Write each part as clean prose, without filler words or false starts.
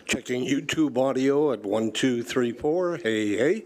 Checking YouTube audio at 1, 2, 3, 4. Hey, hey.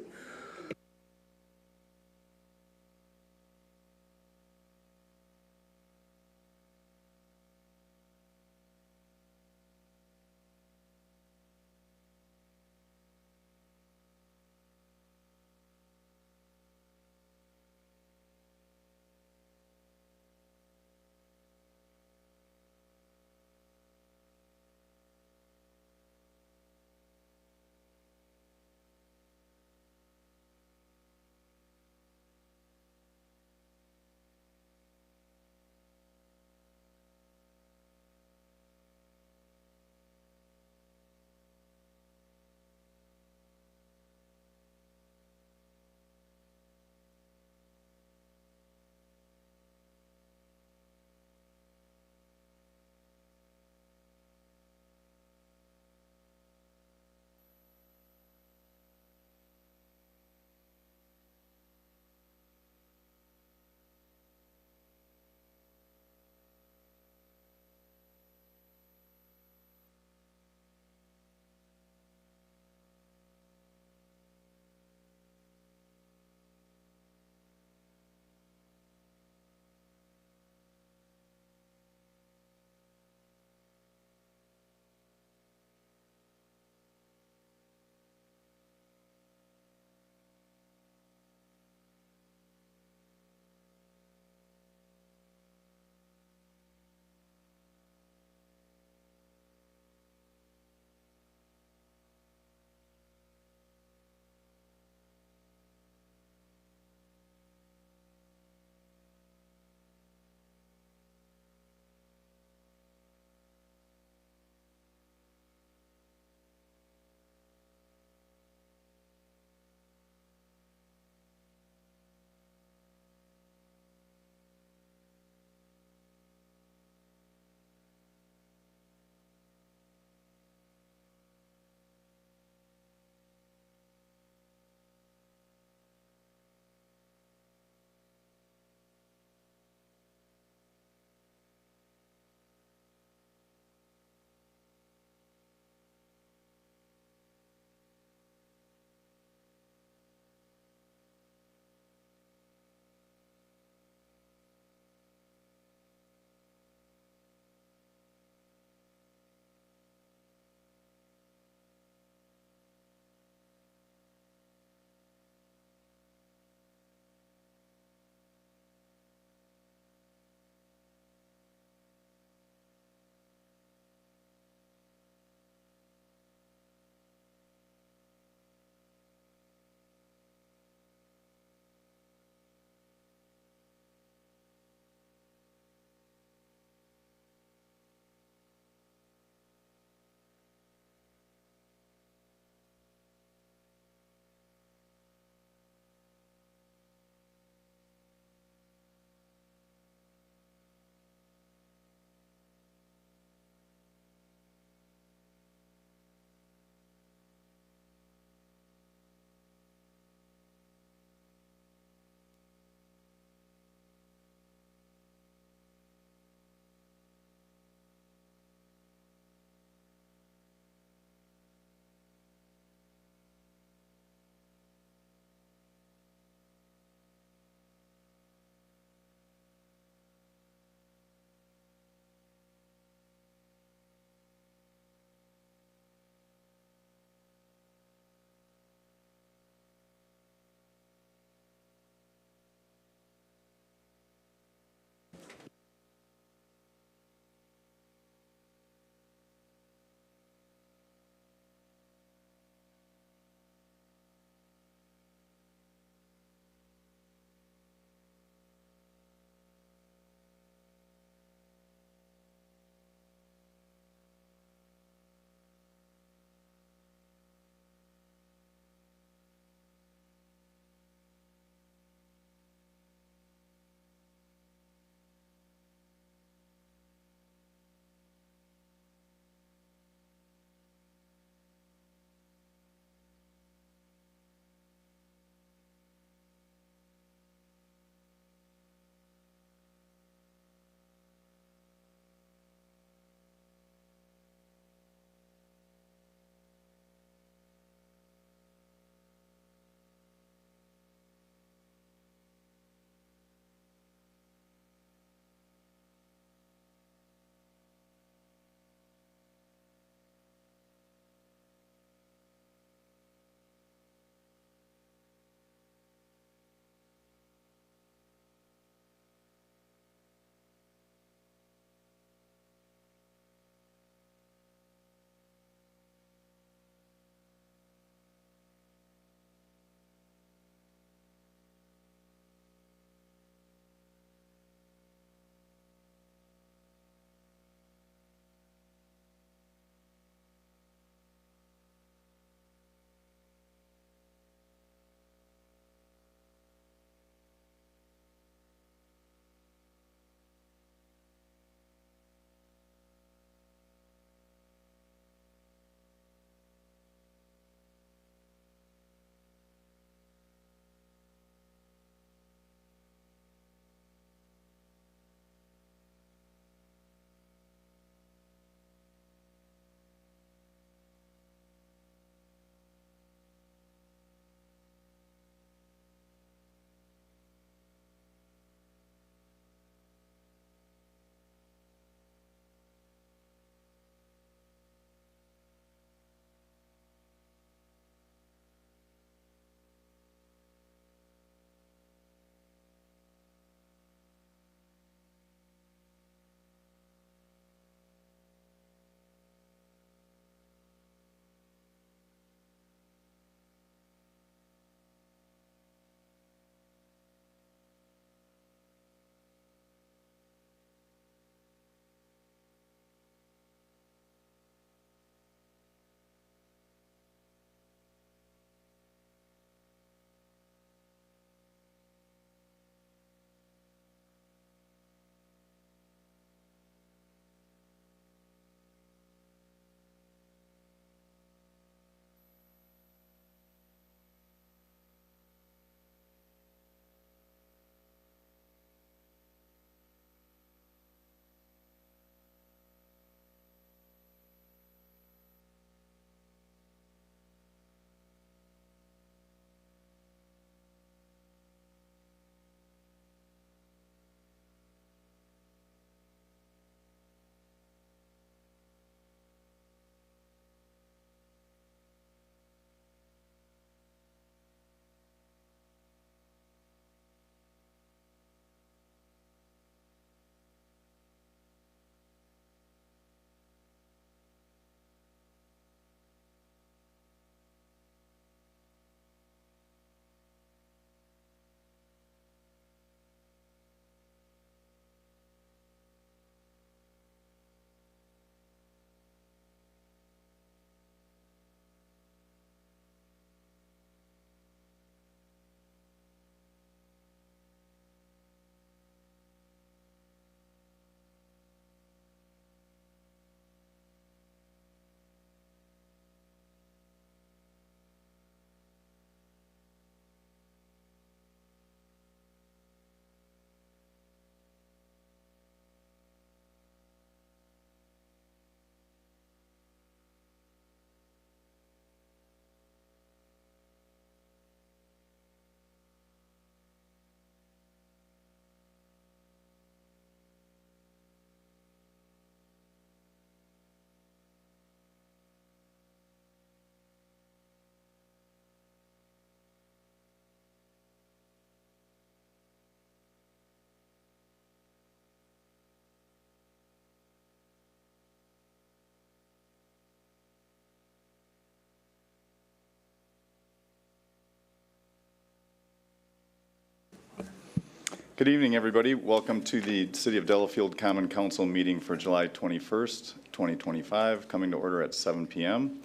Good evening, everybody. Welcome to the City of Delafield Common Council meeting for July 21st, 2025, coming to order at 7 p.m.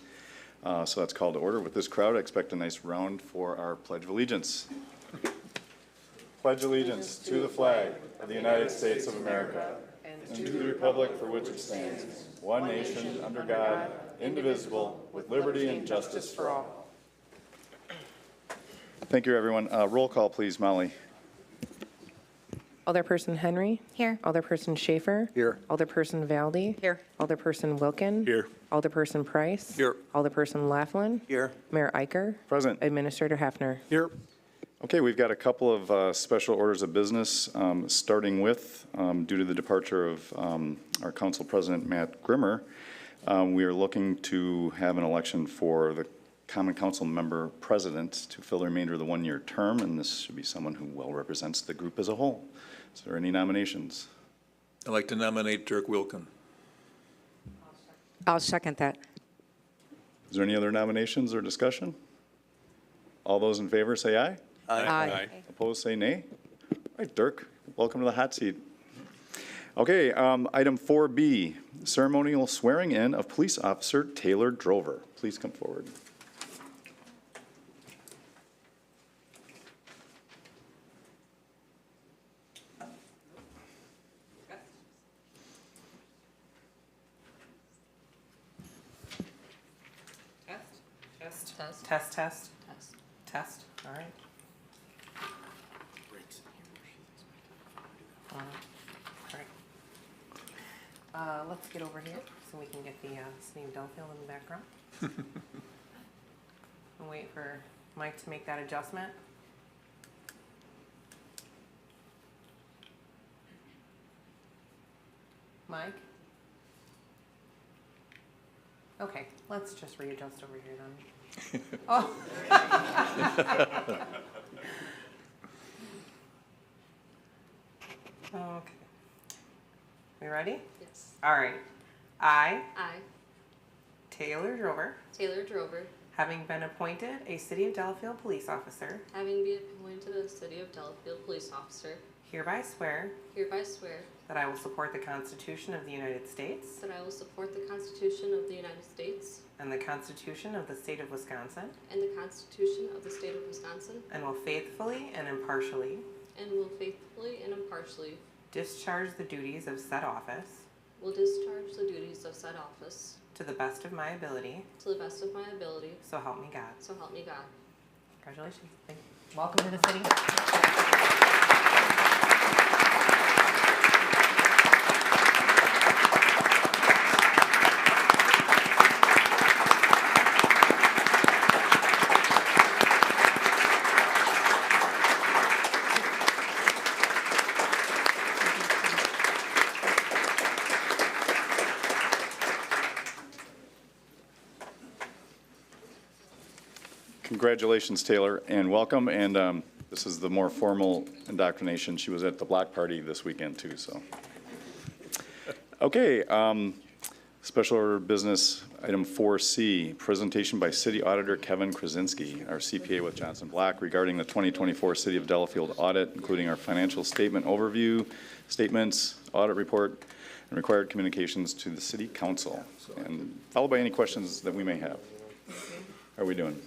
So that's called to order. With this crowd, I expect a nice round for our Pledge of Allegiance. Pledge allegiance to the flag of the United States of America and to the republic for which it stands, one nation, under God, indivisible, with liberty and justice for all. Thank you, everyone. Roll call, please, Molly. Alderperson Henry. Here. Alderperson Schaefer. Here. Alderperson Valdy. Here. Alderperson Wilkin. Here. Alderperson Price. Here. Alderperson Laughlin. Here. Mayor Eicher. Present. Administrator Hefner. Here. Okay, we've got a couple of special orders of business, starting with, due to the departure of our council president, Matt Grimmer, we are looking to have an election for the common council member president to fill the remainder of the one-year term, and this should be someone who well represents the group as a whole. Is there any nominations? I'd like to nominate Dirk Wilkin. I'll second that. Is there any other nominations or discussion? All those in favor say aye. Aye. Opposed, say nay. All right, Dirk, welcome to the hot seat. Okay, item 4B, ceremonial swearing in of police officer Taylor Drover. Please come forward. Test. All right. All right. Let's get over here so we can get the City of Delafield in the background. And wait for Mike to make that adjustment. Mike? Okay, let's just readjust over here then. Oh. Okay. We ready? Yes. All right. I, I, Taylor Drover, Taylor Drover, having been appointed a City of Delafield police officer, having been appointed a City of Delafield police officer, hereby swear hereby swear that I will support the Constitution of the United States that I will support the Constitution of the United States and the Constitution of the State of Wisconsin, and the Constitution of the State of Wisconsin, and will faithfully and impartially and will faithfully and impartially discharge the duties of said office will discharge the duties of said office to the best of my ability, to the best of my ability, so help me God. so help me God. Congratulations. Thank you. Welcome to the city. Congratulations, Taylor, and welcome. And this is the more formal indoctrination. She was at the block party this weekend, too, so. Okay, special order of business, item 4C, presentation by City Auditor Kevin Krasinski, our CPA with Johnson Black, regarding the 2024 City of Delafield audit, including our financial statement overview, statements, audit report, and required communications to the City Council, and followed by any questions that we may have. How are we doing?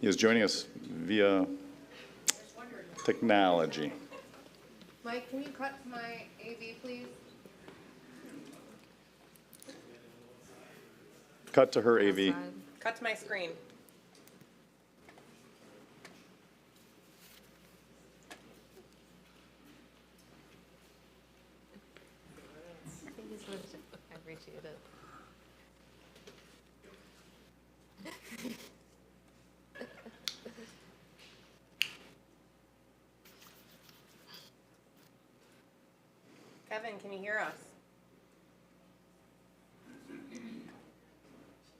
He is joining us via technology. Mike, can you cut to my AV, please? Cut to her AV. Cut to my screen. I appreciate it. Kevin, can you hear us?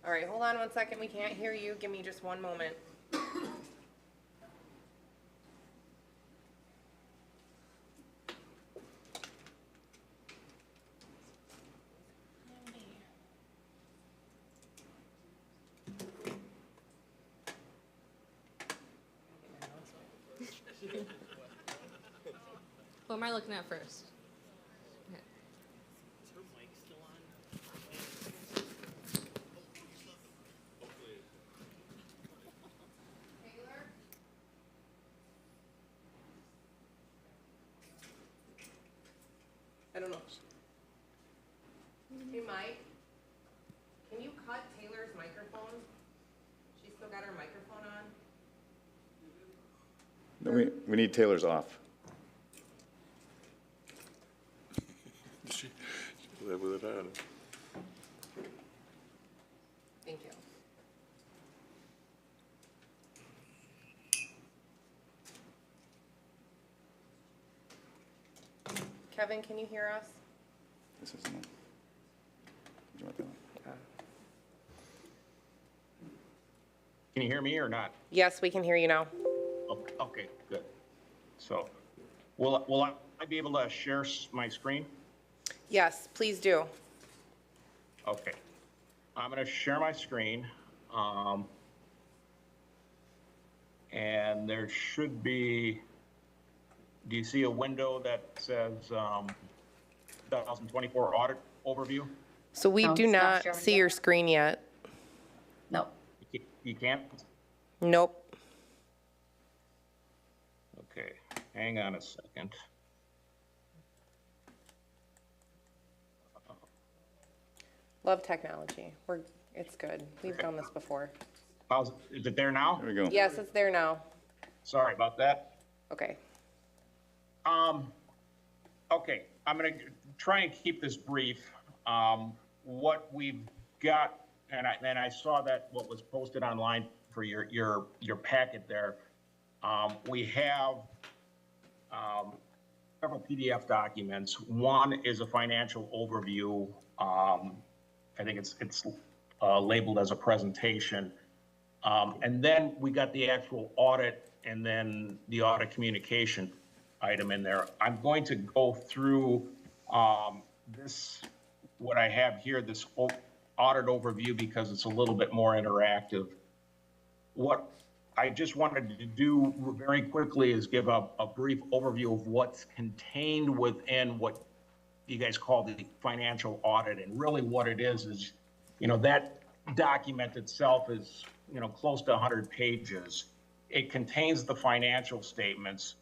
All right, hold on one second. We can't hear you. Give me just one moment. Who am I looking at first? Okay. Taylor? I don't know. Hey, Mike, can you cut Taylor's microphone? She's still got her microphone on. No, we need Taylor's off. She live with it on. Thank you. Kevin, can you hear us? This isn't on. Did you want that one? Can you hear me or not? Yes, we can hear you now. Okay, good. So, will I be able to share my screen? Yes, please do. Okay. I'm going to share my screen. And there should be, do you see a window that says 2024 audit overview? So we No, do it's not not showing see yet. your screen yet. No. You can't? Nope. Okay, hang on a second. Love technology. It's good. We've done this before. Is it there now? There we go. Yes, it's there now. Sorry about that. Okay. Okay, I'm gonna try and keep this brief. What we've got, and I saw that what was posted online for your packet there. We have several PDF documents. One is a financial overview. I think it's labeled as a presentation. And then we got the actual audit and then the audit communication item in there. I'm going to go through this, what I have here, this audit overview, because it's a little bit more interactive. What I just wanted to do very quickly is give a brief overview of what's contained within what you guys call the financial audit. And really what it is, that document itself is, close to 100 pages. It contains the financial statements.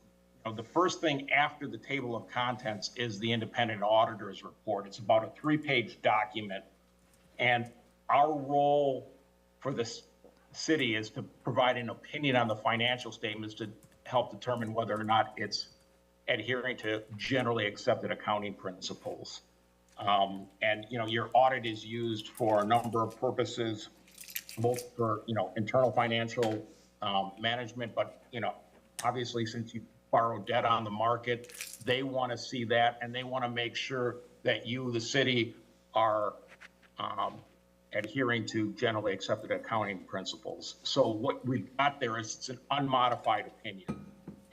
The first thing after the table of contents is the independent auditor's report. It's about a 3-page document. And our role for this city is to provide an opinion on the financial statements to help determine whether or not it's adhering to generally accepted accounting principles. And your audit is used for a number of purposes, both for internal financial management, but obviously since you borrow debt on the market, they want to see that, and they want to make sure that you, the city, are adhering to generally accepted accounting principles. So what we've got there is it's an unmodified opinion,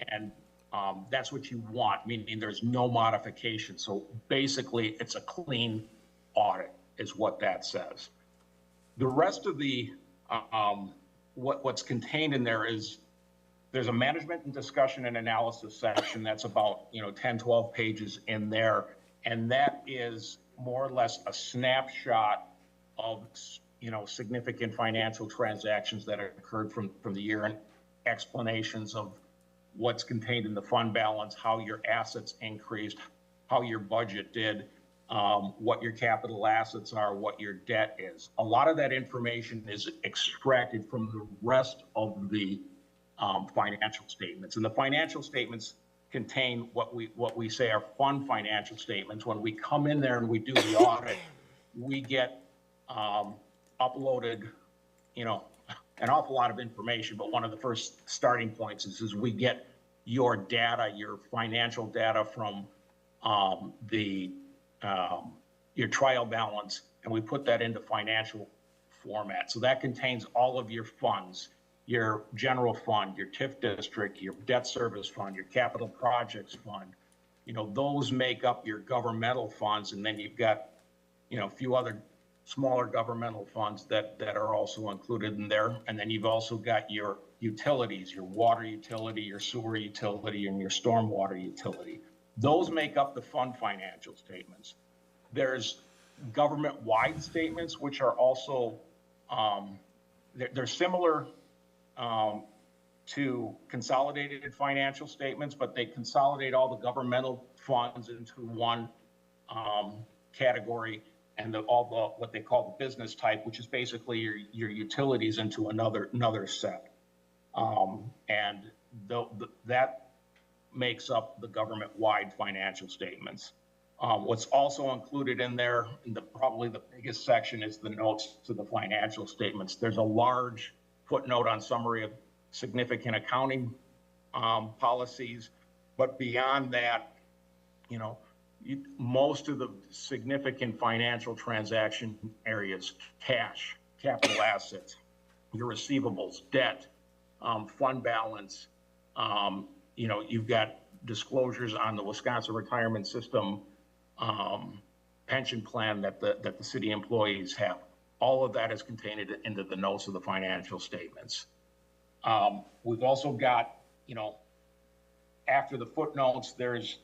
and that's what you want, meaning there's no modification. So basically, it's a clean audit, is what that says. The rest of the what's contained in there is there's a management and discussion and analysis section that's about 10, 12 pages in there, and that is more or less a snapshot of significant financial transactions that occurred from the year, and explanations of what's contained in the fund balance, how your assets increased, how your budget did, what your capital assets are, what your debt is. A lot of that information is extracted from the rest of the financial statements. And the financial statements contain what we say are fund financial statements. When we come in there and we do the audit, we get uploaded, an awful lot of information, but one of the first starting points is we get your data, your financial data from your trial balance, and we put that into financial format. So that contains all of your funds, your general fund, your TIF district, your debt service fund, your capital projects fund. Those make up your governmental funds, and then you've got, a few other smaller governmental funds that are also included in there. And then you've also got your utilities, your water utility, your sewer utility, and your stormwater utility. Those make up the fund financial statements. There's government-wide statements, which are also, they're similar to consolidated financial statements, but they consolidate all the governmental funds into one category, and all the what they call the business type, which is basically your utilities, into another set. And that makes up the government-wide financial statements. What's also included in there, probably the biggest section, is the notes to the financial statements. There's a large footnote on summary of significant accounting policies, but beyond that, most of the significant financial transaction areas, cash, capital assets, your receivables, debt, fund balance, you've got disclosures on the Wisconsin retirement system pension plan that the city employees have. All of that is contained into the notes of the financial statements. We've also got, after the footnotes, there's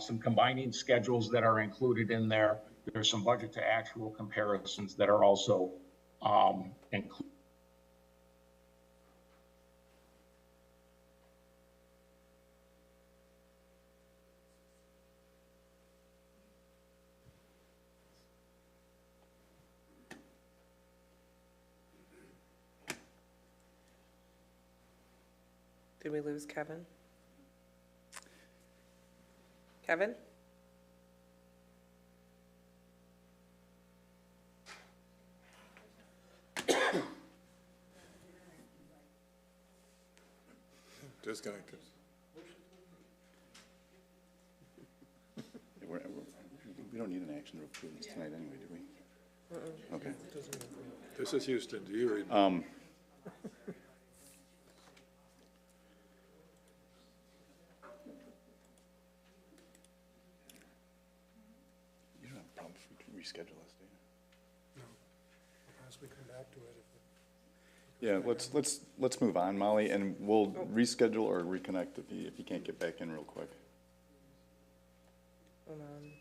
some combining schedules that are included in there. There's some budget to actual comparisons that are also included. Did we lose Kevin? Kevin? Disconnected. We don't need an action to approve this tonight anyway, do we? Okay. This is Houston. Do you read? You don't have a problem if we reschedule this, do you? No, possibly come back to it Yeah, let's move on, Molly, and we'll reschedule or reconnect if you can't get back in real quick. Hold on.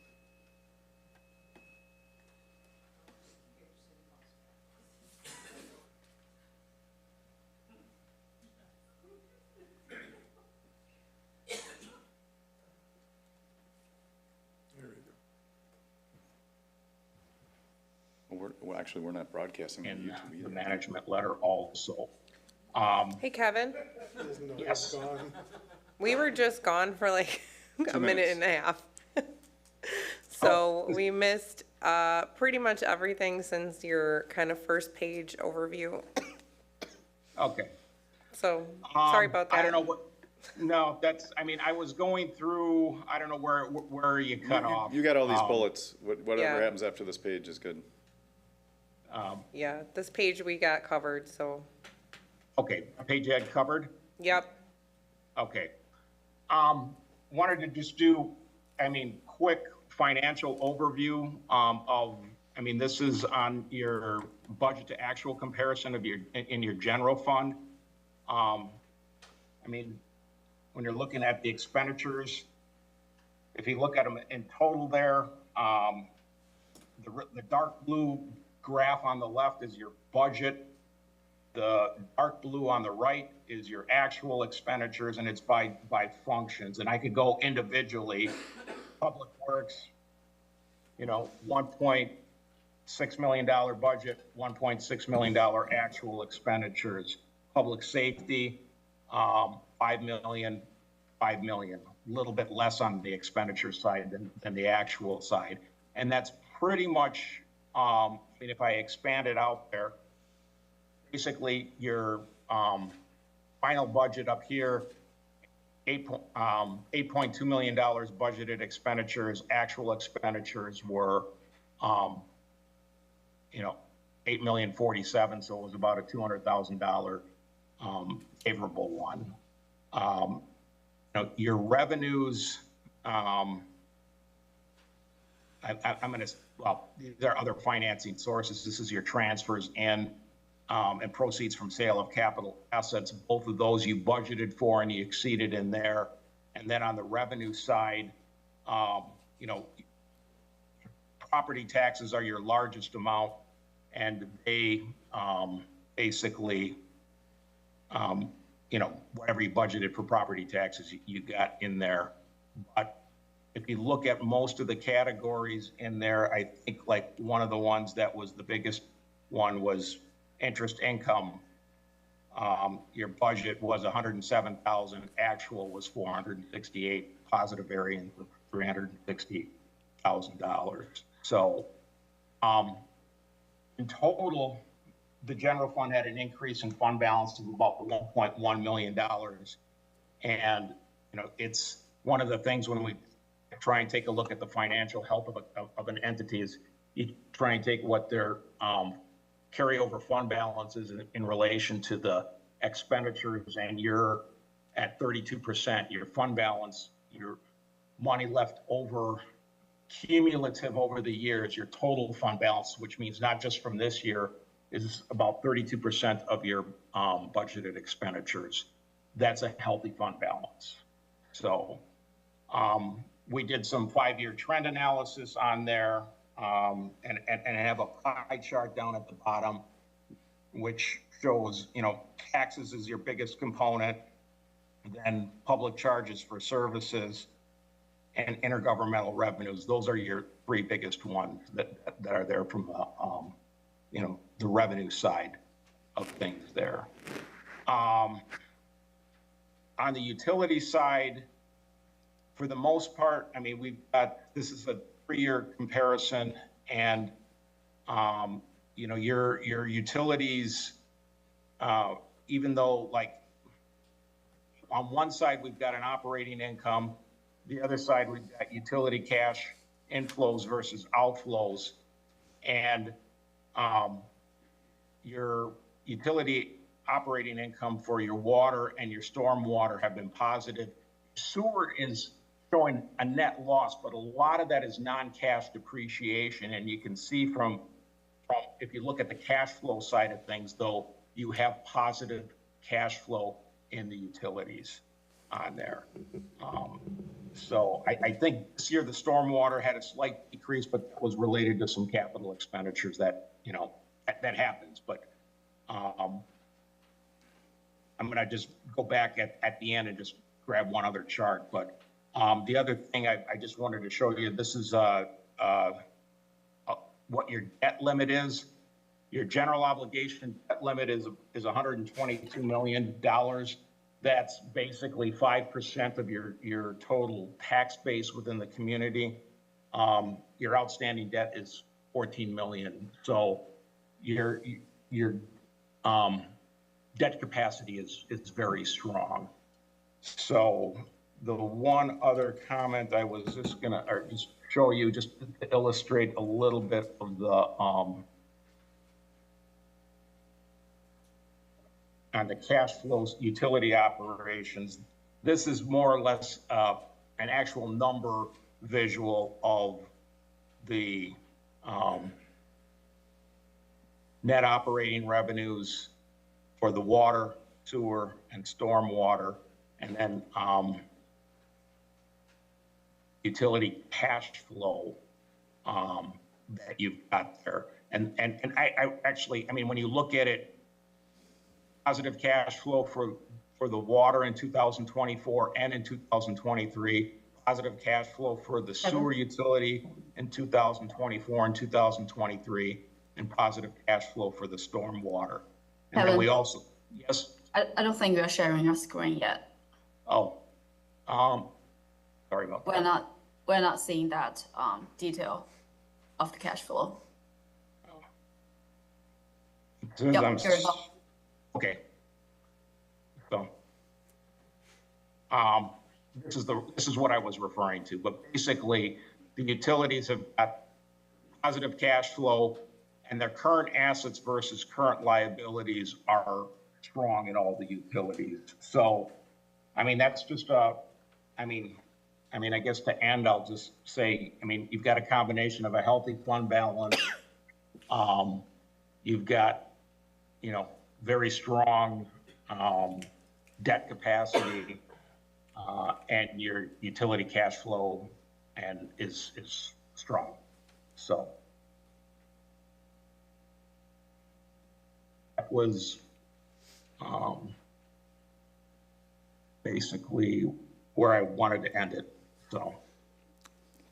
There we go. Well, actually, we're not broadcasting on In YouTube the either. management letter also. Hey, Kevin, Isn't the Yes. word gone? we were just gone for like a minute minutes. and a half. So we missed pretty much everything since your kind of first page overview. Okay. So sorry about that. I don't know what, no, I was going through, I don't know where you cut off. You got all these bullets. Whatever Yeah. happens after this page is good. Yeah, this page we got covered, so, Okay, page you had covered? yep. Okay. Wanted to just do, quick financial overview of, this is on your budget to actual comparison of in your general fund. When you're looking at the expenditures, if you look at them in total there, the dark blue graph on the left is your budget. The dark blue on the right is your actual expenditures, and it's by functions. And I could go individually. Public Works, $1.6 million budget, $1.6 million actual expenditures. Public Safety, $5 million, $5 million. A little bit less on the expenditure side than the actual side. And that's pretty much, if I expand it out there, basically your final budget up here, $8.2 million budgeted expenditures. Actual expenditures were, $8,047,000, so it was about a $200,000 favorable one. Your revenues, there are other financing sources. This is your transfers and proceeds from sale of capital assets. Both of those you budgeted for and you exceeded in there. And then on the revenue side, you know, property taxes are your largest amount, and they basically, you know, whatever you budgeted for property taxes, you got in there. But if you look at most of the categories in there, I think like one of the ones that was the biggest one was interest income. Your budget was 107,000, actual was 468, positive variance of $360,000. So, in total, the general fund had an increase in fund balance of about $1.1 million. And, you know, it's one of the things when we try and take a look at the financial health of an entity is you try and take what their carryover fund balance is in relation to the expenditures, and you're at 32%. Your fund balance, your money left over cumulative over the years, your total fund balance, which means not just from this year, is about 32% of your budgeted expenditures. That's a healthy fund balance. So we did some 5-year trend analysis on there, and have a pie chart down at the bottom, which shows, you know, taxes is your biggest component, then public charges for services, and intergovernmental revenues. Those are your 3 biggest ones that are there from the, you know, the revenue side of things there. On the utility side, for the most part, I mean, we've got, this is a 3-year comparison, and, you know, your utilities, even though like on one side, we've got an operating income, the other side, we've got utility cash inflows versus outflows. And your utility operating income for your water and your storm water have been positive. Sewer is showing a net loss, but a lot of that is non-cash depreciation. And you can see from if you look at the cash flow side of things, though, you have positive cash flow in the utilities on there. So I think this year the stormwater had a slight decrease, but that was related to some capital expenditures that, you know, that happens. But I'm gonna just go back at the end and just grab one other chart. But the other thing I just wanted to show you, this is what your debt limit is. Your general obligation debt limit is $122 million. That's basically 5% of your total tax base within the community. Your outstanding debt is $14 million. So your debt capacity is very strong. So the one other comment I was just gonna just show you, just to illustrate a little bit of the on the cash flows, utility operations. This is more or less an actual number visual of the net operating revenues for the water, sewer, and storm water, and then utility cash flow that you've got there. And I actually, I mean, when you look at it, positive cash flow for the water in 2024 and in 2023, positive cash flow for the sewer utility in 2024 and 2023, and positive cash flow for the storm water. And then we also, yes? I don't think we are sharing your screen yet. Oh, sorry about that. We're not seeing that detail of the cash flow. Yep, here we go. Okay. So, this is what I was referring to, but basically the utilities have got positive cash flow, and their current assets versus current liabilities are strong in all the utilities. So, I mean, that's just I mean, I guess to end, I'll just say, I mean, you've got a combination of a healthy fund balance. You've got, you know, very strong debt capacity, and your utility cash flow and is strong. So that was basically where I wanted to end it. So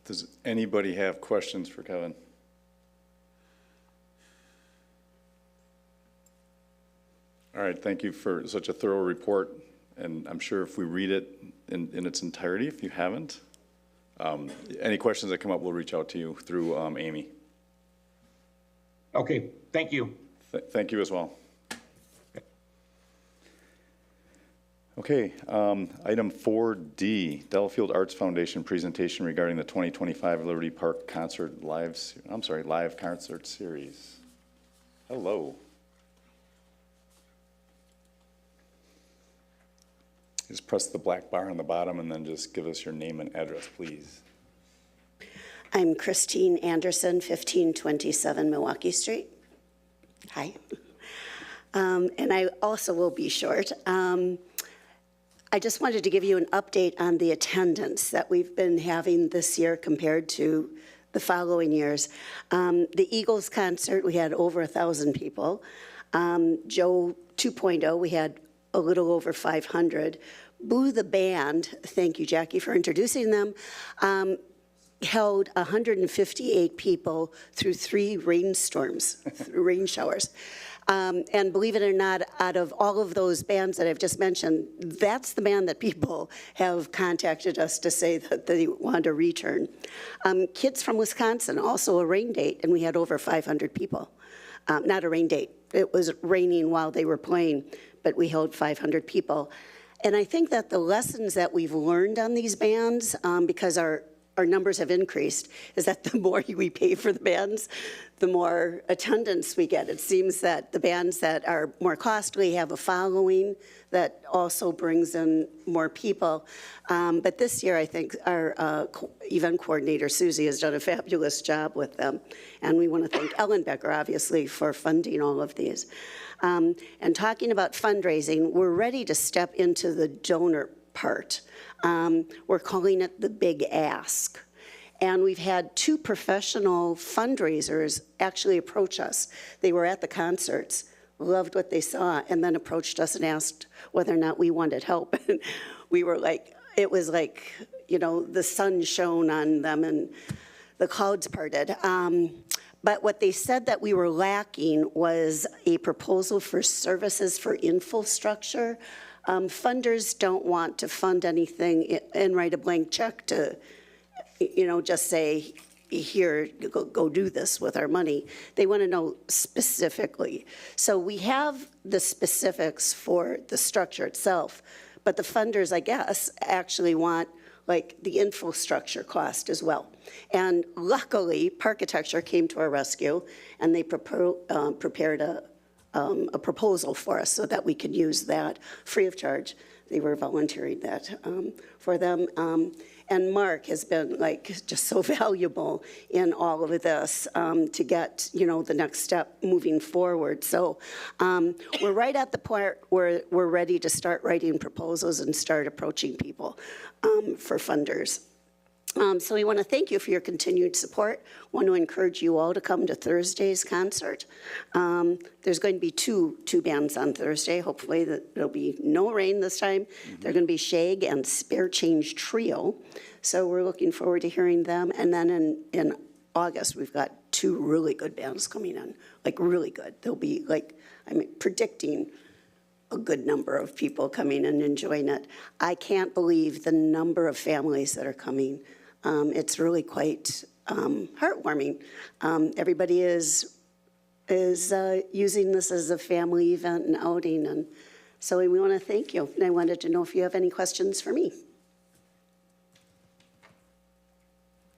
Does anybody have questions for Kevin? All right, thank you for such a thorough report, and I'm sure if we read it in its entirety, if you haven't, any questions that come up, we'll reach out to you through Amy. okay, thank you. Thank you as well. Okay, item 4D, Delafield Arts Foundation presentation regarding the 2025 Liberty Park live concert series. Hello. Just press the black bar on the bottom and then just give us your name and address, please. I'm Christine Anderson, 1527 Milwaukee Street. Hi. And I also will be short. I just wanted to give you an update on the attendance that we've been having this year compared to the following years. The Eagles concert, we had over 1,000 people. Joe 2.0, we had a little over 500. Boo the Band, thank you, Jackie, for introducing them, held 158 people through 3 rainstorms, rain showers. And believe it or not, out of all of those bands that I've just mentioned, that's the band that people have contacted us to say that they want to return. Kids from Wisconsin, also a rain date, and we had over 500 people. Not a rain date. It was raining while they were playing, but we held 500 people. And I think that the lessons that we've learned on these bands, because our numbers have increased, is that the more we pay for the bands, the more attendance we get. It seems that the bands that are more costly have a following that also brings in more people. But this year, I think our event coordinator, Susie, has done a fabulous job with them. And we want to thank Ellen Becker, obviously, for funding all of these. And talking about fundraising, we're ready to step into the donor part. We're calling it the Big Ask. And we've had 2 professional fundraisers actually approach us. They were at the concerts, loved what they saw, and then approached us and asked whether or not we wanted help. And we were like, it was like, you know, the sun shone on them and the clouds parted. But what they said that we were lacking was a proposal for services for infrastructure. Funders don't want to fund anything and write a blank check to, you know, just say, here, go do this with our money. They want to know specifically. So we have the specifics for the structure itself, but the funders, I guess, actually want like the infrastructure cost as well. And luckily, Parkitecture came to our rescue, and they prepared a proposal for us so that we could use that free of charge. They were volunteering that for them. And Mark has been like just so valuable in all of this to get, you know, the next step moving forward. So we're right at the point where we're ready to start writing proposals and start approaching people for funders. So we want to thank you for your continued support. Want to encourage you all to come to Thursday's concert. There's going to be two bands on Thursday. Hopefully there'll be no rain this time. Mm-hmm. They're going to be Shag and Spare Change Trio. So we're looking forward to hearing them. And then in August, we've got 2 really good bands coming in, like really good. They'll be like, I'm predicting a good number of people coming and enjoying it. I can't believe the number of families that are coming. It's really quite heartwarming. Everybody is using this as a family event and outing, and so we want to thank you. And I wanted to know if you have any questions for me.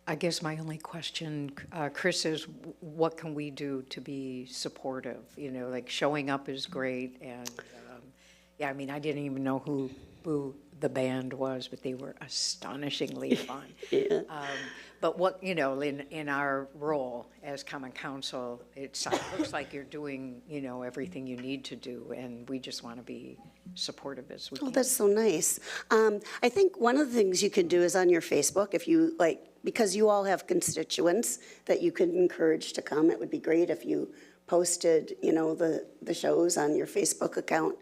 I guess my only question, Chris, is what can we do to be supportive? You know, like showing up is great, and yeah, I mean, I didn't even know who the band was, but they were astonishingly fun. Yeah. But what, you know, in our role as common council, it looks like you're doing, you know, everything you need to do, and we just want to be, supportive as we Oh, can. that's so nice. I think one of the things you can do is on your Facebook, if you like, because you all have constituents that you could encourage to come, it would be great if you posted, you know, the shows on your Facebook account,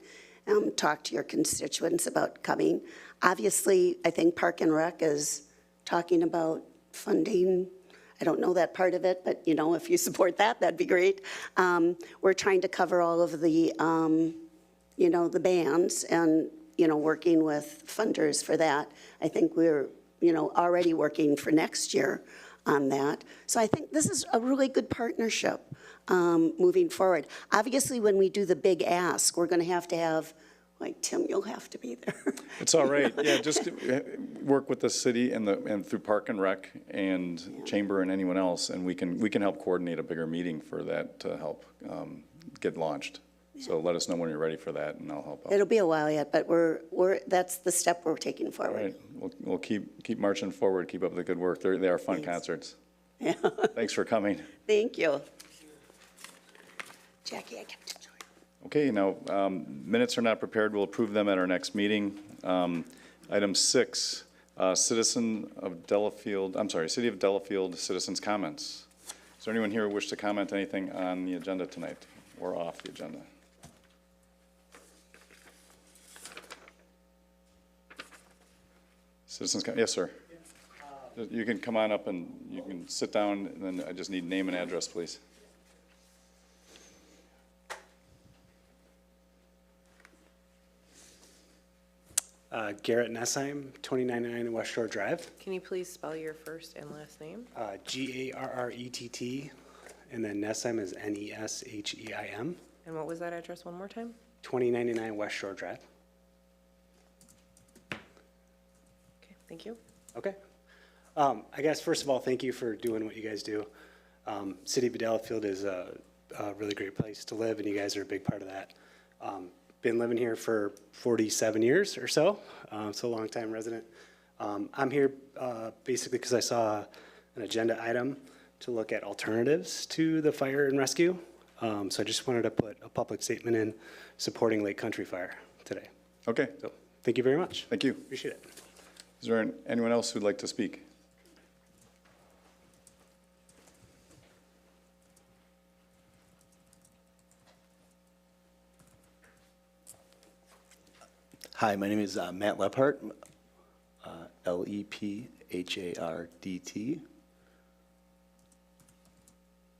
talk to your constituents about coming. Obviously, I think Park and Rec is talking about funding. I don't know that part of it, but, you know, if you support that, that'd be great. We're trying to cover all of the, you know, the bands and, you know, working with funders for that. I think we're, you know, already working for next year on that. So I think this is a really good partnership moving forward. Obviously, when we do the big ask, we're going to have, like, Tim, you'll have to be there. It's all right. Yeah, just work with the city and through Park and Rec and Chamber and anyone else, and we can help coordinate a bigger meeting for that to help get launched. So let us know when you're ready for that, and I'll help out. It'll be a while yet, but that's the step we're taking All forward. right, we'll keep marching forward. Keep up the good work. They are fun concerts. Yeah. Thanks for coming. Thank you. Jackie, I kept it short. Okay, now, minutes are not prepared. We'll approve them at our next meeting. Item 6, City of Delafield citizens' comments. Is there anyone here who wish to comment anything on the agenda tonight or off the agenda? Yes, sir. You can come on up and you can sit down, and then I just need name and address, please. Garrett Nessheim, 2099 West Shore Drive. Can you please spell your first and last name? Garrett, and then Nessheim is Nesheim. And what was that address one more time? 2099 West Shore Drive. Okay, thank you. Okay. I guess, first of all, thank you for doing what you guys do. City of Delafield is a really great place to live, and you guys are a big part of that. Been living here for 47 years or so, so a long-time resident. I'm here basically because I saw an agenda item to look at alternatives to the fire and rescue. So I just wanted to put a public statement in supporting Lake Country Fire today. Okay. So thank you very much. Thank you. Appreciate it. Is there anyone else who'd like to speak? Hi, my name is Matt Lephart, Lephardt,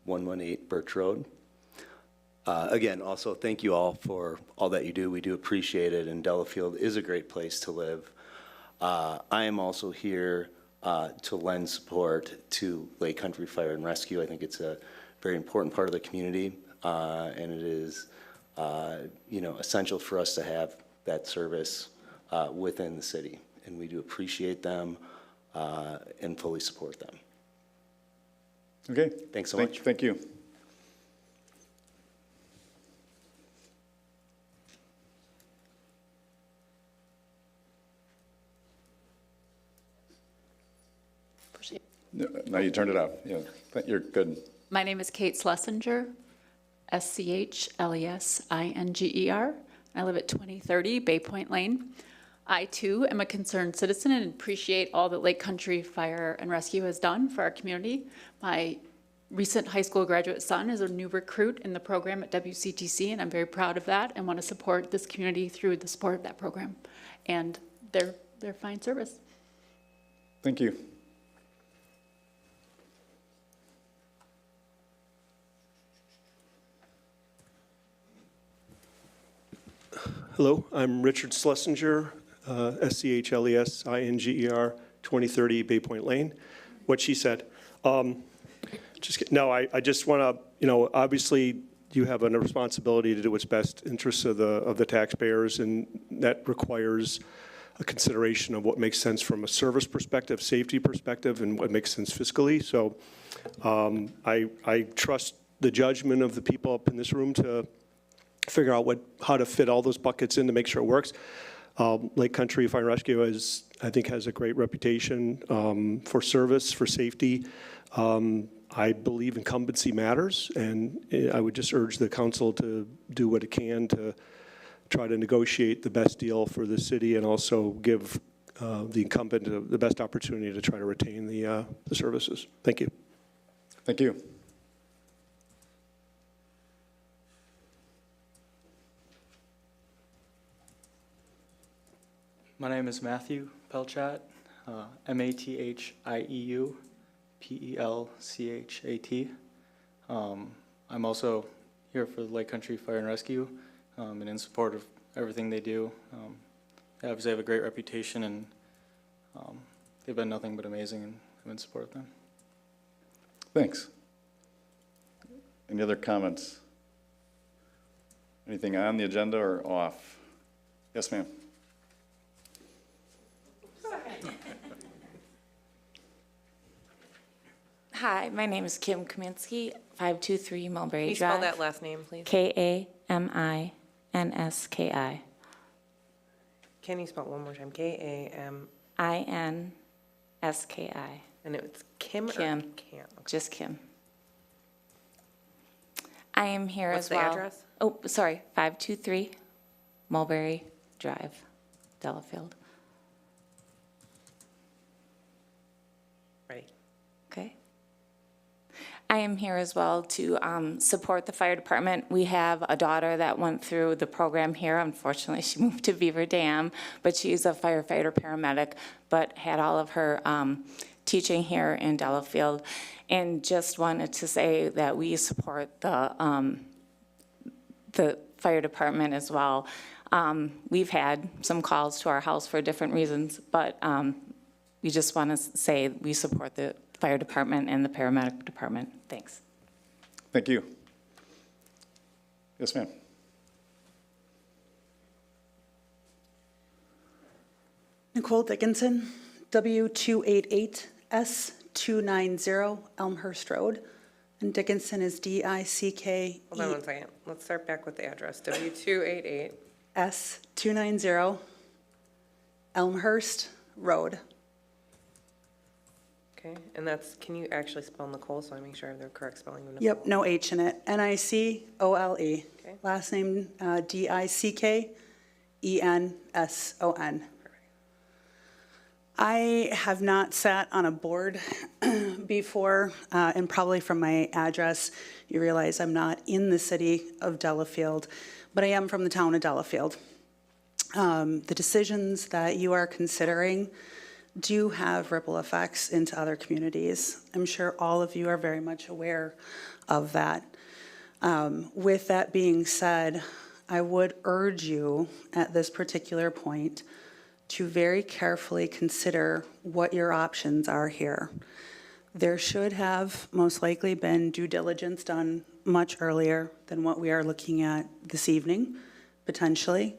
118 Birch Road. Again, also thank you all for all that you do. We do appreciate it, and Delafield is a great place to live. I am also here to lend support to Lake Country Fire and Rescue. I think it's a very important part of the community, and it is, you know, essential for us to have that service within the city, and we do appreciate them and fully support them. Okay. Thanks so much. Thank you. Now you turned it off. Yeah, you're good. My name is Kate Schlesinger, Schlesinger. I live at 2030 Bay Point Lane. I, too, am a concerned citizen and appreciate all that Lake Country Fire and Rescue has done for our community. My recent high school graduate son is a new recruit in the program at WCTC, and I'm very proud of that and want to support this community through the support of that program and their fine service. Thank you. Hello, I'm Richard Schlesinger, Schlesinger, 2030 Bay Point Lane. What she said. I just want to, you know, obviously you have a responsibility to do what's best interests of the taxpayers, and that requires a consideration of what makes sense from a service perspective, safety perspective, and what makes sense fiscally. So I trust the judgment of the people up in this room to figure out how to fit all those buckets in to make sure it works. Lake Country Fire and Rescue I think has a great reputation for service, for safety. I believe incumbency matters, and I would just urge the council to do what it can to try to negotiate the best deal for the city and also give the incumbent the best opportunity to try to retain the services. Thank you. Thank you. My name is Matthew Pelchat, Mathieu Pelchat. I'm also here for the Lake Country Fire and Rescue and in support of everything they do. Obviously, they have a great reputation, and they've been nothing but amazing, and I'm in support of them. Thanks. Any other comments? Anything on the agenda or off? Yes, ma'am. Hi, my name is Kim Kaminsky, 523 Mulberry Can you Drive. spell that last name, please? Kaminski. Can you spell it one more time? K-A-M. Inski. And it's Kim or Kim. Cam? Okay. Just Kim. I am here What's as the well. address? Oh, sorry, 523 Mulberry Drive, Delafield. Ready. Okay. I am here as well to support the fire department. We have a daughter that went through the program here. Unfortunately, she moved to Beaver Dam, but she's a firefighter paramedic, but had all of her teaching here in Delafield. And just wanted to say that we support the fire department as well. We've had some calls to our house for different reasons, but we just want to say we support the fire department and the paramedic department. Thanks. Thank you. Yes, ma'am. Nicole Dickinson, W288S290 Elmhurst Road. And Dickinson is D-I-C-K-E. Hold on one second. Let's start back with the address. W288. S290 Elmhurst Road. Okay, and that's, can you actually spell Nicole so I make sure I have the correct spelling of Nicole? Yep, no H in it. Nicole. Okay. Last name Dickenson. I have not sat on a board before, and probably from my address, you realize I'm not in the city of Delafield, but I am from the town of Delafield. The decisions that you are considering do have ripple effects into other communities. I'm sure all of you are very much aware of that. With that being said, I would urge you at this particular point to very carefully consider what your options are here. There should have most likely been due diligence done much earlier than what we are looking at this evening, potentially,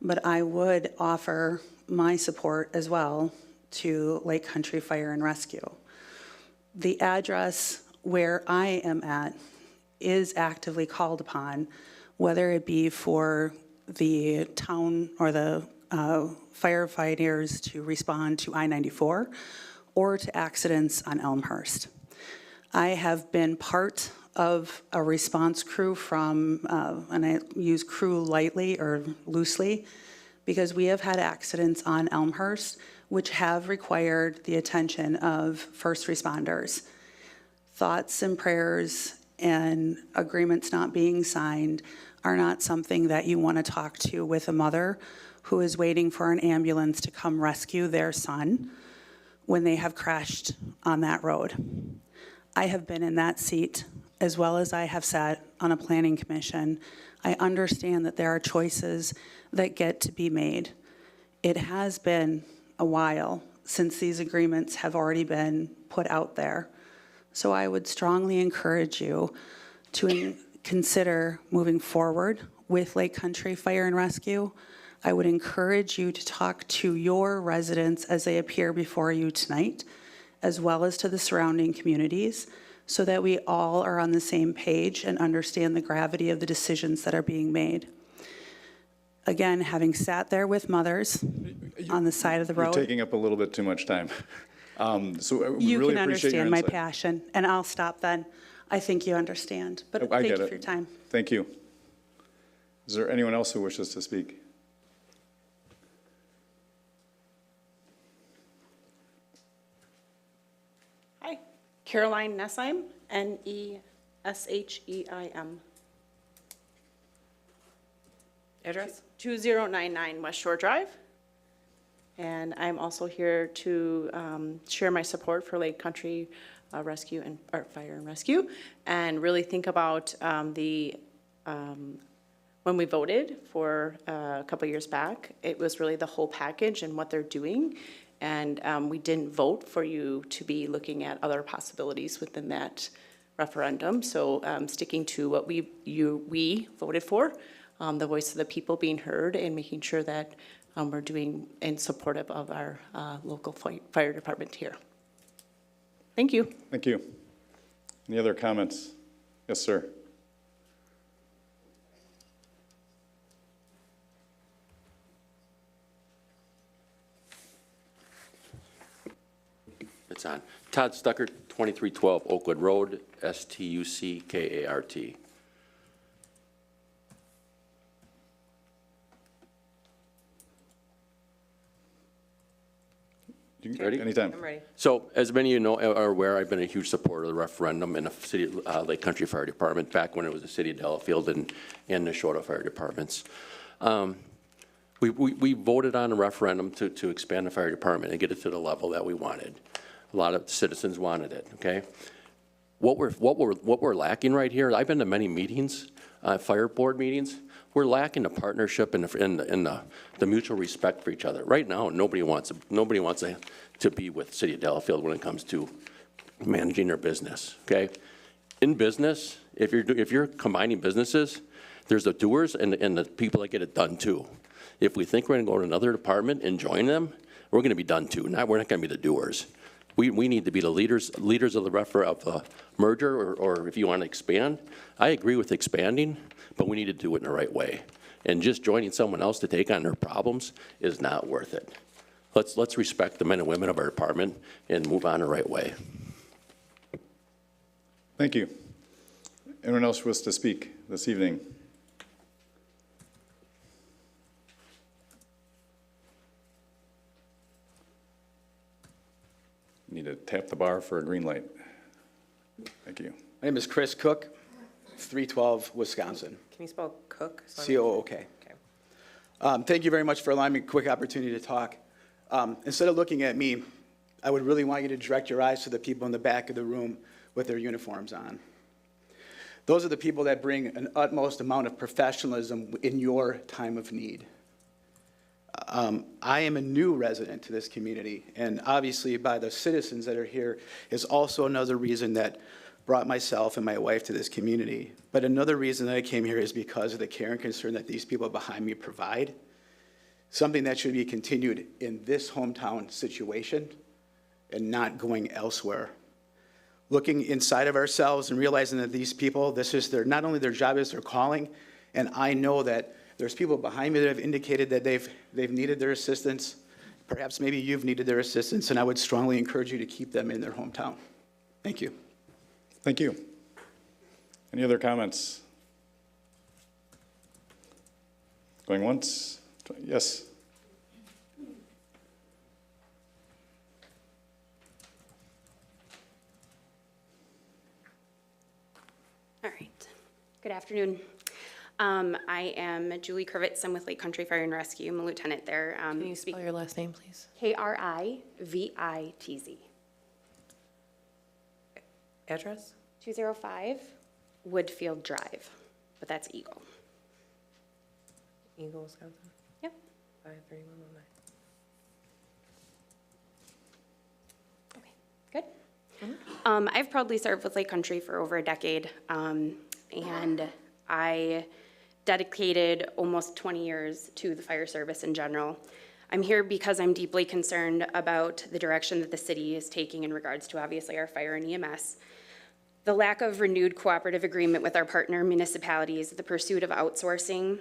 but I would offer my support as well to Lake Country Fire and Rescue. The address where I am at is actively called upon, whether it be for the town or the firefighters to respond to I-94 or to accidents on Elmhurst. I have been part of a response crew from, and I use crew lightly or loosely, because we have had accidents on Elmhurst which have required the attention of first responders. Thoughts and prayers and agreements not being signed are not something that you want to talk to with a mother who is waiting for an ambulance to come rescue their son when they have crashed on that road. I have been in that seat as well as I have sat on a planning commission. I understand that there are choices that get to be made. It has been a while since these agreements have already been put out there. So I would strongly encourage you to consider moving forward with Lake Country Fire and Rescue. I would encourage you to talk to your residents as they appear before you tonight, as well as to the surrounding communities, so that we all are on the same page and understand the gravity of the decisions that are being made. Again, having sat there with mothers on the side of the road. You're taking up a little bit too much time. So we You really can appreciate your understand my insight. passion, and I'll stop then. I think you understand, but I thank get you it. for your time. Thank you. Is there anyone else who wishes to speak? Hi, Caroline Nesheim, Nesheim. Address? 2099 West Shore Drive. And I'm also here to share my support for Lake Country Rescue or Fire and Rescue, and really think about when we voted for a couple years back, it was really the whole package and what they're doing. And we didn't vote for you to be looking at other possibilities within that referendum. So sticking to what we voted for, the voice of the people being heard, and making sure that we're doing and supportive of our local fire department here. Thank you. Thank you. Any other comments? Yes, sir. It's on. Todd Stuckert, 2312 Oakwood Road, Stuckart. Ready? Anytime. I'm ready. So, as many of you know, are aware, I've been a huge supporter of the referendum in the city Lake Country Fire Department back when it was the city of Delafield and the Neshota Fire Departments. We voted on a referendum to expand the fire department and get it to the level that we wanted. A lot of citizens wanted it, okay? What we're lacking right here, I've been to many meetings, fire board meetings, we're lacking the partnership and the mutual respect for each other. Right now, nobody wants to be with City of Delafield when it comes to managing their business, okay? In business, if you're combining businesses, there's the doers and the people that get it done too. If we think we're gonna go to another department and join them, we're gonna be done too. We're not gonna be the doers. We need to be the leaders of the merger, or if you want to expand. I agree with expanding, but we need to do it in the right way. And just joining someone else to take on their problems is not worth it. Let's respect the men and women of our department and move on the right way. Thank you. Anyone else wish to speak this evening? Need to tap the bar for a green light. Thank you. My name is Chris Cook, 312 Wisconsin. Can you spell Cook? C-O-O-K. Thank you very much for allowing me a quick opportunity to talk. Instead of looking at me, I would really want you to direct your eyes to the people in the back of the room with their uniforms on. Those are the people that bring an utmost amount of professionalism in your time of need. I am a new resident to this community, and obviously by the citizens that are here is also another reason that brought myself and my wife to this community. But another reason that I came here is because of the care and concern that these people behind me provide, something that should be continued in this hometown situation and not going elsewhere. Looking inside of ourselves and realizing that these people, this is not only their job, it's their calling, and I know that there's people behind me that have indicated that they've needed their assistance. Perhaps maybe you've needed their assistance, and I would strongly encourage you to keep them in their hometown. Thank you. Thank you. Any other comments? Going once? Yes. All right. Good afternoon. I am Julie Krivitz. I'm with Lake Country Fire and Rescue. I'm a lieutenant there. Can you spell your last name, please? Krivitz. Address? 205 Woodfield Drive, but that's Eagle. Eagle, Wisconsin? Yep. 53119. Good. I've proudly served with Lake Country for over a decade, and I dedicated almost 20 years to the fire service in general. I'm here because I'm deeply concerned about the direction that the city is taking in regards to obviously our fire and EMS. The lack of renewed cooperative agreement with our partner municipalities, the pursuit of outsourcing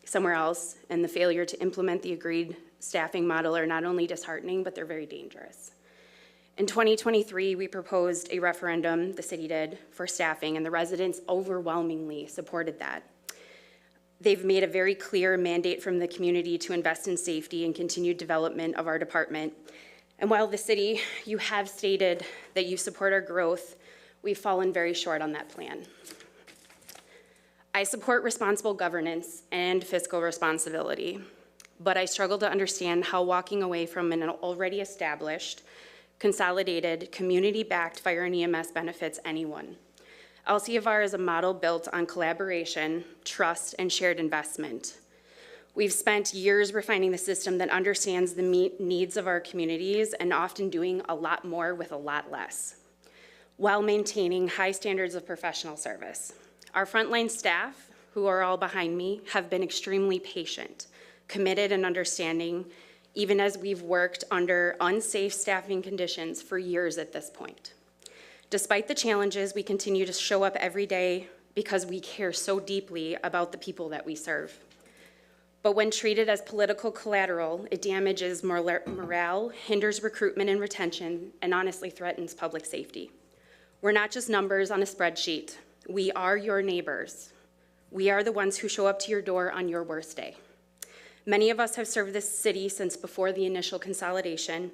somewhere else, and the failure to implement the agreed staffing model are not only disheartening, but they're very dangerous. In 2023, we proposed a referendum, the city did, for staffing, and the residents overwhelmingly supported that. They've made a very clear mandate from the community to invest in safety and continued development of our department. And while the city, you have stated that you support our growth, we've fallen very short on that plan. I support responsible governance and fiscal responsibility, but I struggle to understand how walking away from an already established, consolidated, community-backed fire and EMS benefits anyone. LCFR is a model built on collaboration, trust, and shared investment. We've spent years refining the system that understands the needs of our communities and often doing a lot more with a lot less, while maintaining high standards of professional service. Our frontline staff, who are all behind me, have been extremely patient, committed, and understanding, even as we've worked under unsafe staffing conditions for years at this point. Despite the challenges, we continue to show up every day because we care so deeply about the people that we serve. But when treated as political collateral, it damages morale, hinders recruitment and retention, and honestly threatens public safety. We're not just numbers on a spreadsheet. We are your neighbors. We are the ones who show up to your door on your worst day. Many of us have served this city since before the initial consolidation,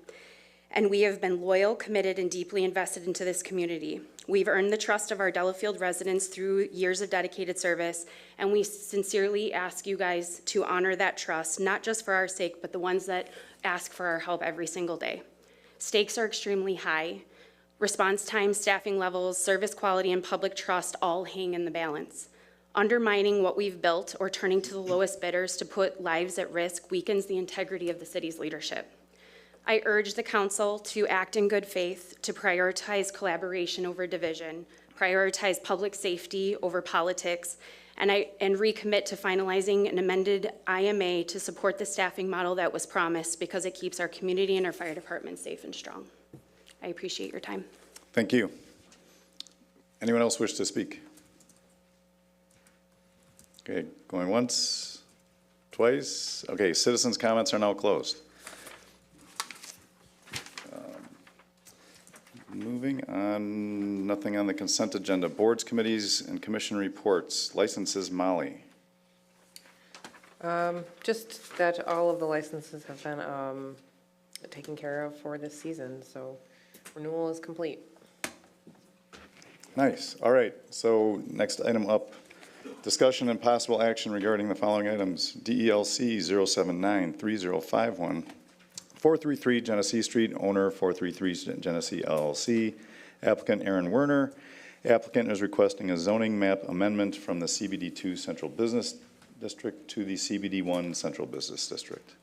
and we have been loyal, committed, and deeply invested into this community. We've earned the trust of our Delafield residents through years of dedicated service, and we sincerely ask you guys to honor that trust, not just for our sake, but the ones that ask for our help every single day. Stakes are extremely high. Response time, staffing levels, service quality, and public trust all hang in the balance. Undermining what we've built or turning to the lowest bidders to put lives at risk weakens the integrity of the city's leadership. I urge the council to act in good faith, to prioritize collaboration over division, prioritize public safety over politics, and recommit to finalizing an amended IMA to support the staffing model that was promised, because it keeps our community and our fire department safe and strong. I appreciate your time. Thank you. Anyone else wish to speak? Okay, going once, twice. Okay, citizens' comments are now closed. Moving on, nothing on the consent agenda. Boards, committees, and commission reports. Licenses, Molly. Just that all of the licenses have been taken care of for this season, so renewal is complete. Nice. All right. So next item up, discussion and possible action regarding the following items. DELC 0793051. 433 Genesee Street, owner 433 Genesee LLC, applicant Aaron Werner. Applicant is requesting a zoning map amendment from the CBD2 Central Business District to the CBD1 Central Business District.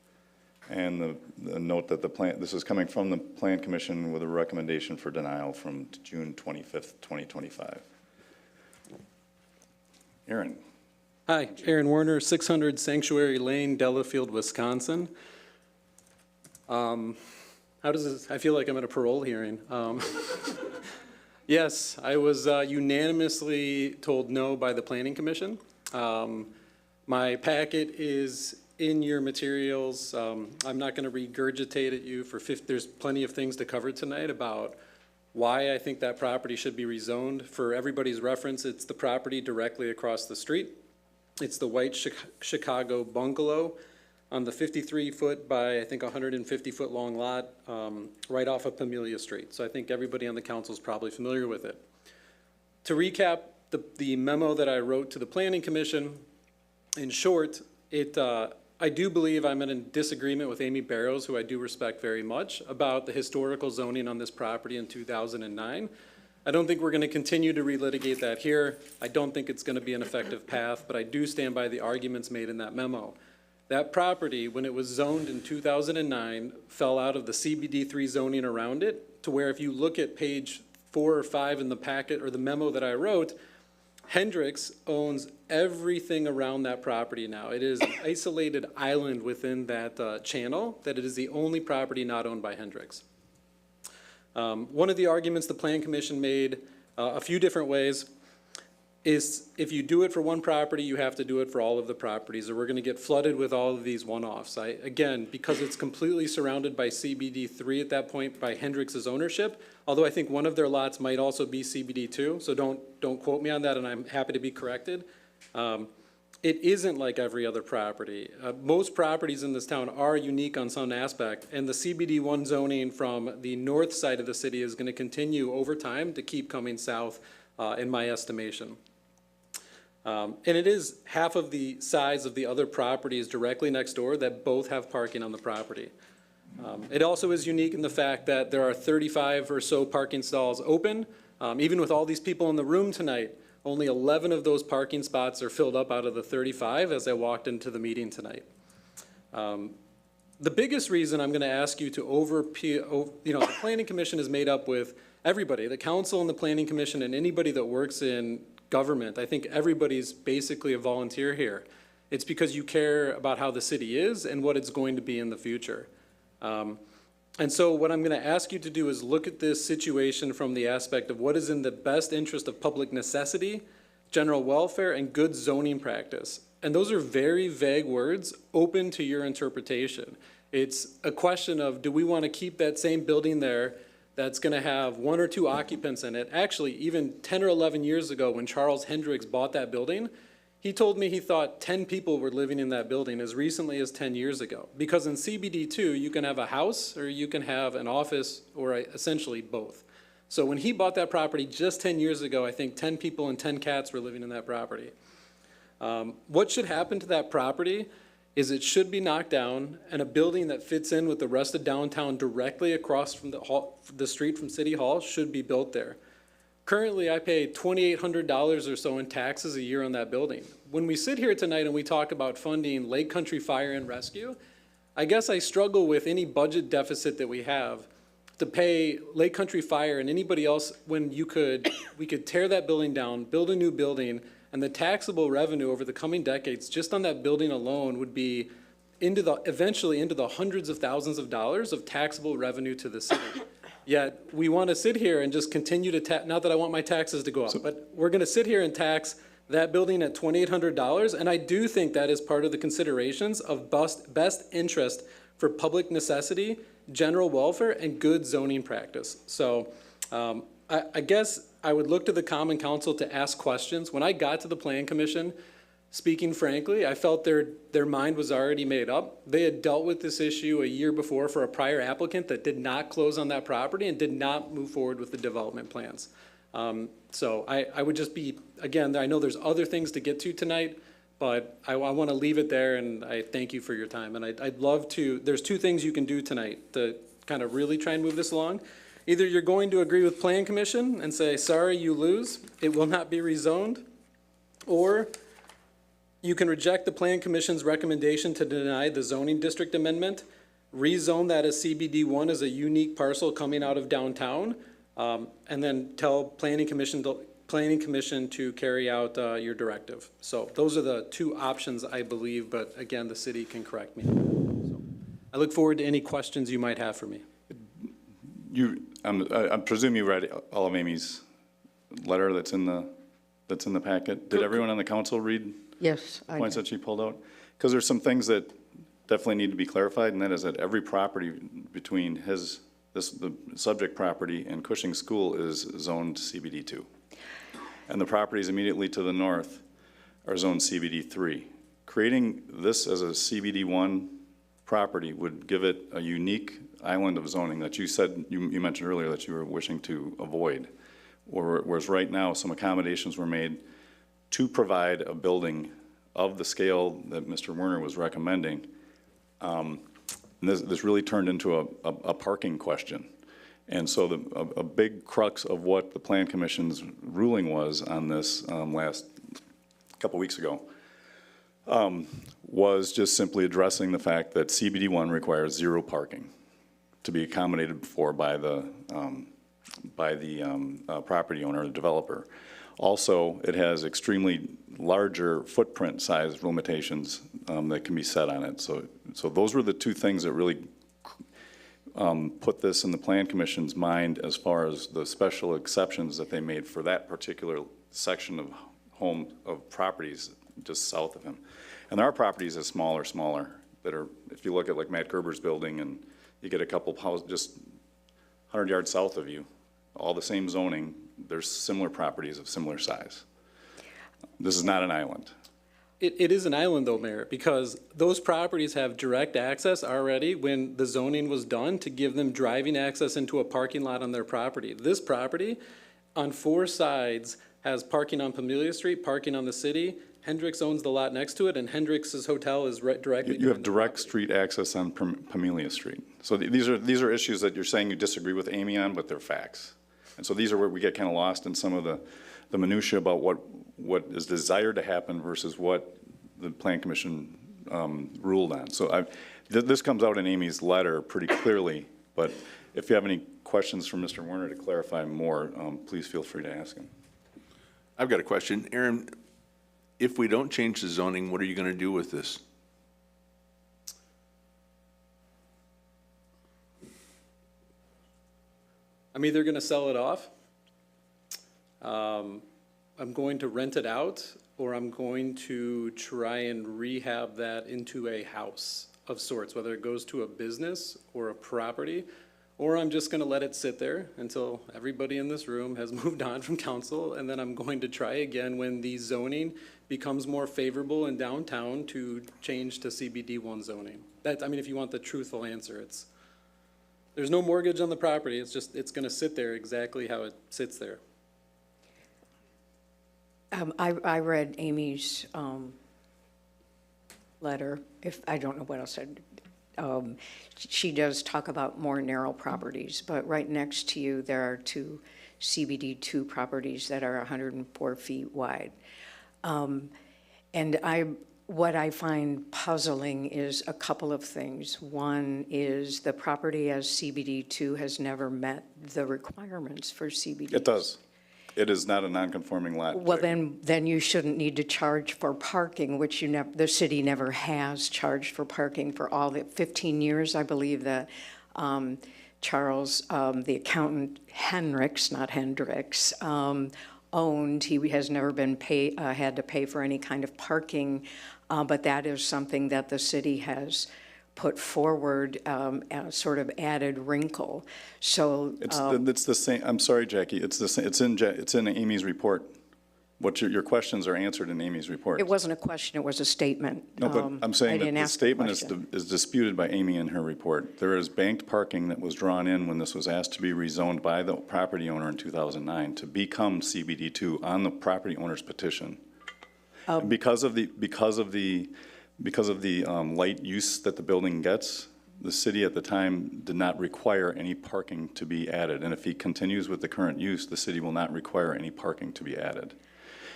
And the note that this is coming from the Plan Commission with a recommendation for denial from June 25th, 2025. Aaron. Hi, Aaron Werner, 600 Sanctuary Lane, Delafield, Wisconsin. How does this, I feel like I'm at a parole hearing. Yes, I was unanimously told no by the Planning Commission. My packet is in your materials. I'm not going to regurgitate at you there's plenty of things to cover tonight about why I think that property should be rezoned. For everybody's reference, it's the property directly across the street. It's the white Chicago bungalow on the 53-foot by, I think, 150-foot long lot right off of Pamelia Street. So I think everybody on the council is probably familiar with it. To recap the memo that I wrote to the Planning Commission, in short, I do believe I'm in disagreement with Amy Barrows, who I do respect very much, about the historical zoning on this property in 2009. I don't think we're going to continue to relitigate that here. I don't think it's going to be an effective path, but I do stand by the arguments made in that memo. That property, when it was zoned in 2009, fell out of the CBD3 zoning around it, to where if you look at page 4 or 5 in the packet or the memo that I wrote, Hendricks owns everything around that property now. It is an isolated island within that channel, that it is the only property not owned by Hendricks. One of the arguments the Plan Commission made a few different ways is if you do it for one property, you have to do it for all of the properties, or we're going to get flooded with all of these one-offs. Again, because it's completely surrounded by CBD3 at that point by Hendricks' ownership, although I think one of their lots might also be CBD2, so don't quote me on that, and I'm happy to be corrected. it isn't like every other property. Most properties in this town are unique on some aspect, and the CBD1 zoning from the north side of the city is going to continue over time to keep coming south, in my estimation. And it is half of the size of the other properties directly next door that both have parking on the property. It also is unique in the fact that there are 35 or so parking stalls open. Even with all these people in the room tonight, only 11 of those parking spots are filled up out of the 35 as I walked into the meeting tonight. The biggest reason I'm going to ask you to the Planning Commission is made up with everybody, the council and the Planning Commission and anybody that works in government. I think everybody's basically a volunteer here. It's because you care about how the city is and what it's going to be in the future. And so what I'm going to ask you to do is look at this situation from the aspect of what is in the best interest of public necessity, general welfare, and good zoning practice. And those are very vague words open to your interpretation. It's a question of, do we want to keep that same building there that's going to have 1 or 2 occupants in it? Actually, even 10 or 11 years ago when Charles Hendricks bought that building, he told me he thought 10 people were living in that building as recently as 10 years ago. Because in CBD2, you can have a house or you can have an office or essentially both. So when he bought that property just 10 years ago, I think 10 people and 10 cats were living in that property. What should happen to that property is it should be knocked down and a building that fits in with the rest of downtown directly across from the street from City Hall should be built there. Currently, I pay $2,800 or so in taxes a year on that building. When we sit here tonight and we talk about funding Lake Country Fire and Rescue, I guess I struggle with any budget deficit that we have to pay Lake Country Fire and anybody else when we could tear that building down, build a new building, and the taxable revenue over the coming decades just on that building alone would be eventually into the hundreds of thousands of dollars of taxable revenue to the city. Yet we want to sit here and just continue to not that I want my taxes to go up, but we're going to sit here and tax that building at $2,800. And I do think that is part of the considerations of best interest for public necessity, general welfare, and good zoning practice. So I guess I would look to the Common Council to ask questions. When I got to the Plan Commission, speaking frankly, I felt their mind was already made up. They had dealt with this issue a year before for a prior applicant that did not close on that property and did not move forward with the development plans. So I would just be, again, I know there's other things to get to tonight, but I want to leave it there, and I thank you for your time. And I'd love to, there's 2 things you can do tonight to kind of really try and move this along. Either you're going to agree with Plan Commission and say, sorry, you lose, it will not be rezoned, or you can reject the Plan Commission's recommendation to deny the zoning district amendment, rezone that as CBD1 as a unique parcel coming out of downtown, and then tell Planning Commission to carry out your directive. So those are the 2 options, I believe, but again, the city can correct me. So I look forward to any questions you might have for me. I presume you read all of Amy's letter that's in the packet. Did everyone on the council read? Yes, I Points did. that she pulled out? Because there's some things that definitely need to be clarified, and that is that every property between the subject property and Cushing School is zoned CBD2. And the properties immediately to the north are zoned CBD3. Creating this as a CBD1 property would give it a unique island of zoning that you said, you mentioned earlier that you were wishing to avoid. Whereas right now, some accommodations were made to provide a building of the scale that Mr. Werner was recommending. And this really turned into a parking question. And so a big crux of what the Plan Commission's ruling was on this last couple weeks ago was just simply addressing the fact that CBD1 requires 0 parking to be accommodated for by the property owner, the developer. Also, it has extremely larger footprint size limitations that can be set on it. So those were the 2 things that really put this in the Plan Commission's mind as far as the special exceptions that they made for that particular section of properties just south of him. And there are properties that smaller that are, if you look at like Matt Gerber's building and you get a couple houses just 100 yards south of you, all the same zoning, there's similar properties of similar size. This is not an island. It is an island though, Mayor, because those properties have direct access already when the zoning was done to give them driving access into a parking lot on their property. This property on 4 sides has parking on Pamelia Street, parking on the city. Hendricks owns the lot next to it, and Hendricks' hotel is directly. You have direct street access on Pamelia Street. So these are issues that you're saying you disagree with Amy on, but they're facts. And so these are where we get kind of lost in some of the minutia about what is desired to happen versus what the Plan Commission ruled on. So this comes out in Amy's letter pretty clearly, but if you have any questions from Mr. Werner to clarify more, please feel free to ask him. I've got a question. Aaron, if we don't change the zoning, what are you going to do with this? I'm either gonna sell it off, I'm going to rent it out, or I'm going to try and rehab that into a house of sorts, whether it goes to a business or a property, or I'm just gonna let it sit there until everybody in this room has moved on from council, and then I'm going to try again when the zoning becomes more favorable in downtown to change to CBD1 zoning. I mean, if you want the truthful answer, there's no mortgage on the property, it's gonna sit there exactly how it sits there. I read Amy's letter, I don't know what else she does talk about more narrow properties, but right next to you, there are 2 CBD2 properties that are 104 feet wide. And what I find puzzling is a couple of things. One is the property as CBD2 has never met the requirements for CBD. It does. It is not a non-conforming lot. Well, then you shouldn't need to charge for parking, which the city never has charged for parking for all the 15 years, I believe, that Charles, the accountant, Hendricks, not Hendricks, owned. He has never been had to pay for any kind of parking, but that is something that the city has put forward a sort of added wrinkle. So it's the same. I'm sorry, Jackie. It's the same. It's in Amy's report. What your questions are answered in Amy's report. It wasn't a question. It was a statement. No, but I'm saying that the statement is disputed by Amy in her report. There is banked parking that was drawn in when this was asked to be rezoned by the property owner in 2009 to become CBD2 on the property owner's petition. And because of the light use that the building gets, the city at the time did not require any parking to be added. And if he continues with the current use, the city will not require any parking to be added.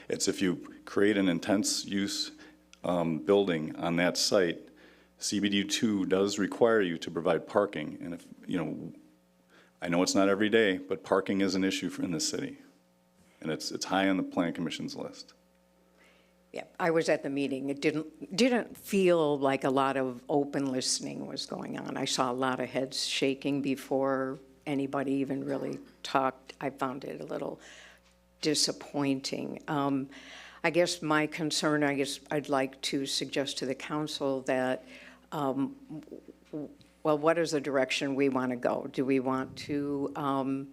It's if you create an intense use building on that site, CBD2 does require you to provide parking. And if, I know it's not every day, but parking is an issue in this city. And it's high on the Plan Commission's list. Yeah, I was at the meeting. It didn't feel like a lot of open listening was going on. I saw a lot of heads shaking before anybody even really talked. I found it a little disappointing. I guess my concern, I'd like to suggest to the council that, well, what is the direction we want to go? Do we want to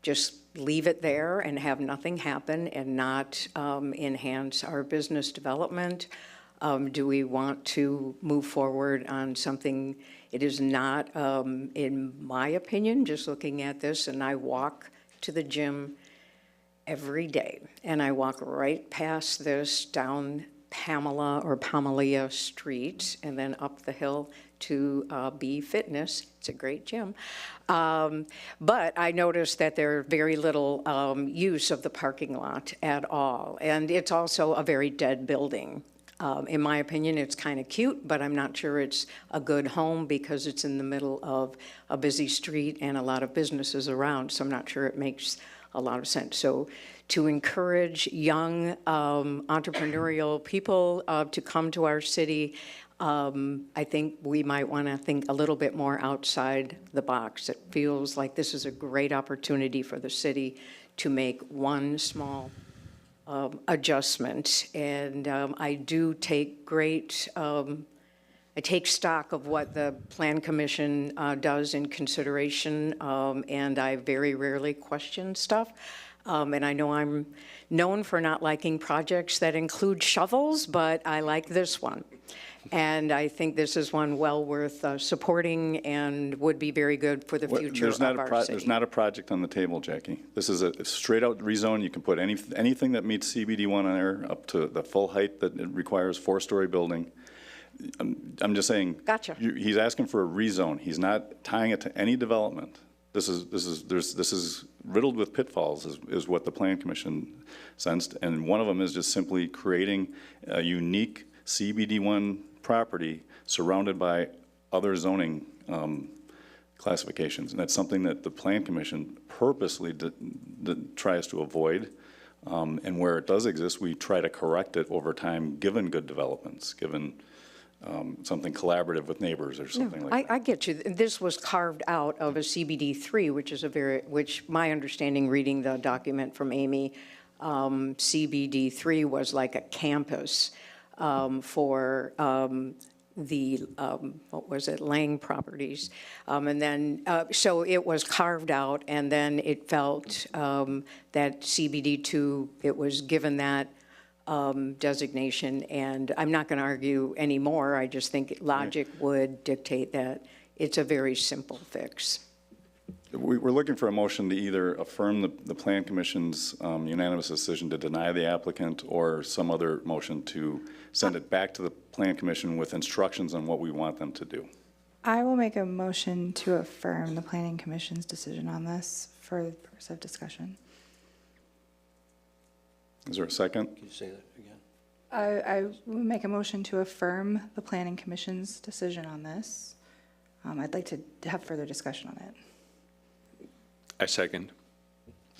just leave it there and have nothing happen and not enhance our business development? Do we want to move forward on something? It is not, in my opinion, just looking at this, and I walk to the gym every day, and I walk right past this down Pamelia Street and then up the hill to B Fitness. It's a great gym. But I noticed that there's very little use of the parking lot at all. And it's also a very dead building. In my opinion, it's kind of cute, but I'm not sure it's a good home because it's in the middle of a busy street and a lot of businesses around. So I'm not sure it makes a lot of sense. So to encourage young entrepreneurial people to come to our city, I think we might want to think a little bit more outside the box. It feels like this is a great opportunity for the city to make one small adjustment. And I do take I take stock of what the Plan Commission does in consideration, and I very rarely question stuff. And I know I'm known for not liking projects that include shovels, but I like this one. And I think this is one well worth supporting and would be very good for the future of our city. There's not a project on the table, Jackie. This is a straight-out rezone. You can put anything that meets CBD1 on there up to the full height that it requires, 4-story building. I'm just saying. Gotcha. He's asking for a rezone. He's not tying it to any development. This is riddled with pitfalls, is what the Plan Commission sensed, and one of them is just simply creating a unique CBD1 property surrounded by other zoning classifications, and that's something that the Plan Commission purposely tries to avoid, and where it does exist, we try to correct it over time, given good developments, given something collaborative with neighbors or something like that. I get you. This was carved out of a CBD3, which my understanding, reading the document from Amy, CBD3 was like a campus for the, what was it, Lang properties. And then, so it was carved out, and then it felt that CBD2, it was given that designation, and I'm not going to argue anymore. I just think logic would dictate that it's a very simple fix. We're looking for a motion to either affirm the Plan Commission's unanimous decision to deny the applicant, or some other motion to send it back to the Plan Commission with instructions on what we want them to do. I will make a motion to affirm the Planning Commission's decision on this for the purpose of discussion. Is there a second? Can you say that again? I will make a motion to affirm the Planning Commission's decision on this. I'd like to have further discussion on it. I second.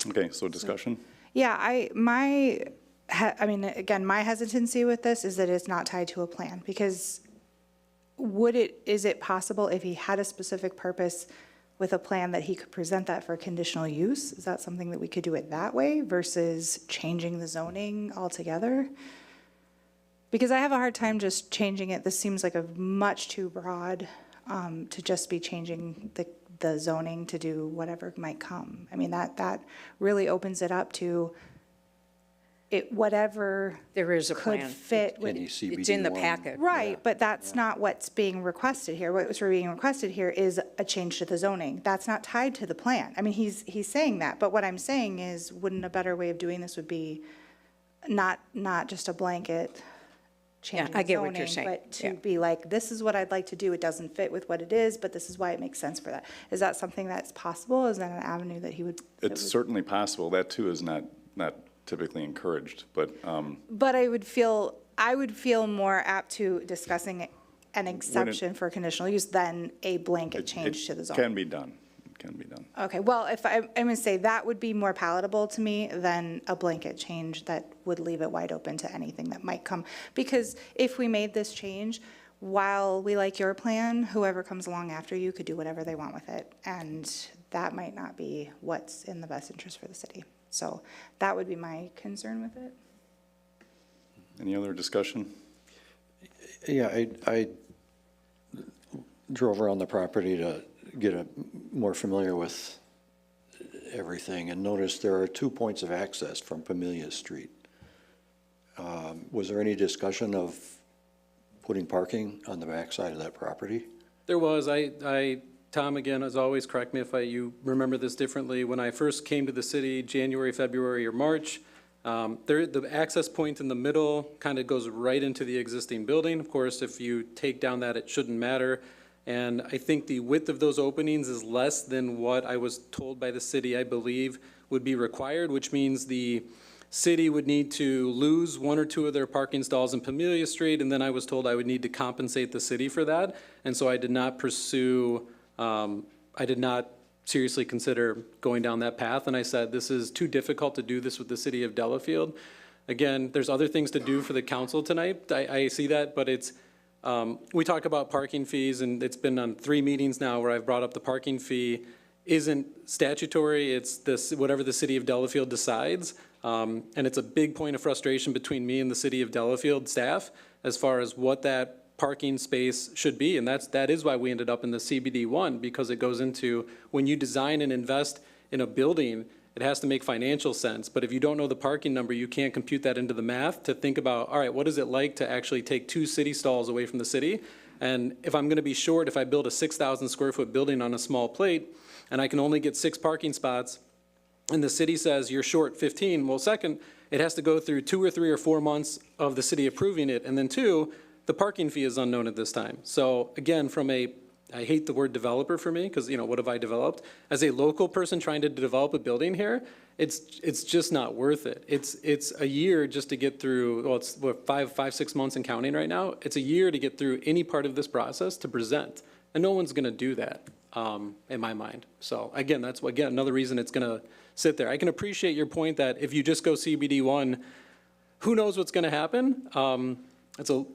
Okay, so discussion? Yeah, I mean, again, my hesitancy with this is that it's not tied to a plan, because is it possible if he had a specific purpose with a plan that he could present that for conditional use? Is that something that we could do it that way versus changing the zoning altogether? Because I have a hard time just changing it. This seems like a much too broad to just be changing the zoning to do whatever might come. I mean, that really opens it up to whatever there is a could plan. fit. It's in the packet. Right, but that's not what's being requested here. What's being requested here is a change to the zoning. That's not tied to the plan. I mean, he's saying that, but what I'm saying is, wouldn't a better way of doing this would be not just a blanket changing I get zoning, what you're saying. but to be like, this is what I'd like to do. It doesn't fit with what it is, but this is why it makes sense for that. Is that something that's possible? Is that an avenue that he would? It's certainly possible. That too is not typically encouraged, but. But I would feel more apt to discussing an exception for conditional use than a blanket change to the zoning. It can be done. It can be done. Okay, well, if I'm going to say that would be more palatable to me than a blanket change that would leave it wide open to anything that might come. Because if we made this change, while we like your plan, whoever comes along after you could do whatever they want with it. And that might not be what's in the best interest for the city. So that would be my concern with it. Any other discussion? Yeah, I drove around the property to get more familiar with everything and noticed there are 2 points of access from Pamelia Street. Was there any discussion of putting parking on the backside of that property? There was. Tom, again, as always, correct me if you remember this differently. When I first came to the city, January, February, or March, the access point in the middle kind of goes right into the existing building. Of course, if you take down that, it shouldn't matter. And I think the width of those openings is less than what I was told by the city, I believe, would be required, which means the city would need to lose 1 or 2 of their parking stalls in Pamelia Street, and then I was told I would need to compensate the city for that. And so I did not pursue, I did not seriously consider going down that path. And I said, this is too difficult to do this with the city of Delafield. Again, there's other things to do for the council tonight. I see that, but it's, we talk about parking fees, and it's been on 3 meetings now where I've brought up the parking fee isn't statutory. It's this, whatever the city of Delafield decides. And it's a big point of frustration between me and the city of Delafield staff as far as what that parking space should be. And that is why we ended up in the CBD1, because it goes into when you design and invest in a building, It has to make financial sense. But if you don't know the parking number, you can't compute that into the math to think about, all right, what is it like to actually take 2 city stalls away from the city? And if I'm gonna be short, if I build a 6,000 square foot building on a small plate, and I can only get 6 parking spots, and the city says you're short 15, well, second, it has to go through 2 or 3 or 4 months of the city approving it, and then 2, the parking fee is unknown at this time. So again, I hate the word developer for me, because, what have I developed? As a local person trying to develop a building here, it's just not worth it. It's a year just to get through, well, it's what, 6 months and counting right now. It's a year to get through any part of this process to present, and no one's gonna do that, in my mind. So again, that's, another reason it's gonna sit there. I can appreciate your point that if you just go CBD1, who knows what's gonna happen? It's a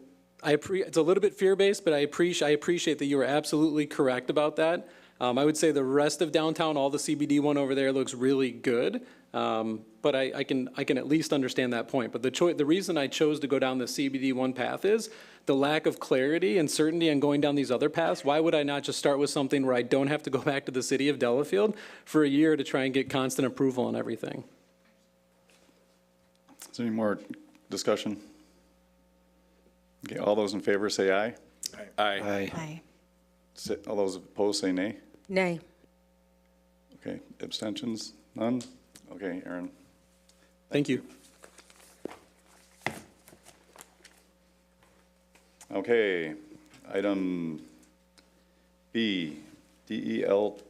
little bit fear-based, but I appreciate that you were absolutely correct about that. I would say the rest of downtown, all the CBD1 over there looks really good, but I can at least understand that point. But the reason I chose to go down the CBD1 path is the lack of clarity and certainty on going down these other paths. Why would I not just start with something where I don't have to go back to the city of Delafield for a year to try and get constant approval on everything? Is there any more discussion? Okay, all those in favor say aye. Aye. Aye. All those opposed say nay. Nay. Okay, abstentions, none? Okay, Aaron. Thank you. Okay, item B, DELT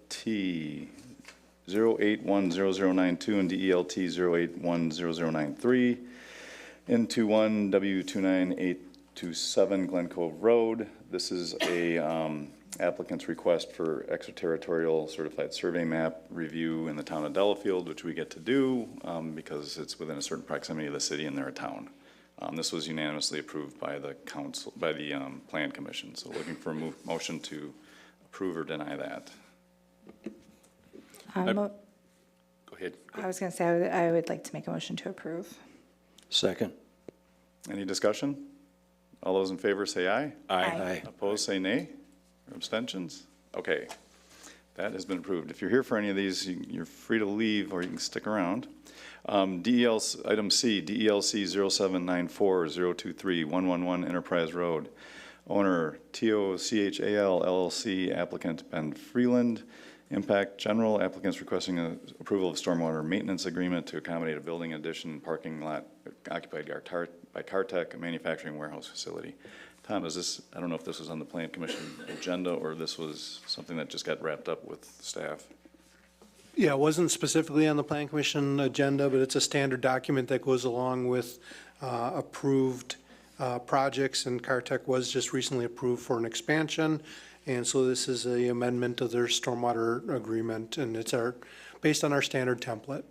08100092 and DELT 08100093 into 1 W29827 Glen Cove Road. This is a applicant's request for extraterritorial certified survey map review in the town of Delafield, which we get to do because it's within a certain proximity of the city and they're a town. This was unanimously approved by the council, by the plan commission. So looking for a motion to approve or deny that. Go ahead. I was gonna say, I would like to make a motion to approve. Second. Any discussion? All those in favor say aye. Aye. Opposed say nay. Or abstentions? Okay, that has been approved. If you're here for any of these, you're free to leave or you can stick around. Item C, DELC 0794-023-111 Enterprise Road. Owner TOCHAL LLC, applicant Ben Freeland. Impact General, applicants requesting approval of stormwater maintenance agreement to accommodate a building addition and parking lot occupied by Cartech, a manufacturing warehouse facility. Tom, is this, I don't know if this was on the Plan Commission agenda or this was something that just got wrapped up with staff? Yeah, it wasn't specifically on the Plan Commission agenda, but it's a standard document that goes along with approved projects, and Cartech was just recently approved for an expansion. And so this is an amendment of their stormwater agreement, and it's based on our standard template.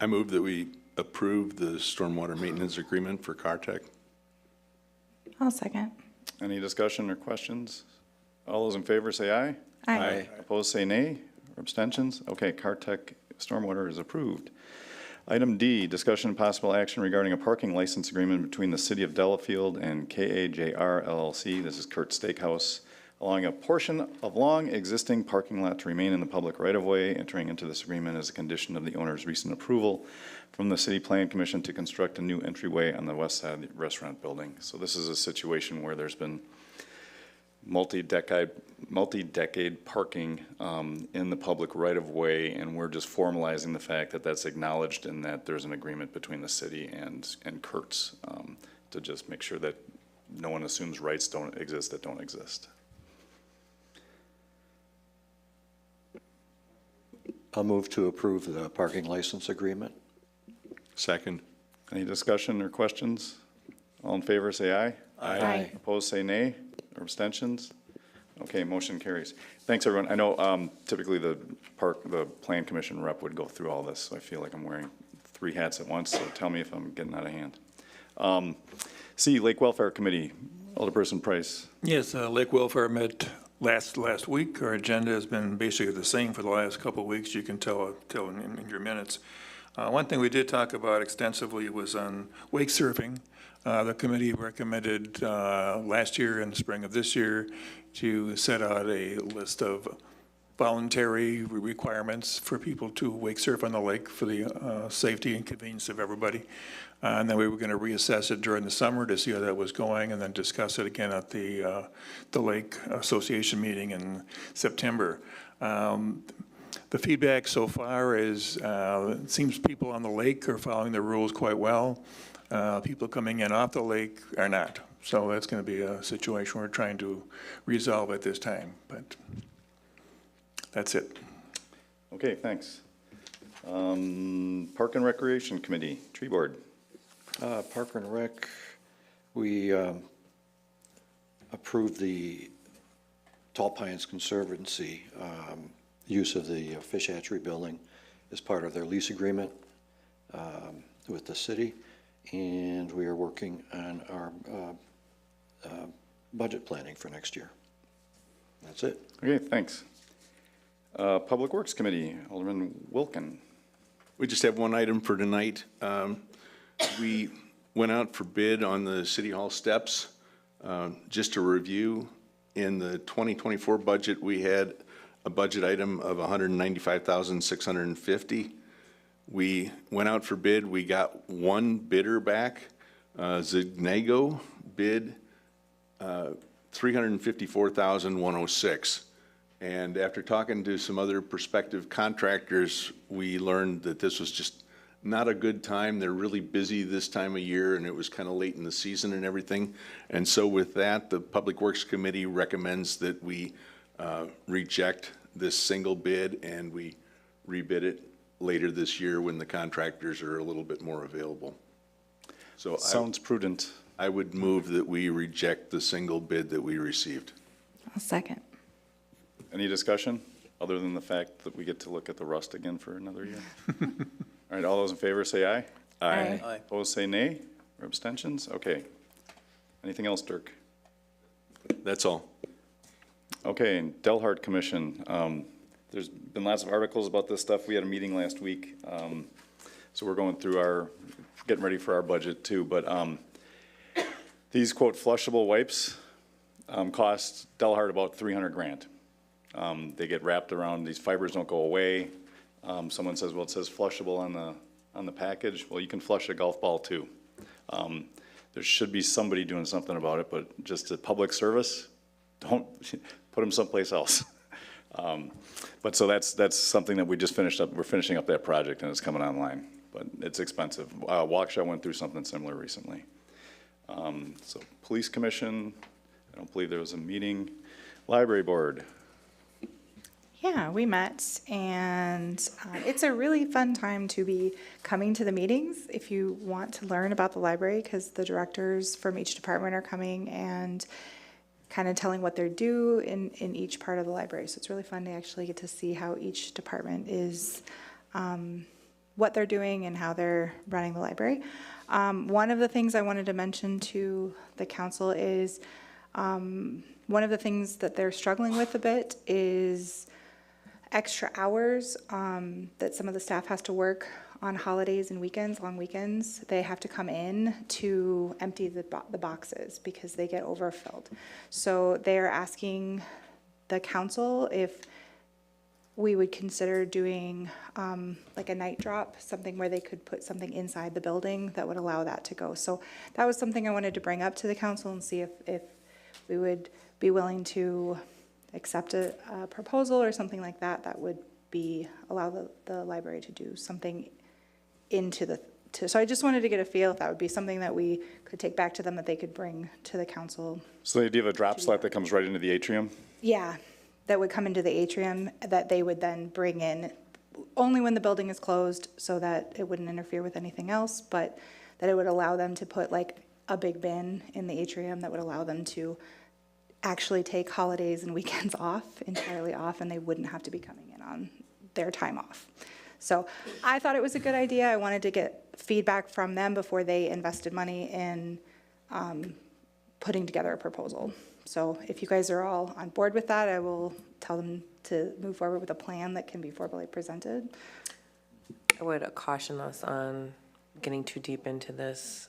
I move that we approve the stormwater maintenance agreement for Cartech. I'll second. Any discussion or questions? All those in favor say aye. Aye. Opposed say nay. Or abstentions? Okay, Cartech stormwater is approved. Item D, discussion and possible action regarding a parking license agreement between the City of Delafield and KAJR LLC. This is Kurt Steakhouse, allowing a portion of long existing parking lot to remain in the public right-of-way. Entering into this agreement as a condition of the owner's recent approval from the City Plan Commission to construct a new entryway on the west side of the restaurant building. So this is a situation where there's been multi-decade parking in the public right-of-way, and we're just formalizing the fact that that's acknowledged and that there's an agreement between the city and Kurtz to just make sure that no one assumes rights don't exist that don't exist. I'll move to approve the parking license agreement. Second. Any discussion or questions? All in favor say aye. Aye. Opposed say nay. Or abstentions? Okay, motion carries. Thanks, everyone. I know typically the Plan Commission rep would go through all this, so I feel like I'm wearing 3 hats at once, so tell me if I'm getting out of hand. C, Lake Welfare Committee, Alderperson Price. Yes, Lake Welfare met last week. Our agenda has been basically the same for the last couple of weeks. You can tell in your minutes. One thing we did talk about extensively was on wake surfing. The committee recommended last year and the spring of this year to set out a list of voluntary requirements for people to wake surf on the lake for the safety and convenience of everybody. And then we were going to reassess it during the summer to see how that was going, and then discuss it again at the Lake Association meeting in September. The feedback so far is, it seems people on the lake are following the rules quite well. People coming in off the lake are not. So that's going to be a situation we're trying to resolve at this time, but that's it. Okay, thanks. Park and Recreation Committee, Tree Board. Park and Rec, we approved the Tall Pines Conservancy use of the fish hatchery building as part of their lease agreement with the city, and we are working on our budget planning for next year. That's it. Okay, thanks. Public Works Committee, Alderman Wilkin. We just have one item for tonight. We went out for bid on the City Hall steps. Just to review, in the 2024 budget, we had a budget item of $195,650. We went out for bid. We got one bidder back. Zignego bid $354,106. And after talking to some other prospective contractors, we learned that this was just not a good time. They're really busy this time of year, and it was kind of late in the season and everything. And so with that, the Public Works Committee recommends that we reject this single bid and we rebid it later this year when the contractors are a little bit more available. So sounds prudent. I would move that we reject the single bid that we received. I'll second. Any discussion, other than the fact that we get to look at the rust again for another year? All right, all those in favor say aye. Aye. Aye. Opposed say nay, or abstentions? Okay. Anything else, Dirk? That's all. Okay, and Delhart Commission, there's been lots of articles about this stuff. We had a meeting last week, so we're going through getting ready for our budget too, but these quote flushable wipes cost Delhart about 300 grand. They get wrapped around, these fibers don't go away. Someone says, well, it says flushable on the package. Well, you can flush a golf ball too. There should be somebody doing something about it, but just a public service, don't put them someplace else. But so that's something that we just finished up. We're finishing up that project and it's coming online, but it's expensive. Waukesha went through something similar recently. So Police Commission, I don't believe there was a meeting. Library Board. Yeah, we met, and it's a really fun time to be coming to the meetings if you want to learn about the library, because the directors from each department are coming and kind of telling what they're doing in each part of the library. So it's really fun to actually get to see how each department is, what they're doing and how they're running the library. One of the things I wanted to mention to the council is one of the things that they're struggling with a bit is extra hours that some of the staff has to work on holidays and weekends, long weekends. They have to come in to empty the boxes because they get overfilled. So they're asking the council if we would consider doing like a night drop, something where they could put something inside the building that would allow that to go. So that was something I wanted to bring up to the council and see if we would be willing to accept a proposal or something like that, that would allow the library to do something so I just wanted to get a feel if that would be something that we could take back to them, that they could bring to the council. So the idea of a drop slot that comes right into the atrium? Yeah, that would come into the atrium, that they would then bring in only when the building is closed so that it wouldn't interfere with anything else, but that it would allow them to put like a big bin in the atrium that would allow them to actually take holidays and weekends entirely off, and they wouldn't have to be coming in on their time off. So I thought it was a good idea. I wanted to get feedback from them before they invested money in putting together a proposal. So if you guys are all on board with that, I will tell them to move forward with a plan that can be formally presented. I would caution us on getting too deep into this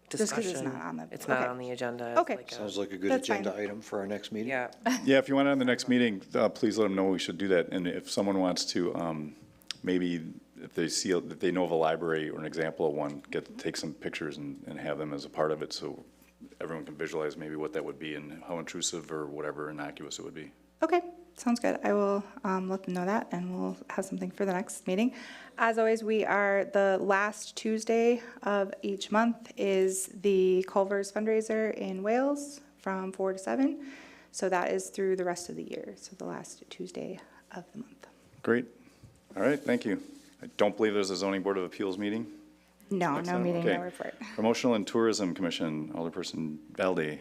Just 'cause discussion. it's not on the. It's not okay. on the agenda. It's Okay. like a- Sounds like a good That's fine. agenda item for our next meeting. Yeah. Yeah, if you want it on the next meeting, please let them know we should do that. And if someone wants to, maybe if they see, if they know of a library or an example of one, take some pictures and have them as a part of it so everyone can visualize maybe what that would be and how intrusive or whatever innocuous it would be. Okay, sounds good. I will let them know that, and we'll have something for the next meeting. As always, we are, the last Tuesday of each month is the Culver's fundraiser in Wales from 4 to 7. So that is through the rest of the year, so the last Tuesday of the month. Great. All right, thank you. I don't believe there's a zoning board of appeals meeting. No, Next no item? meeting, Okay. no report. Promotional and Tourism Commission, Alderperson Valde.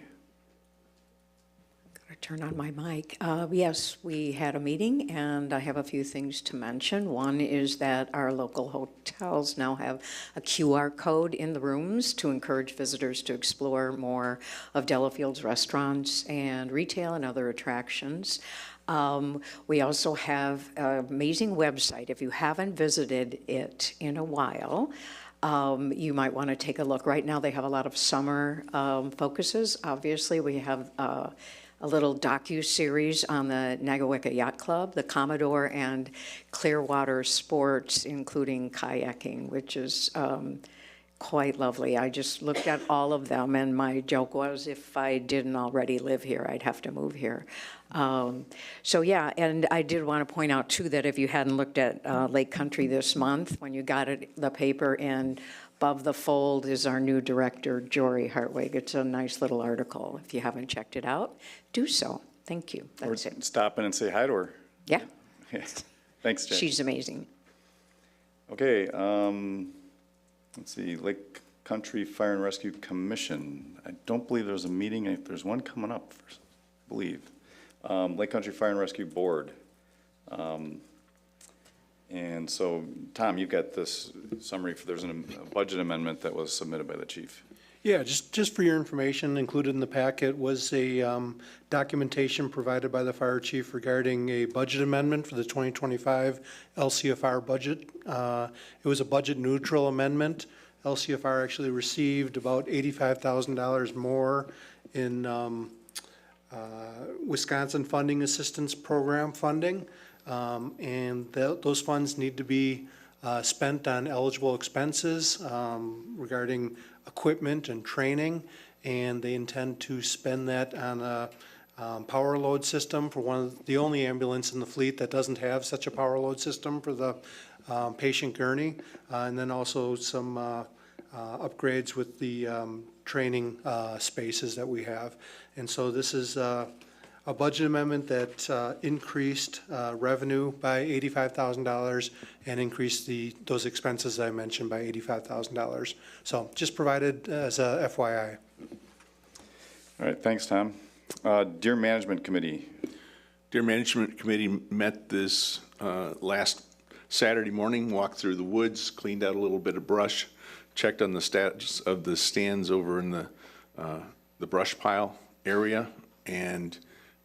Gotta turn on my mic. Yes, we had a meeting, and I have a few things to mention. One is that our local hotels now have a QR code in the rooms to encourage visitors to explore more of Delafield's restaurants and retail and other attractions. We also have an amazing website. If you haven't visited it in a while, you might want to take a look. Right now, they have a lot of summer focuses. Obviously, we have a little docu-series on the Nagaweka Yacht Club, the Commodore, and Clearwater sports, including kayaking, which is quite lovely. I just looked at all of them, and my joke was if I didn't already live here, I'd have to move here. So yeah, and I did want to point out too that if you hadn't looked at Lake Country this month, when you got it, the paper in above the fold is our new director, Jory Hartwig. It's a nice little article. If you haven't checked it out, do so. Thank you. That's Or it. stop in and say hi to her. Yeah, Thanks, Jen. she's amazing. Okay, let's see, Lake Country Fire and Rescue Commission. I don't believe there's a meeting. There's one coming up, I believe. Lake Country Fire and Rescue Board. And so, Tom, you've got this summary. There's a budget amendment that was submitted by the chief. Yeah, just for your information, included in the packet was a documentation provided by the fire chief regarding a budget amendment for the 2025 LCFR budget. It was a budget neutral amendment. LCFR actually received about $85,000 more in Wisconsin Funding Assistance Program funding. And those funds need to be spent on eligible expenses regarding equipment and training, and they intend to spend that on a power load system for the only ambulance in the fleet that doesn't have such a power load system for the patient gurney, and then also some upgrades with the training spaces that we have. And so this is a budget amendment that increased revenue by $85,000 and increased those expenses I mentioned by $85,000. So just provided as a FYI. All right, thanks, Tom. Deer Management Committee. Deer Management Committee met this last Saturday morning, walked through the woods, cleaned out a little bit of brush, checked on the status of the stands over in the brush pile area, and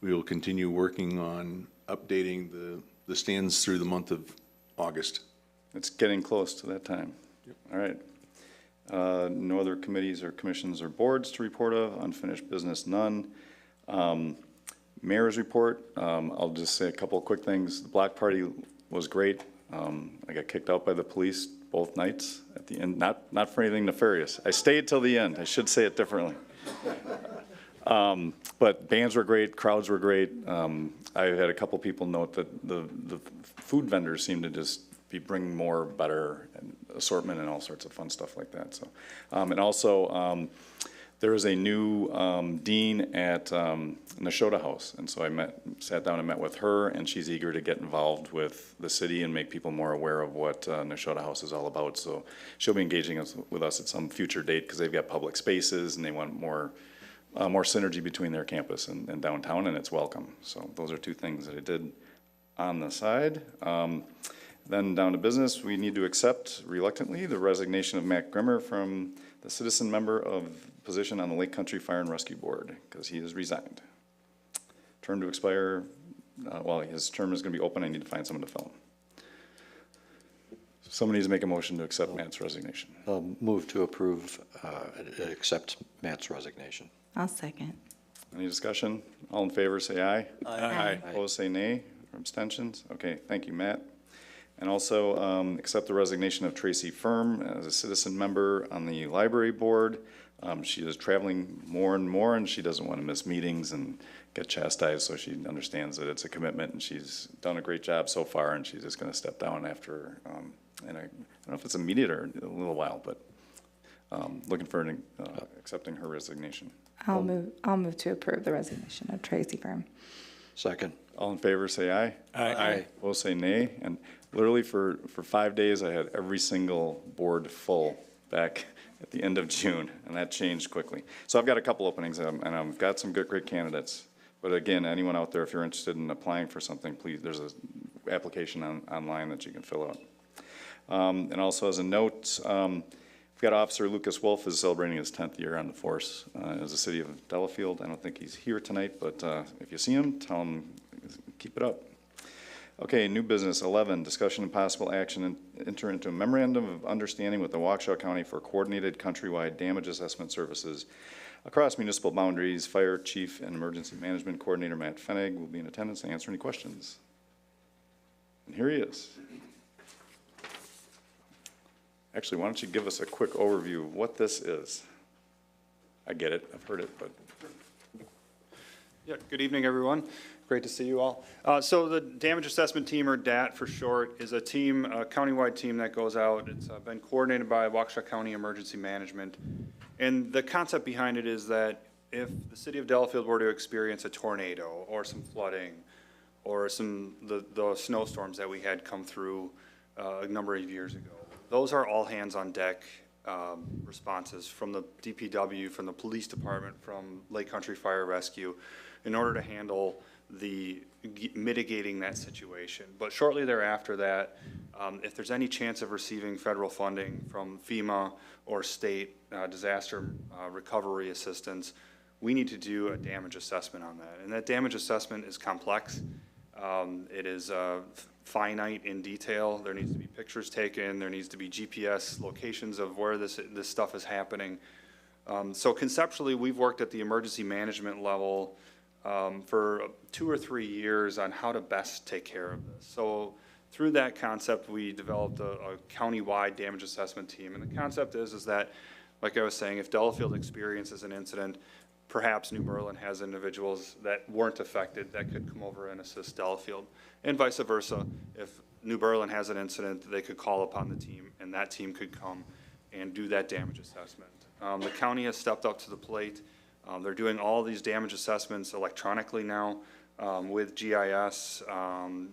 we will continue working on updating the stands through the month of August. It's getting close to that time. Yep. All right. No other committees or commissions or boards to report of. Unfinished business, none. Mayor's report. I'll just say a couple of quick things. The block party was great. I got kicked out by the police both nights at the end. Not for anything nefarious. I stayed till the end. I should say it differently. But bands were great, crowds were great. I had a couple people note that the food vendors seem to just be bringing more better assortment and all sorts of fun stuff like that. So, and also there is a new dean at Nashotah House, and so I sat down and met with her, and she's eager to get involved with the city and make people more aware of what Nashotah House is all about. So she'll be engaging with us at some future date because they've got public spaces and they want more synergy between their campus and downtown, and it's welcome. So those are two things that I did on the side. Then down to business, we need to accept reluctantly the resignation of Matt Grimmer from the citizen member of position on the Lake Country Fire and Rescue Board because he has resigned. Term to expire, well, his term is going to be open. I need to find someone to fill him. Somebody needs to make a motion to accept Matt's resignation. Move to approve, accept Matt's resignation. I'll second. Any discussion? All in favor, say aye. Aye. Opposed, say nay. Or abstentions? Okay, thank you, Matt. And also, accept the resignation of Tracy Firm as a citizen member on the library board. She is traveling more and more, and she doesn't want to miss meetings and get chastised, so she understands that it's a commitment, and she's done a great job so far, and she's just going to step down after, and I don't know if it's immediate or a little while, but looking for accepting her resignation. I'll move to approve the resignation of Tracy Firm. Second. All in favor, say aye. Aye. Opposed, say nay. And literally for 5 days, I had every single board full back at the end of June, and that changed quickly. So I've got a couple openings, and I've got some great candidates. But again, anyone out there, if you're interested in applying for something, please, there's an application online that you can fill out. And also as a note, we've got Officer Lucas Wolf is celebrating his 10th year on the force as the city of Delafield. I don't think he's here tonight, but if you see him, tell him, keep it up. Okay, new business 11, discussion and possible action and enter into a memorandum of understanding with the Waukesha County for coordinated countrywide damage assessment services across municipal boundaries. Fire Chief and Emergency Management Coordinator Matt Fennig will be in attendance to answer any questions. And here he is. Actually, why don't you give us a quick overview of what this is? I get it, I've heard it, but. Yeah, good evening, everyone. Great to see you all. So the Damage Assessment Team, or DAT for short, is a team, a countywide team that goes out. It's been coordinated by Waukesha County Emergency Management. And the concept behind it is that if the city of Delafield were to experience a tornado or some flooding or the snowstorms that we had come through a number of years ago, those are all hands on deck responses from the DPW, from the police department, from Lake Country Fire Rescue, in order to handle mitigating that situation. But shortly thereafter that, if there's any chance of receiving federal funding from FEMA or state disaster recovery assistance, we need to do a damage assessment on that. And that damage assessment is complex. It is finite in detail. There needs to be pictures taken. There needs to be GPS locations of where this stuff is happening. So conceptually, we've worked at the emergency management level for 2 or 3 years on how to best take care of this. So through that concept, we developed a county-wide damage assessment team. And the concept is that, like I was saying, if Delafield experiences an incident, perhaps New Berlin has individuals that weren't affected that could come over and assist Delafield. And vice versa, if New Berlin has an incident, they could call upon the team, and that team could come and do that damage assessment. The county has stepped up to the plate. They're doing all these damage assessments electronically now with GIS, and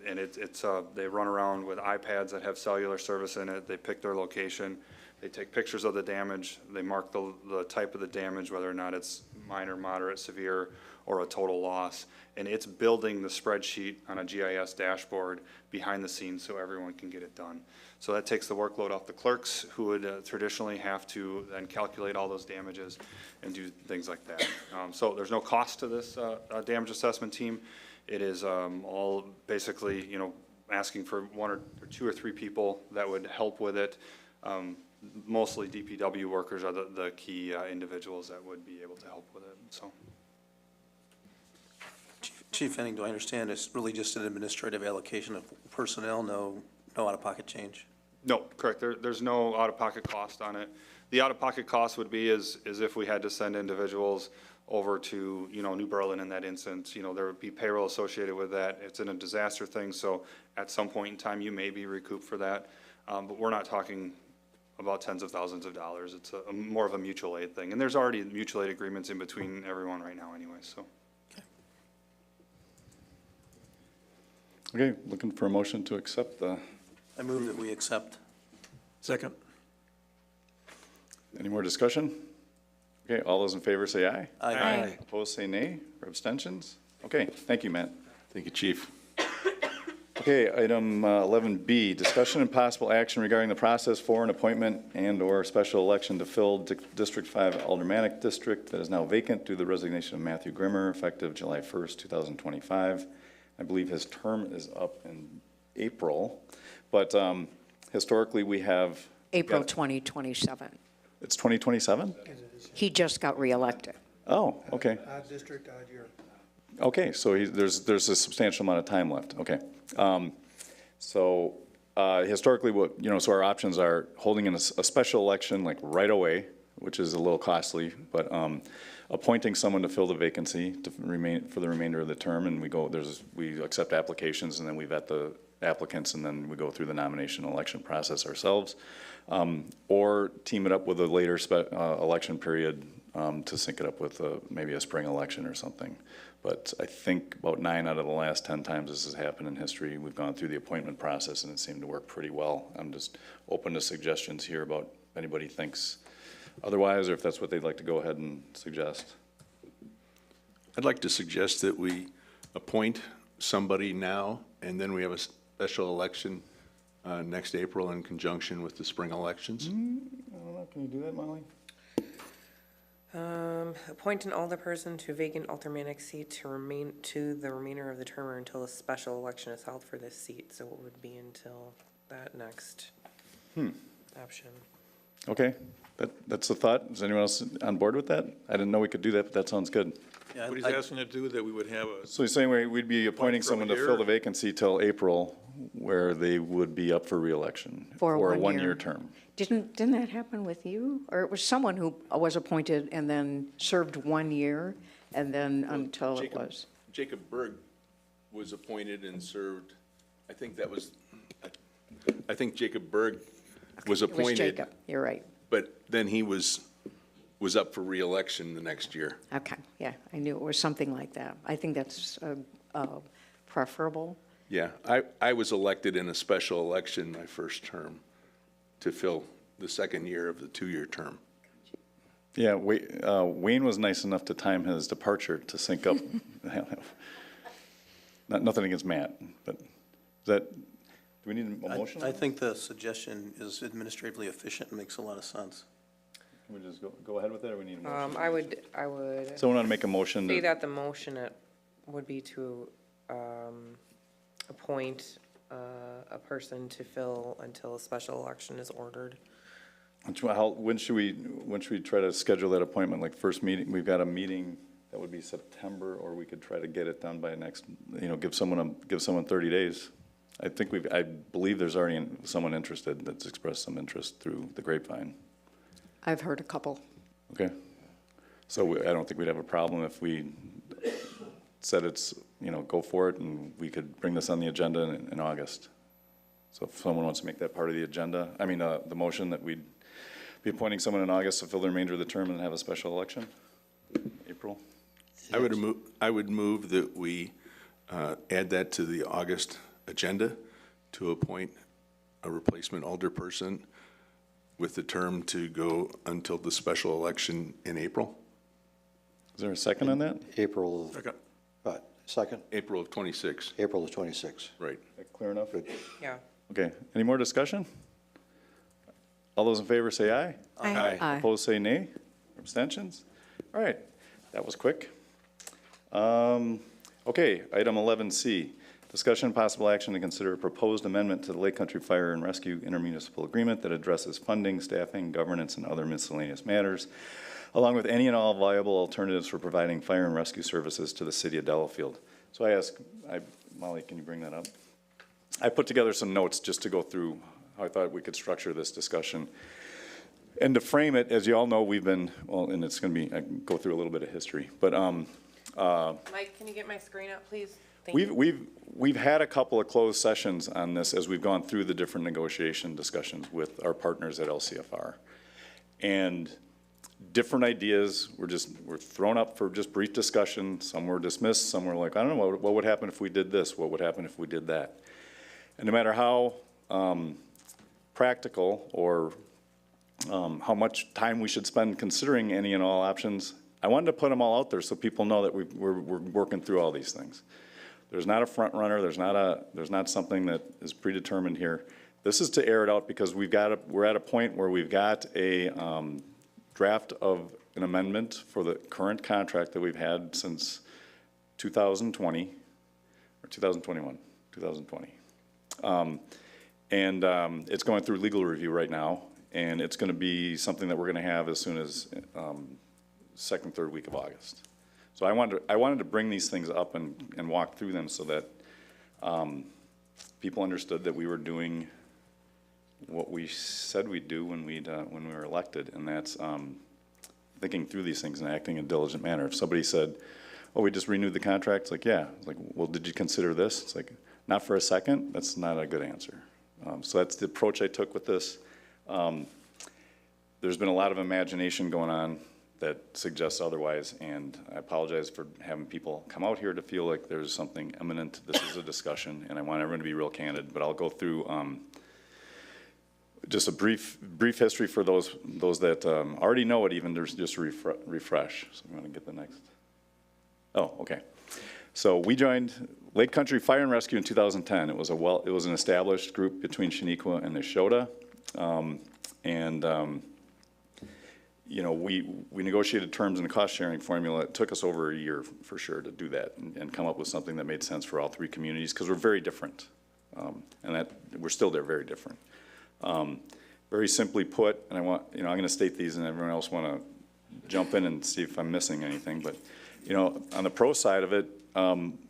they run around with iPads that have cellular service in it. They pick their location. They take pictures of the damage. They mark the type of the damage, whether or not it's minor, moderate, severe, or a total loss. And it's building the spreadsheet on a GIS dashboard behind the scenes so everyone can get it done. So that takes the workload off the clerks, who would traditionally have to then calculate all those damages and do things like that. So there's no cost to this damage assessment team. It is all basically, asking for 1 or 2 or 3 people that would help with it. Mostly DPW workers are the key individuals that would be able to help with it. So, Chief Henning, do I understand it's really just an administrative allocation of personnel, no out-of-pocket change? No, correct. There's no out-of-pocket cost on it. The out-of-pocket cost would be is if we had to send individuals over to New Berlin in that instance. There would be payroll associated with that. It's in a disaster thing, so at some point in time you may be recouped for that. But we're not talking about tens of thousands of dollars. It's more of a mutual aid thing. And there's already mutual aid agreements in between everyone right now anyway, so. Okay, looking for a motion to accept the. I move that we accept. Second. Any more discussion? Okay, all those in favor say aye. Aye. Aye. Opposed say nay, or abstentions? Okay, thank you, Matt. Thank you, Chief. Okay, item 11B, discussion and possible action regarding the process for an appointment and/or special election to fill District 5 Aldermanic District that is now vacant due to the resignation of Matthew Grimmer, effective July 1st, 2025. I believe his term is up in April, but Historically, we have. April 2027. It's 2027? He just got reelected. Oh, okay. Odd district, odd year. Okay, so there's a substantial amount of time left, okay. Historically, so our options are holding a special election like right away, which is a little costly, but appointing someone to fill the vacancy for the remainder of the term, and we accept applications, and then we vet the applicants, and then we go through the nomination election process ourselves, or team it up with a later election period to sync it up with maybe a spring election or something. But I think about 9 out of the last 10 times this has happened in history, we've gone through the appointment process and it seemed to work pretty well. I'm just open to suggestions here about if anybody thinks otherwise, or if that's what they'd like to go ahead and suggest. I'd like to suggest that we appoint somebody now, and then we have a special election next April in conjunction with the spring elections. I don't know, can you do that, Molly? Appoint an alderperson to vacant aldermanic seat to the remainder of the term or until a special election is held for this seat. So it would be until that next option. Okay, that's the thought. Is anyone else on board with that? I didn't know we could do that, but that sounds good. What he's asking to do, that we would have a. So he's saying we'd be appointing someone to fill the vacancy till April, where they would be up for reelection For a a one-year. one-year term. Didn't that happen with you? Or it was someone who was appointed and then served 1 year and then until it was? Jacob Berg was appointed and served, I think Jacob Berg was It was appointed. Jacob, you're right. But then he was up for reelection the next year. Okay, yeah, I knew it was something like that. I think that's preferable. Yeah, I was elected in a special election my first term to fill the second year of the 2-year term. Yeah, Wayne was nice enough to time his departure to sync up. Nothing against Matt, but do we need a motion? I think the suggestion is administratively efficient and makes a lot of sense. Can we just go ahead with it, or we need a motion? I would Someone want to make a motion? say that the motion would be to appoint a person to fill until a special election is ordered. When should we try to schedule that appointment? Like first meeting, we've got a meeting that would be September, or we could try to get it done by next, give someone 30 days. I believe there's already someone interested that's expressed some interest through the grapevine. I've heard a couple. Okay. So I don't think we'd have a problem if we said it's, go for it, and we could bring this on the agenda in August. So if someone wants to make that part of the agenda, the motion that we'd be appointing someone in August to fill the remainder of the term and have a special election, April? I would move that we add that to the August agenda to appoint a replacement alderperson with the term to go until the special election in April. Is there a second on that? April, second? April of 26. April of 26. Right. Is that clear enough? Yeah. Okay, any more discussion? All those in favor say aye. Aye. Aye. Opposed say nay. Abstentions? All right, that was quick. Okay, item 11C, discussion and possible action to consider a proposed amendment to the Lake Country Fire and Rescue Intermunicipal Agreement that addresses funding, staffing, governance, and other miscellaneous matters, along with any and all viable alternatives for providing fire and rescue services to the city of Delafield. So Molly, can you bring that up? I put together some notes just to go through how I thought we could structure this discussion. And to frame it, as you all know, we've been, and it's going to be, I can go through a little bit of history, but Mike, can you get my screen up, please? Thank you. we've had a couple of closed sessions on this as we've gone through the different negotiation discussions with our partners at LCFR. And different ideas were thrown up for just brief discussion. Some were dismissed, some were like, I don't know, what would happen if we did this? What would happen if we did that? And no matter how practical or how much time we should spend considering any and all options, I wanted to put them all out there so people know that we're working through all these things. There's not a front runner. There's not something that is predetermined here. This is to air it out because we're at a point where we've got a draft of an amendment for the current contract that we've had since 2020 or 2021, 2020. And it's going through legal review right now, and it's going to be something that we're going to have as soon as second, third week of August. So I wanted to bring these things up and walk through them so that people understood that we were doing what we said we'd do when we were elected, and that's thinking through these things and acting in a diligent manner. If somebody said, "Oh, we just renewed the contract," it's like, yeah. It's like, well, did you consider this? It's like, not for a second. That's not a good answer. So that's the approach I took with this. There's been a lot of imagination going on that suggests otherwise, and I apologize for having people come out here to feel like there's something imminent. This is a discussion, and I want everyone to be real candid, but I'll go through just a brief history for those that already know it, even just a refresh. So I'm going to get the next. Oh, okay. So we joined Lake Country Fire and Rescue in 2010. It was an established group between Shaniqua and Neshota, you know, we negotiated terms and a cost-sharing formula. It took us over a year, for sure, to do that and come up with something that made sense for all three communities, because we're very different, and that we're still very different. Very simply put, and I'm going to state these, and everyone else want to jump in and see if I'm missing anything. But on the pro side of it,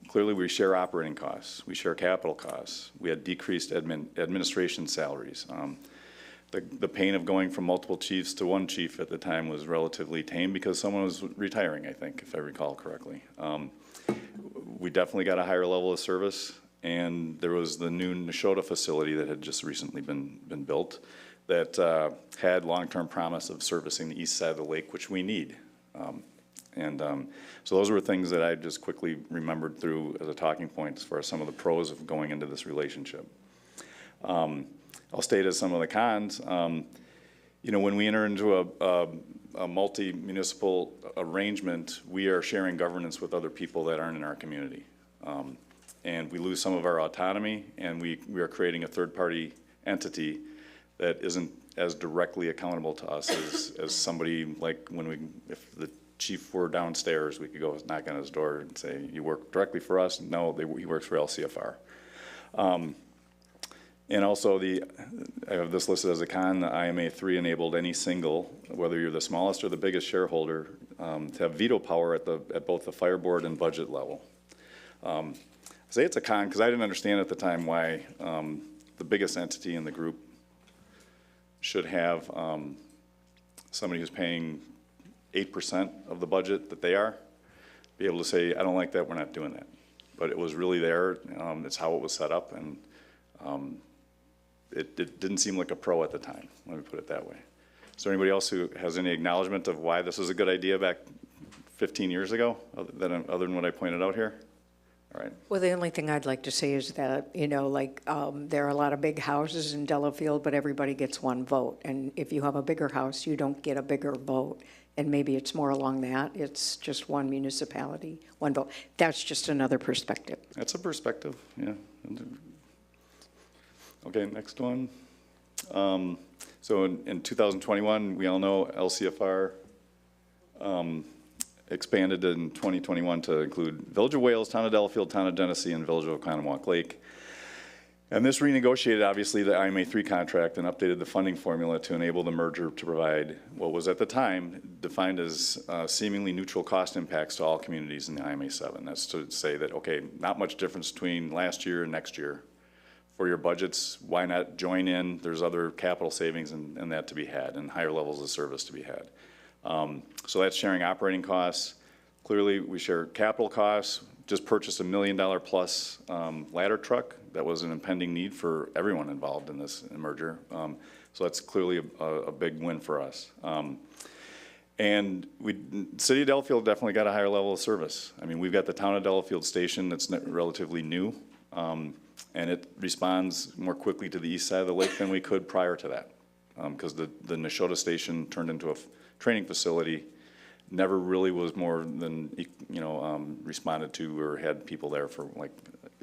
clearly we share operating costs, we share capital costs. We had decreased administration salaries. The pain of going from multiple chiefs to one chief at the time was relatively tame because someone was retiring, I think, if I recall correctly. We definitely got a higher level of service, and there was the new Neshota facility that had just recently been built that had long-term promise of servicing the east side of the lake, which we need. So those were things that I just quickly remembered through as a talking point as far as some of the pros of going into this relationship. I'll state as some of the cons. When we enter into a multi-municipal arrangement, we are sharing governance with other people that aren't in our community. And we lose some of our autonomy, and we are creating a third-party entity that isn't as directly accountable to us as somebody like if the chief were downstairs, we could go knock on his door and say, "You work directly for us?" No, he works for LCFR. And also I have this listed as a con, the IMA 3 enabled any single, whether you're the smallest or the biggest shareholder, to have veto power at both the fire board and budget level. I say it's a con because I didn't understand at the time why the biggest entity in the group should have somebody who's paying 8% of the budget that they are, be able to say, "I don't like that, we're not doing that." But it was really there, it's how it was set up, and it didn't seem like a pro at the time, let me put it that way. Is there anybody else who has any acknowledgement of why this was a good idea back 15 years ago, other than what I pointed out here? All right. Well, the only thing I'd like to say is that, there are a lot of big houses in Delafield, but everybody gets one vote. And if you have a bigger house, you don't get a bigger vote. And maybe it's more along that. It's just one municipality, one vote. That's just another perspective. That's a perspective, yeah. Okay, next one. So in 2021, we all know LCFR expanded in 2021 to include Village of Wales, Town of Delafield, Town of Genesee, and Village of Oconomowoc Lake. And this renegotiated, obviously, the IMA 3 contract and updated the funding formula to enable the merger to provide what was at the time defined as seemingly neutral cost impacts to all communities in the IMA 7. That's to say that, okay, not much difference between last year and next year. For your budgets, why not join in? There's other capital savings and that to be had, and higher levels of service to be had. So that's sharing operating costs. Clearly, we share capital costs. Just purchased $1 million plus ladder truck. That was an impending need for everyone involved in this merger. So that's clearly a big win for us. And City of Delafield definitely got a higher level of service. I mean, we've got the Town of Delafield station that's relatively new. And it responds more quickly to the east side of the lake than we could prior to that. Because the Neshota station turned into a training facility, never really was more than, responded to or had people there for like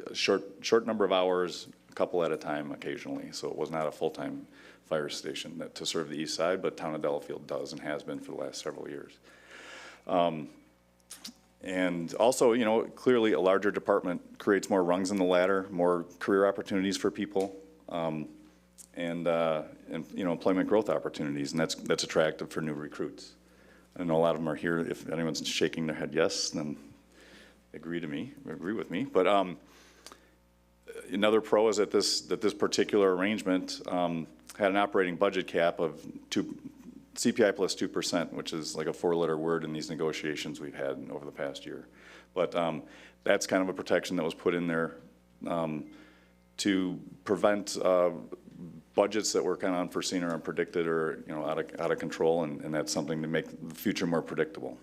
a short number of hours, a couple at a time occasionally. So it was not a full-time fire station to serve the east side, but Town of Delafield does and has been for the last several years. And also, clearly a larger department creates more rungs in the ladder, more career opportunities for people. employment growth opportunities, and that's attractive for new recruits. I know a lot of them are here. If anyone's shaking their head yes, then agree with me. But another pro is that this particular arrangement had an operating budget cap of CPI plus 2%, which is like a 4-letter word in these negotiations we've had over the past year. But that's kind of a protection that was put in there to prevent budgets that were kind of unforeseen or unpredicted or out of control, and that's something to make the future more predictable.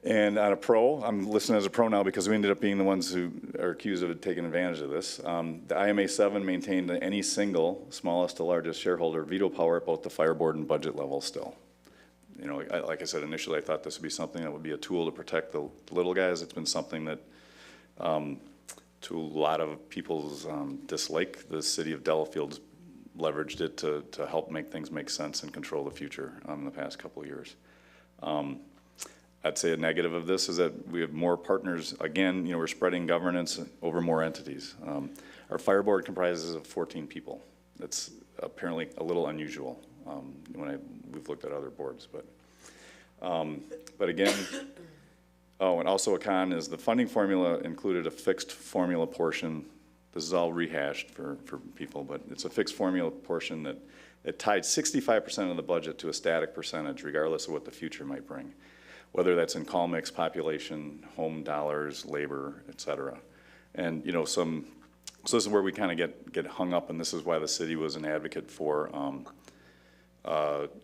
And on a pro, I'm listed as a pro now because we ended up being the ones who are accused of taking advantage of this. The IMA 7 maintained any single, smallest to largest shareholder veto power at both the fire board and budget level still. Like I said, initially I thought this would be something that would be a tool to protect the little guys. It's been something that, to a lot of people's dislike, the city of Delafield's leveraged it to help make things make sense and control the future in the past couple of years. I'd say a negative of this is that we have more partners. Again, we're spreading governance over more entities. Our fire board comprises of 14 people. That's apparently a little unusual we've looked at other boards, but again, and also a con is the funding formula included a fixed formula portion. This is all rehashed for people, but it's a fixed formula portion that it tied 65% of the budget to a static percentage, regardless of what the future might bring, whether that's in call mix, population, home dollars, labor, et cetera. And so this is where we kind of get hung up, and this is why the city was an advocate for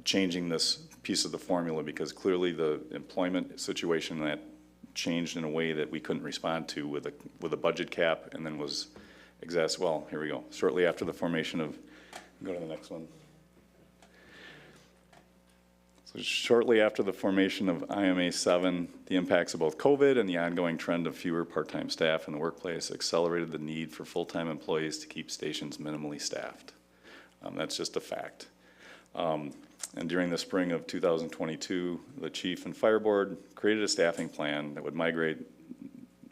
changing this piece of the formula, because clearly the employment situation that changed in a way that we couldn't respond to with a budget cap, and then was well, here we go. Shortly after the formation of, go to the next one. So shortly after the formation of IMA 7, the impacts of both COVID and the ongoing trend of fewer part-time staff in the workplace accelerated the need for full-time employees to keep stations minimally staffed. That's just a fact. And during the spring of 2022, the chief and fire board created a staffing plan that would migrate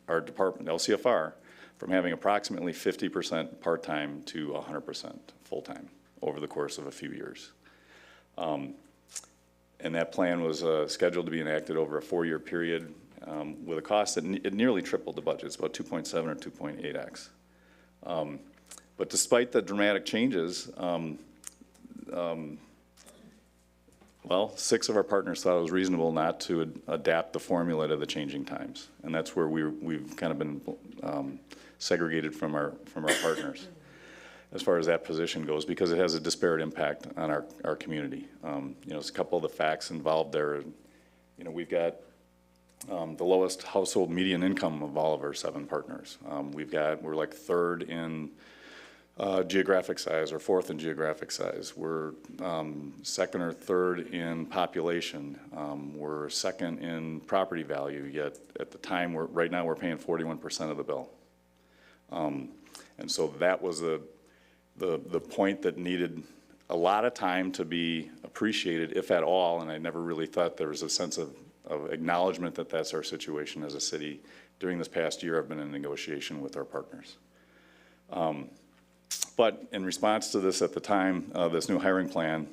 our department, LCFR, from having approximately 50% part-time to 100% full-time over the course of a few years. And that plan was scheduled to be enacted over a 4-year period with a cost that it nearly tripled the budget. It's about 2.7 or 2.8x. But despite the dramatic changes, well, 6 of our partners thought it was reasonable not to adapt the formula to the changing times, and that's where we've kind of been segregated from our partners as far as that position goes, because it has a disparate impact on our community. It's a couple of the facts involved there. We've got the lowest household median income of all of our 7 partners. We're like 3rd in geographic size, or 4th in geographic size. We're 2nd or 3rd in population. We're 2nd in property value, yet at the time, right now we're paying 41% of the bill. And so that was the point that needed a lot of time to be appreciated, if at all, and I never really thought there was a sense of acknowledgement that that's our situation as a city. During this past year, I've been in negotiation with our partners. But in response to this at the time, this new hiring plan,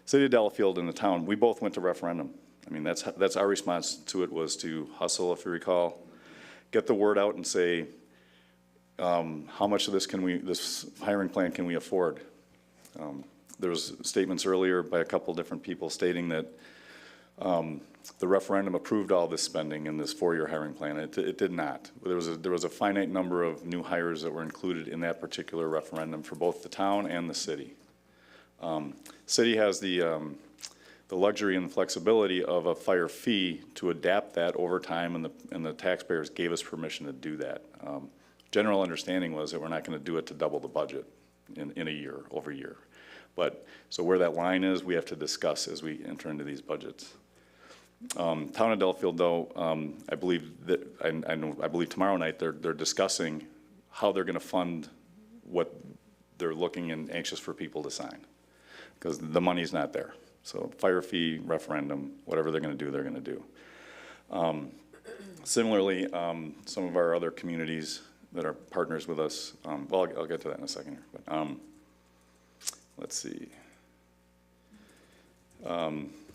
City of Delafield and the town, we both went to referendum. I mean, that's our response to it, was to hustle, if you recall, get the word out and say, how much of this hiring plan can we afford? There was statements earlier by a couple different people stating that the referendum approved all this spending in this 4-year hiring plan. It did not. There was a finite number of new hires that were included in that particular referendum for both the town and the city. City has the luxury and the flexibility of a fire fee to adapt that over time, and the taxpayers gave us permission to do that. General understanding was that we're not going to do it to double the budget in a year, over a year. But so where that line is, we have to discuss as we enter into these budgets. Town of Delafield, though, I believe tomorrow night they're discussing how they're going to fund what they're looking and anxious for people to sign, because the money's not there. So fire fee, referendum, whatever they're going to do, they're going to do. Similarly, some of our other communities that are partners with us. Well, I'll get to that in a second here, but let's see.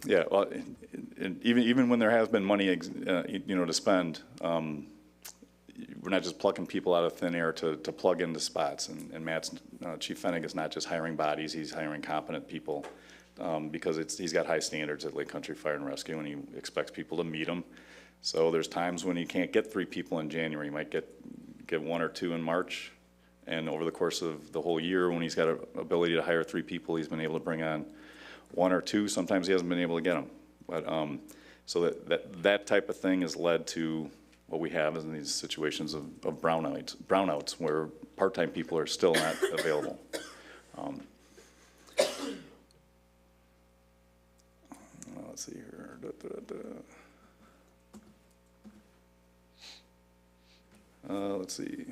Yeah, well, and even when there has been money, you know, to spend, we're not just plucking people out of thin air to plug into spots. And Matt's, Chief Fennig is not just hiring bodies, he's hiring competent people because he's got high standards at Lake Country Fire and Rescue, and he expects people to meet them. So there's times when he can't get 3 people in January. He might get 1 or 2 in March. And over the course of the whole year, when he's got an ability to hire 3 people, he's been able to bring on 1 or 2. Sometimes he hasn't been able to get them. But so that type of thing has led to what we have in these situations of brownouts where part-time people are still not available. Let's see here. Let's see.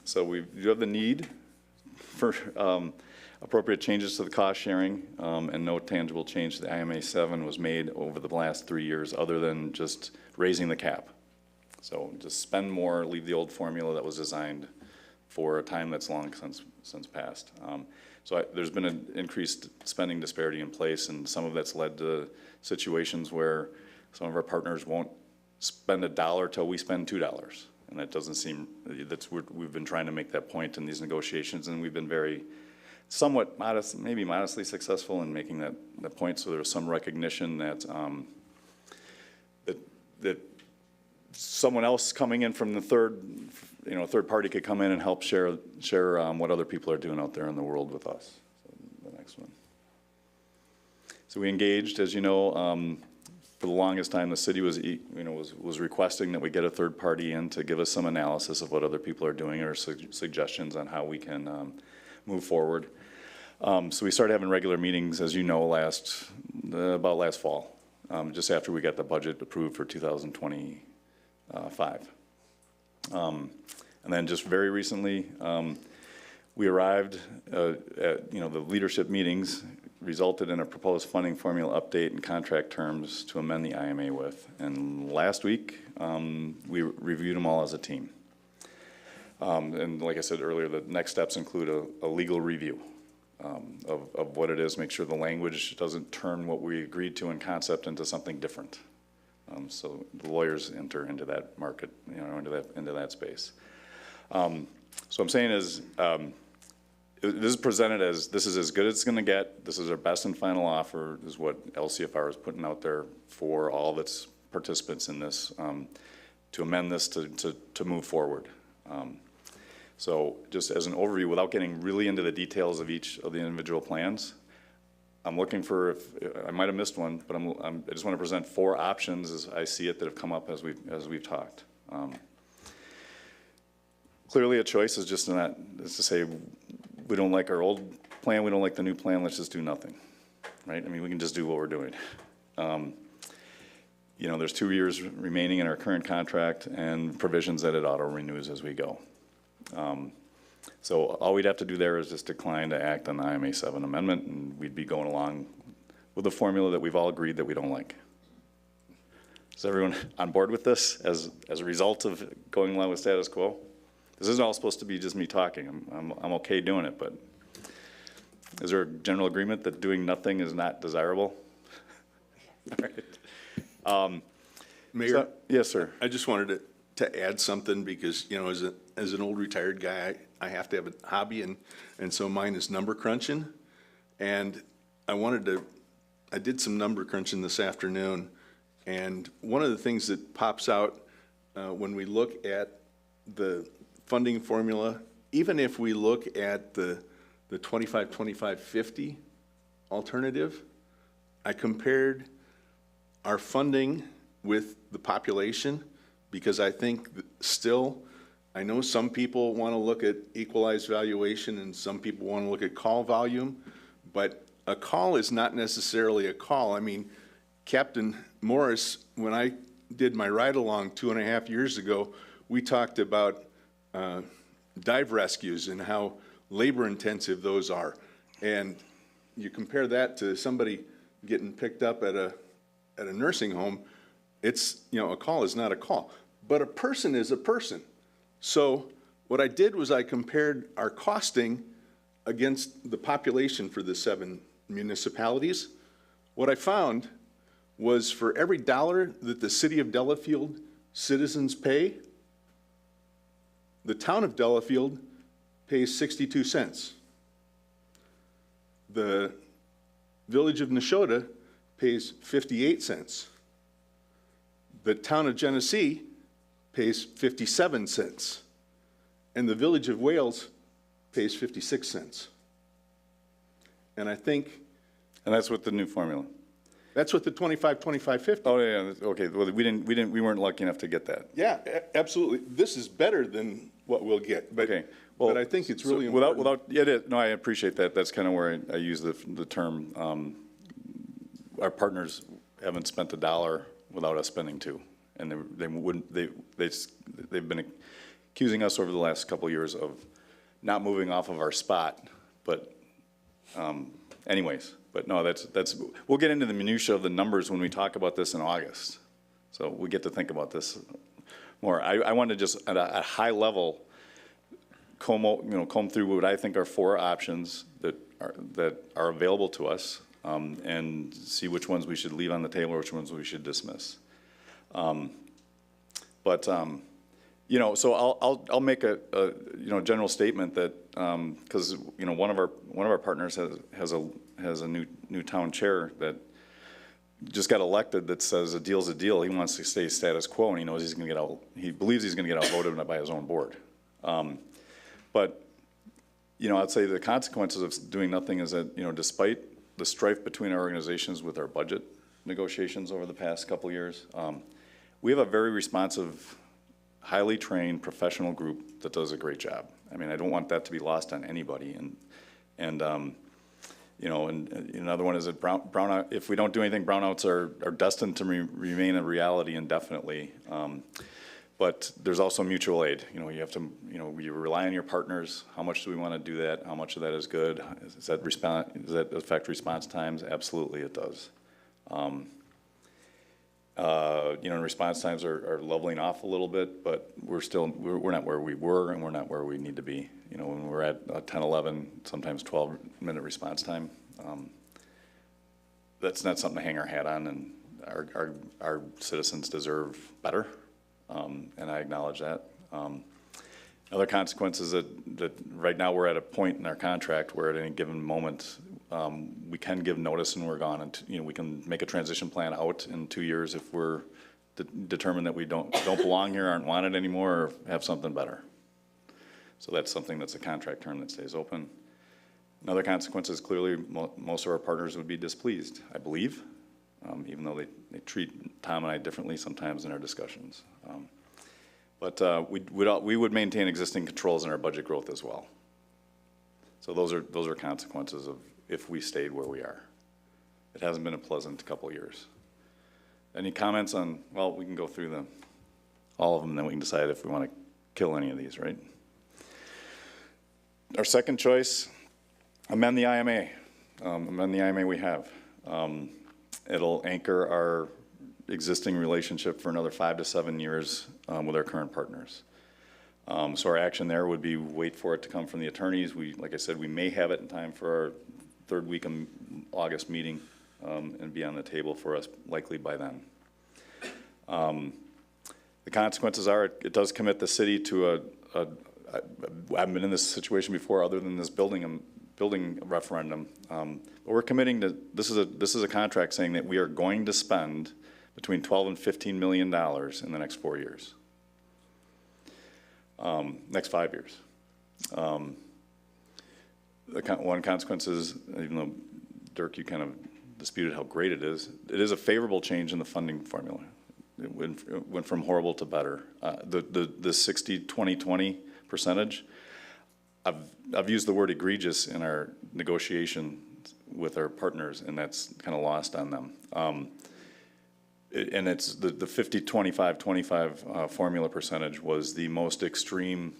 So you have the need for appropriate changes to the cost sharing, and no tangible change to the IMA 7 was made over the last 3 years other than just raising the cap. So just spend more, leave the old formula that was designed for a time that's long since passed. So there's been an increased spending disparity in place, and some of that's led to situations where some of our partners won't spend $1 till we spend $2. And that doesn't seem, we've been trying to make that point in these negotiations, and we've been somewhat modest, maybe modestly successful in making that point. So there's some recognition that that someone else coming in from the third party could come in and help share what other people are doing out there in the world with us. So the next one. So we engaged, as you know, for the longest time, the city was requesting that we get a third party in to give us some analysis of what other people are doing or suggestions on how we can move forward. So we started having regular meetings, as you know, about last fall, just after we got the budget approved for 2025. And then just very recently, we arrived at the leadership meetings resulted in a proposed funding formula update and contract terms to amend the IMA with. And last week, we reviewed them all as a team. And like I said earlier, the next steps include a legal review of what it is, make sure the language doesn't turn what we agreed to in concept into something different. So the lawyers enter into that market, into that space. So I'm saying is, this is presented as, this is as good as it's going to get. This is our best and final offer, is what LCFR is putting out there for all of its participants in this, to amend this to move forward. So just as an overview, without getting really into the details of each of the individual plans, I'm looking for, I might have missed one, but I just want to present 4 options as I see it that have come up as we've talked. Clearly a choice is just to say, we don't like our old plan, we don't like the new plan, let's just do nothing, right? I mean, we can just do what we're doing. There's 2 years remaining in our current contract and provisions that it auto-renews as we go. So all we'd have to do there is just decline to act on the IMA 7 amendment, and we'd be going along with the formula that we've all agreed that we don't like. Is everyone on board with this as a result of going along with status quo? This isn't all supposed to be just me talking. I'm okay doing it, but is there a general agreement that doing nothing is not desirable? All right. Mayor? Yes, sir. I just wanted to add something because, as an old retired guy, I have to have a hobby, and so mine is number crunching. And I did some number crunching this afternoon, and one of the things that pops out when we look at the funding formula, even if we look at the 25-25-50 alternative, I compared our funding with the population, because I think still, I know some people want to look at equalized valuation and some people want to look at call volume, but a call is not necessarily a call. I mean, Captain Morris, when I did my ride-along 2.5 years ago, we talked about dive rescues and how labor-intensive those are. And you compare that to somebody getting picked up at a nursing home, it's, a call is not a call. But a person is a person. So what I did was I compared our costing against the population for the 7 municipalities. What I found was for every dollar that the city of Delafield citizens pay, the town of Delafield pays 62 cents. The village of Neshota pays 58 cents. The town of Genesee pays 57 cents. And the village of Wales pays 56 cents. And I think. And that's with the new formula? That's with the 25, 25, 50. Oh, yeah, okay, well, we weren't lucky enough to get that. Yeah, absolutely. This is better than what we'll get, but, Okay, well, but I think it's really so important. yeah, it is. No, I appreciate that. That's kind of where I use the term, our partners haven't spent a dollar without us spending two. And they've been accusing us over the last couple of years of not moving off of our spot, but anyways. But no, we'll get into the minutia of the numbers when we talk about this in August. So we get to think about this more. I want to just, at a high level, comb through what I think are 4 options that are available to us, and see which ones we should leave on the table or which ones we should dismiss. So I'll make a general statement that, because one of our partners has a new town chair that just got elected that says a deal's a deal. He wants to stay status quo, and he knows he believes he's going to get outvoted by his own board. But I'd say the consequences of doing nothing is that despite the strife between our organizations with our budget negotiations over the past couple of years, we have a very responsive, highly trained professional group that does a great job. I mean, I don't want that to be lost on anybody. And another one is that brownout. If we don't do anything, brownouts are destined to remain a reality indefinitely. But there's also mutual aid. You have to, you rely on your partners. How much do we want to do that? How much of that is good? Does that affect response times? Absolutely, it does. Response times are leveling off a little bit, but we're not where we were, and we're not where we need to be. When we're at 10, 11, sometimes 12-minute response time, that's not something to hang our hat on, and our citizens deserve better, and I acknowledge that. Other consequences that right now we're at a point in our contract where at any given moment, we can give notice and we're gone, and we can make a transition plan out in 2 years if we're determined that we don't belong here, aren't wanted anymore, or have something better. So that's something that's a contract term that stays open. Another consequence is clearly most of our partners would be displeased, I believe, even though they treat Tom and I differently sometimes in our discussions. But we would maintain existing controls in our budget growth as well. So those are consequences of if we stayed where we are. It hasn't been a pleasant couple of years. Any comments on? Well, we can go through all of them, and then we can decide if we want to kill any of these, right? Our second choice: amend the IMA. Amend the IMA we have. It'll anchor our existing relationship for another 5 to 7 years with our current partners. So our action there would be wait for it to come from the attorneys. Like I said, we may have it in time for our 3rd week of August meeting and be on the table for us likely by then. The consequences are it does commit the city to I've been in this situation before other than this building referendum. But we're committing to, this is a contract saying that we are going to spend between $12 and $15 million in the next 4 years. Next 5 years. One consequence is, even though Dirk, you kind of disputed how great it is a favorable change in the funding formula. It went from horrible to better. The 60-20-20 percentage, I've used the word egregious in our negotiation with our partners, and that's kind of lost on them. And it's the 50-25-25 formula percentage was the most extreme,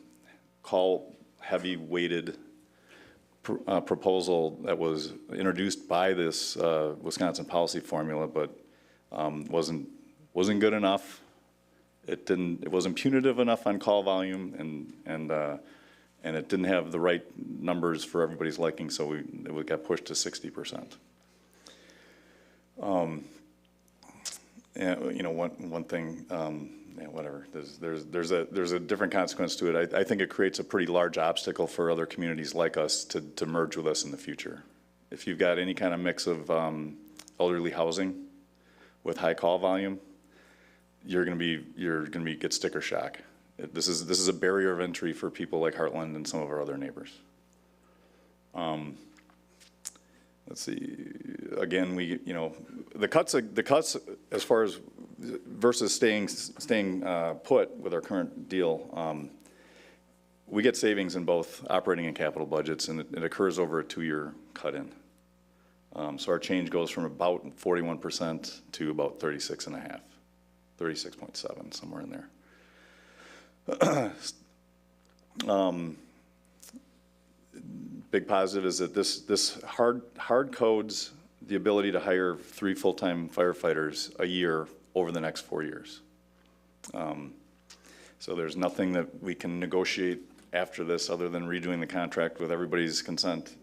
heavy weighted proposal that was introduced by this Wisconsin policy formula, but wasn't good enough, It wasn't punitive enough on call volume, and it didn't have the right numbers for everybody's liking, so it got pushed to 60%. And, you know, one thing, yeah, whatever, there's a different consequence to it. I think it creates a pretty large obstacle for other communities like us to merge with us in the future. If you've got any kind of mix of elderly housing with high call volume, you're gonna get sticker shock. This is a barrier of entry for people like Heartland and some of our other neighbors. Let's see, again, you know, the cuts as far as versus staying put with our current deal, we get savings in both operating and capital budgets, and it occurs over a 2-year cut-in. So our change goes from about 41% to about 36.5, 36.7, somewhere in there. Big positive is that this hard codes the ability to hire 3 full-time firefighters a year over the next 4 years. So there's nothing that we can negotiate after this other than redoing the contract with everybody's consent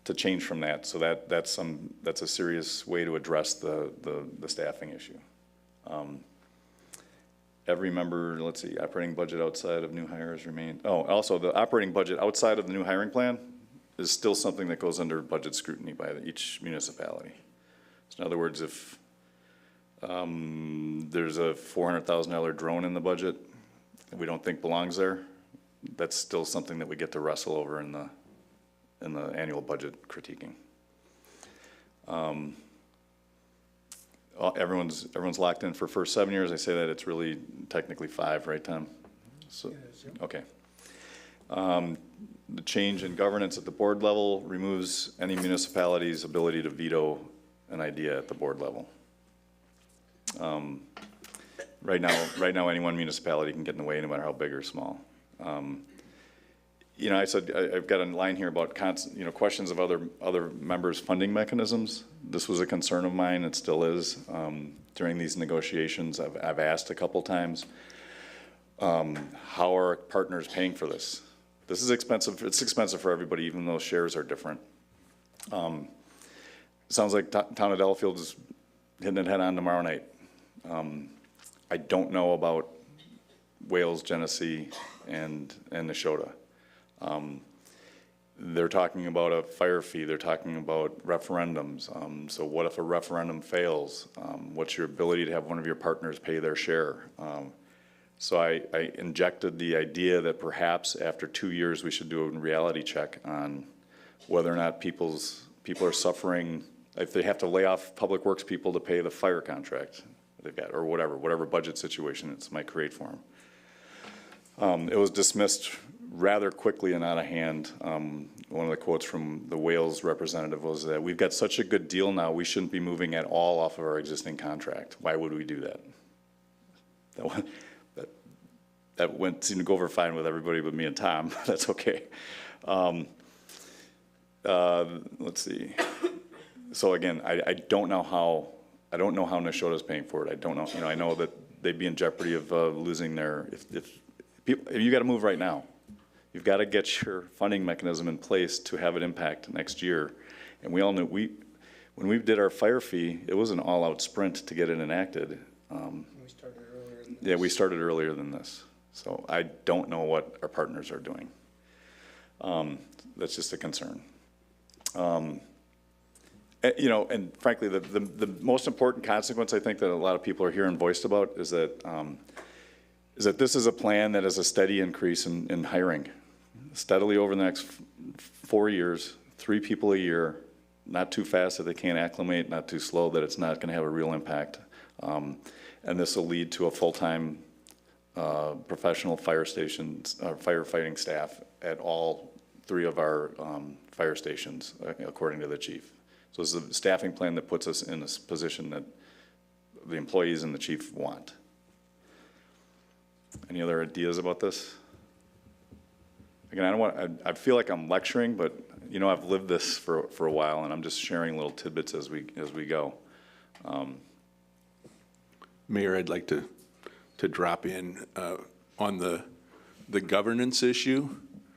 to change from that. So that's a serious way to address the staffing issue. Every member, let's see, operating budget outside of new hires remain. Oh, also the operating budget outside of the new hiring plan is still something that goes under budget scrutiny by each municipality. So in other words, if there's a $400,000 drone in the budget that we don't think belongs there, that's still something that we get to wrestle over in the annual budget critiquing. Everyone's locked in for first 7 years. I say that it's really technically 5, right, Tom? So, okay. The change in governance at the board level removes any municipality's ability to veto an idea at the board level. Right now, any one municipality can get in the way, no matter how big or small. You know, I said I've got a line here about questions of other members' funding mechanisms. This was a concern of mine. It still is. During these negotiations, I've asked a couple times, how are partners paying for this? This is expensive. It's expensive for everybody, even though shares are different. Sounds like Town of Delafield is hitting it head on tomorrow night. I don't know about Wales, Genesee, and Neshota. They're talking about a fire fee. They're talking about referendums. So what if a referendum fails? What's your ability to have one of your partners pay their share? So I injected the idea that perhaps after 2 years we should do a reality check on whether or not people are suffering, if they have to lay off public works people to pay the fire contract they've got, or whatever budget situation it might create for them. It was dismissed rather quickly and out of hand. One of the quotes from the Wales representative was that we've got such a good deal now, we shouldn't be moving at all off of our existing contract. Why would we do that? That seemed to go over fine with everybody but me and Tom. That's okay. Let's see. So again, I don't know how Neshota's paying for it. I don't know. You know, I know that they'd be in jeopardy of losing their. If you got to move right now. You've got to get your funding mechanism in place to have it impact next year. And we all knew when we did our fire fee, it was an all-out sprint to get it enacted. We started earlier than this. Yeah, we started earlier than this. So I don't know what our partners are doing. That's just a concern. You know, and frankly, the most important consequence I think that a lot of people are hearing voiced about is that this is a plan that is a steady increase in hiring. Steadily over the next 4 years, 3 people a year, not too fast that they can't acclimate, not too slow that it's not going to have a real impact. And this will lead to a full-time professional fire stations, firefighting staff at all 3 of our fire stations, according to the chief. So this is a staffing plan that puts us in a position that the employees and the chief want. Any other ideas about this? Again, I feel like I'm lecturing, but you know, I've lived this for a while, and I'm just sharing little tidbits as we go. Mayor, I'd like to to drop in on the governance issue.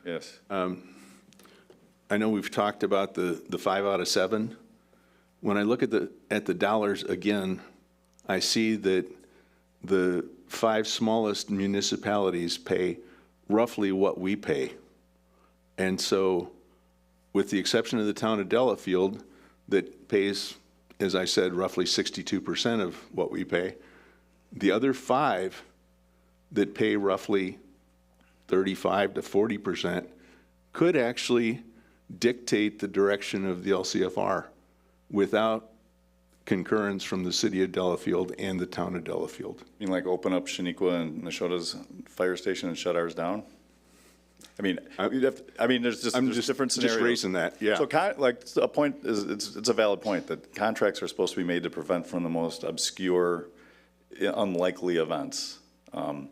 Yes. I know we've talked about the 5 out of 7. When I look at the dollars again, I see that the 5 smallest municipalities pay roughly what we pay. And so, with the exception of the town of Delafield, that pays, as I said, roughly 62% of what we pay, the other 5 that pay roughly 35 to 40% could actually dictate the direction of the LCFR without concurrence from the city of Delafield and the town of Delafield. You mean like open up Shaniqua and Neshota's fire station and shut ours down? I mean, there's different scenarios. Just raising that, yeah. So, like, a point is, it's a valid point that contracts are supposed to be made to prevent from the most obscure, unlikely events, and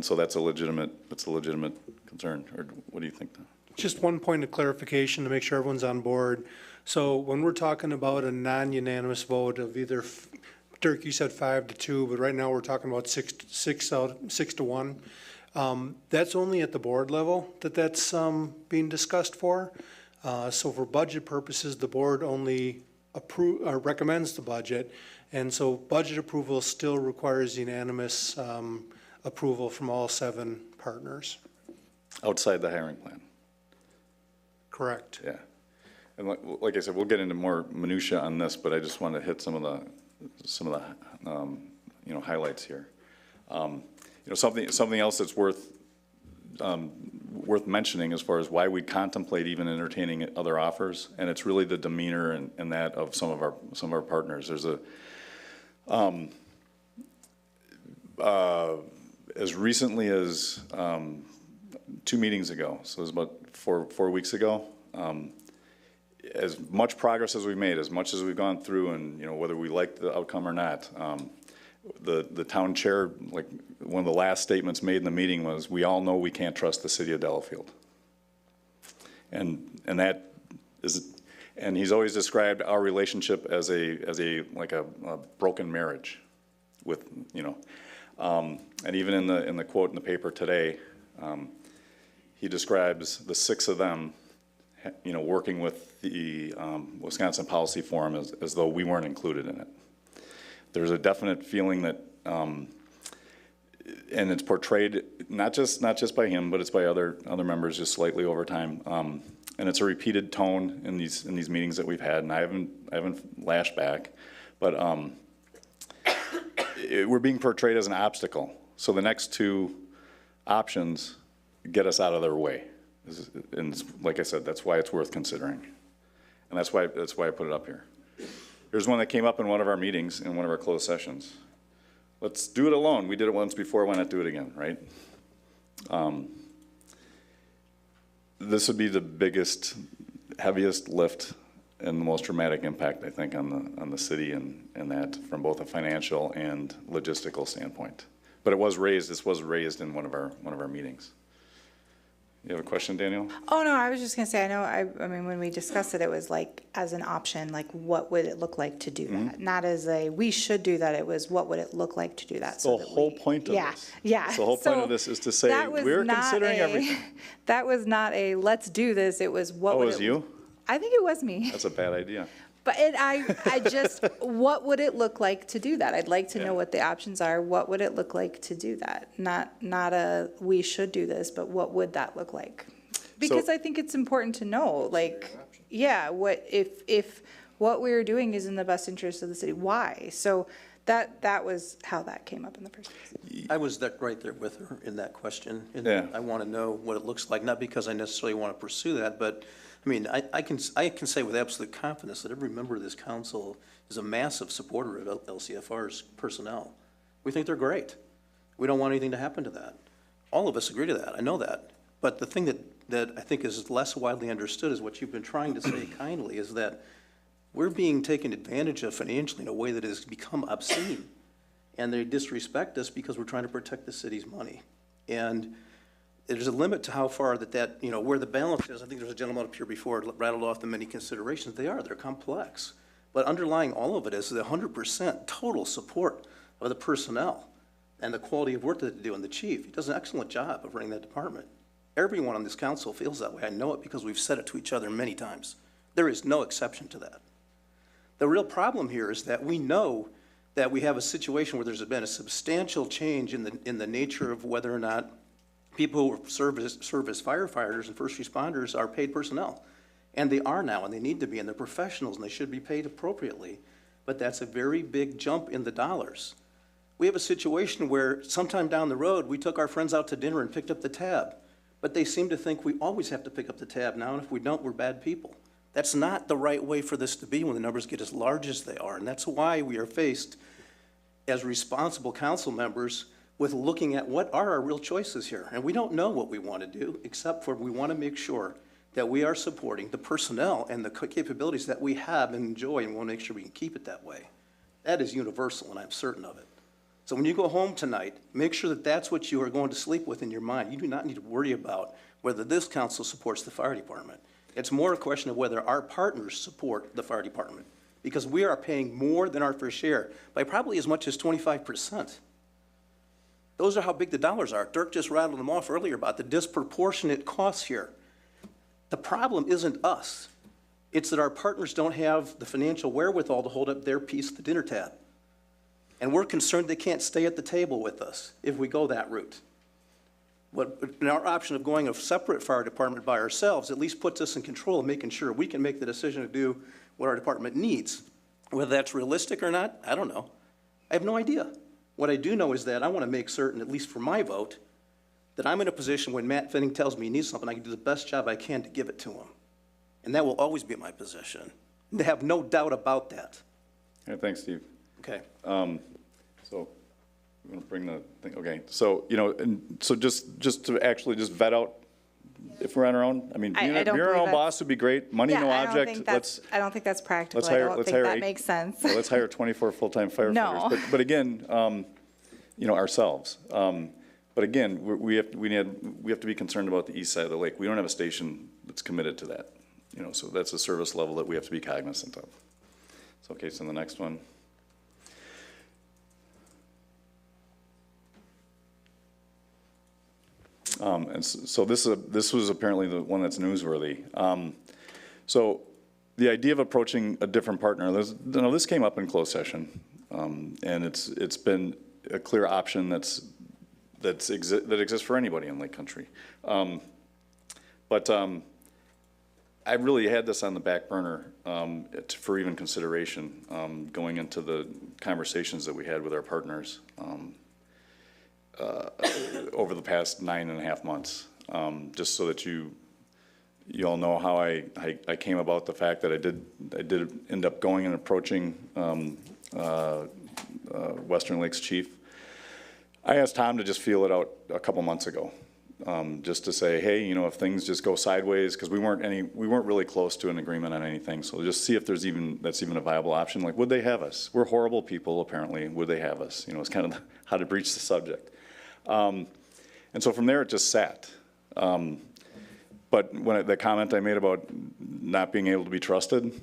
so that's a legitimate concern. Or what do you think? Just one point of clarification to make sure everyone's on board. So when we're talking about a non-unanimous vote of either, Dirk, you said 5 to 2, but right now we're talking about 6 to 1. That's only at the board level that's being discussed for. So for budget purposes, the board only recommends the budget. And so budget approval still requires unanimous approval from all 7 partners. Outside the hiring plan. Correct. Yeah. And like I said, we'll get into more minutia on this, but I just want to hit some of the highlights here. Something else that's worth mentioning as far as why we contemplate even entertaining other offers, and it's really the demeanor and that of some of our partners. There's as recently as 2 meetings ago, so it was about four weeks ago. As much progress as we've made, as much as we've gone through, and whether we like the outcome or not, the town chair, like one of the last statements made in the meeting was, "We all know we can't trust the city of Delafield," and that is, and he's always described our relationship as a broken marriage, with and even in the quote in the paper today, he describes the 6 of them, working with the Wisconsin Policy Forum as though we weren't included in it. There's a definite feeling that, and it's portrayed not just by him, but it's by other members just slightly over time. And it's a repeated tone in these meetings that we've had, and I haven't lashed back, but we're being portrayed as an obstacle. So the next 2 options get us out of their way. And like I said, that's why it's worth considering. And that's why I put it up here. Here's one that came up in one of our meetings, in one of our closed sessions. Let's do it alone. We did it once before, why not do it again, right? This would be the biggest, heaviest lift and the most dramatic impact, I think, on the city and that from both a financial and logistical standpoint. But this was raised in one of our meetings. You have a question, Daniel? Oh, no, I was just gonna say, I mean, when we discussed it, it was like, as an option, like, what would it look like to do that? Not as we should do that, it was, what would it look like to do that? The whole point of this. Yeah. The whole point of this is to say, we're considering everything. That was not a, let's do this, it was, what would it? Oh, it was you? I think it was me. That's a bad idea. But I just, what would it look like to do that? I'd like to know what the options are. What would it look like to do that? Not a, we should do this, but what would that look like? Because I think it's important to know, like, yeah, what, if what we're doing is in the best interest of the city, why? So that was how that came up in the first place. I was right there with her in that question. And Yeah. I want to know what it looks like, not because I necessarily want to pursue that, but I mean, I can say with absolute confidence that every member of this council is a massive supporter of LCFR's personnel. We think they're great. We don't want anything to happen to that. All of us agree to that. I know that. But the thing that I think is less widely understood is what you've been trying to say kindly, is that we're being taken advantage of financially in a way that has become obscene. And they disrespect us because we're trying to protect the city's money. And there's a limit to how far that, where the balance is. I think there's a gentleman up here before rattled off the many considerations. They're complex. But underlying all of it is the 100% total support of the personnel. and the quality of work that they do, and the chief, he does an excellent job of running that department. Everyone on this council feels that way. I know it because we've said it to each other many times. There is no exception to that. The real problem here is that we know that we have a situation where there's been a substantial change in the nature of whether or not people who serve as firefighters and first responders are paid personnel. And they are now, and they need to be, and they're professionals, and they should be paid appropriately. But that's a very big jump in the dollars. We have a situation where sometime down the road, we took our friends out to dinner and picked up the tab. But they seem to think we always have to pick up the tab now, and if we don't, we're bad people. That's not the right way for this to be when the numbers get as large as they are. And that's why we are faced, as responsible council members, with looking at what are our real choices here. And we don't know what we want to do, except for we want to make sure that we are supporting the personnel and the capabilities that we have and enjoy, and we want to make sure we can keep it that way. That is universal, and I'm certain of it. So when you go home tonight, make sure that that's what you are going to sleep with in your mind. You do not need to worry about whether this council supports the fire department. It's more a question of whether our partners support the fire department, because we are paying more than our fair share by probably as much as 25%. Those are how big the dollars are. Dirk just rattled them off earlier about the disproportionate costs here. The problem isn't us. It's that our partners don't have the financial wherewithal to hold up their piece of the dinner tab. And we're concerned they can't stay at the table with us if we go that route. Our option of going a separate fire department by ourselves at least puts us in control of making sure we can make the decision to do what our department needs. Whether that's realistic or not, I don't know. I have no idea. What I do know is that I want to make certain, at least for my vote, that I'm in a position when Matt Finning tells me he needs something, I can do the best job I can to give it to him. And that will always be my position. They have no doubt about that. Yeah, thanks, Steve. Okay. So I'm going to bring the thing. Okay. So, and so just to actually just vet out if we're on our own. I mean, being our own boss would be great. Money, no object. I don't think that's practical. Let's hire, I don't think that makes sense. Well, let's hire 24 full-time firefighters. No. But again, ourselves. But again, we have to be concerned about the east side of the lake. We don't have a station that's committed to that. So that's a service level that we have to be cognizant of. So, okay, so the next one. And so this was apparently the one that's newsworthy. So the idea of approaching a different partner, this came up in closed session, and it's been a clear option that exists for anybody in Lake Country. But I really had this on the back burner for even consideration going into the conversations that we had with our partners over the past 9.5 months, just so that you all know how I came about the fact that I did end up going and approaching Western Lakes Chief. I asked Tom to just feel it out a couple months ago, just to say, hey, if things just go sideways, because we weren't really close to an agreement on anything. So just see if that's even a viable option. Like, would they have us? We're horrible people, apparently. Would they have us? It's kind of how to breach the subject. And so from there, it just sat. But when the comment I made about not being able to be trusted,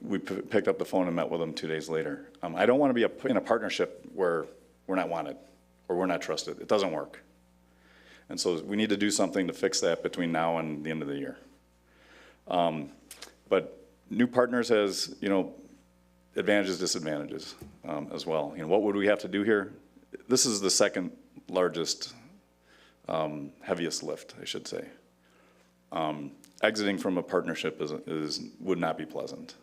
we picked up the phone and met with them 2 days later. I don't want to be in a partnership where we're not wanted or we're not trusted. It doesn't work. And so we need to do something to fix that between now and the end of the year. But new partners has, advantages, disadvantages as well. What would we have to do here? This is the second largest, heaviest lift, I should say. Exiting from a partnership would not be pleasant.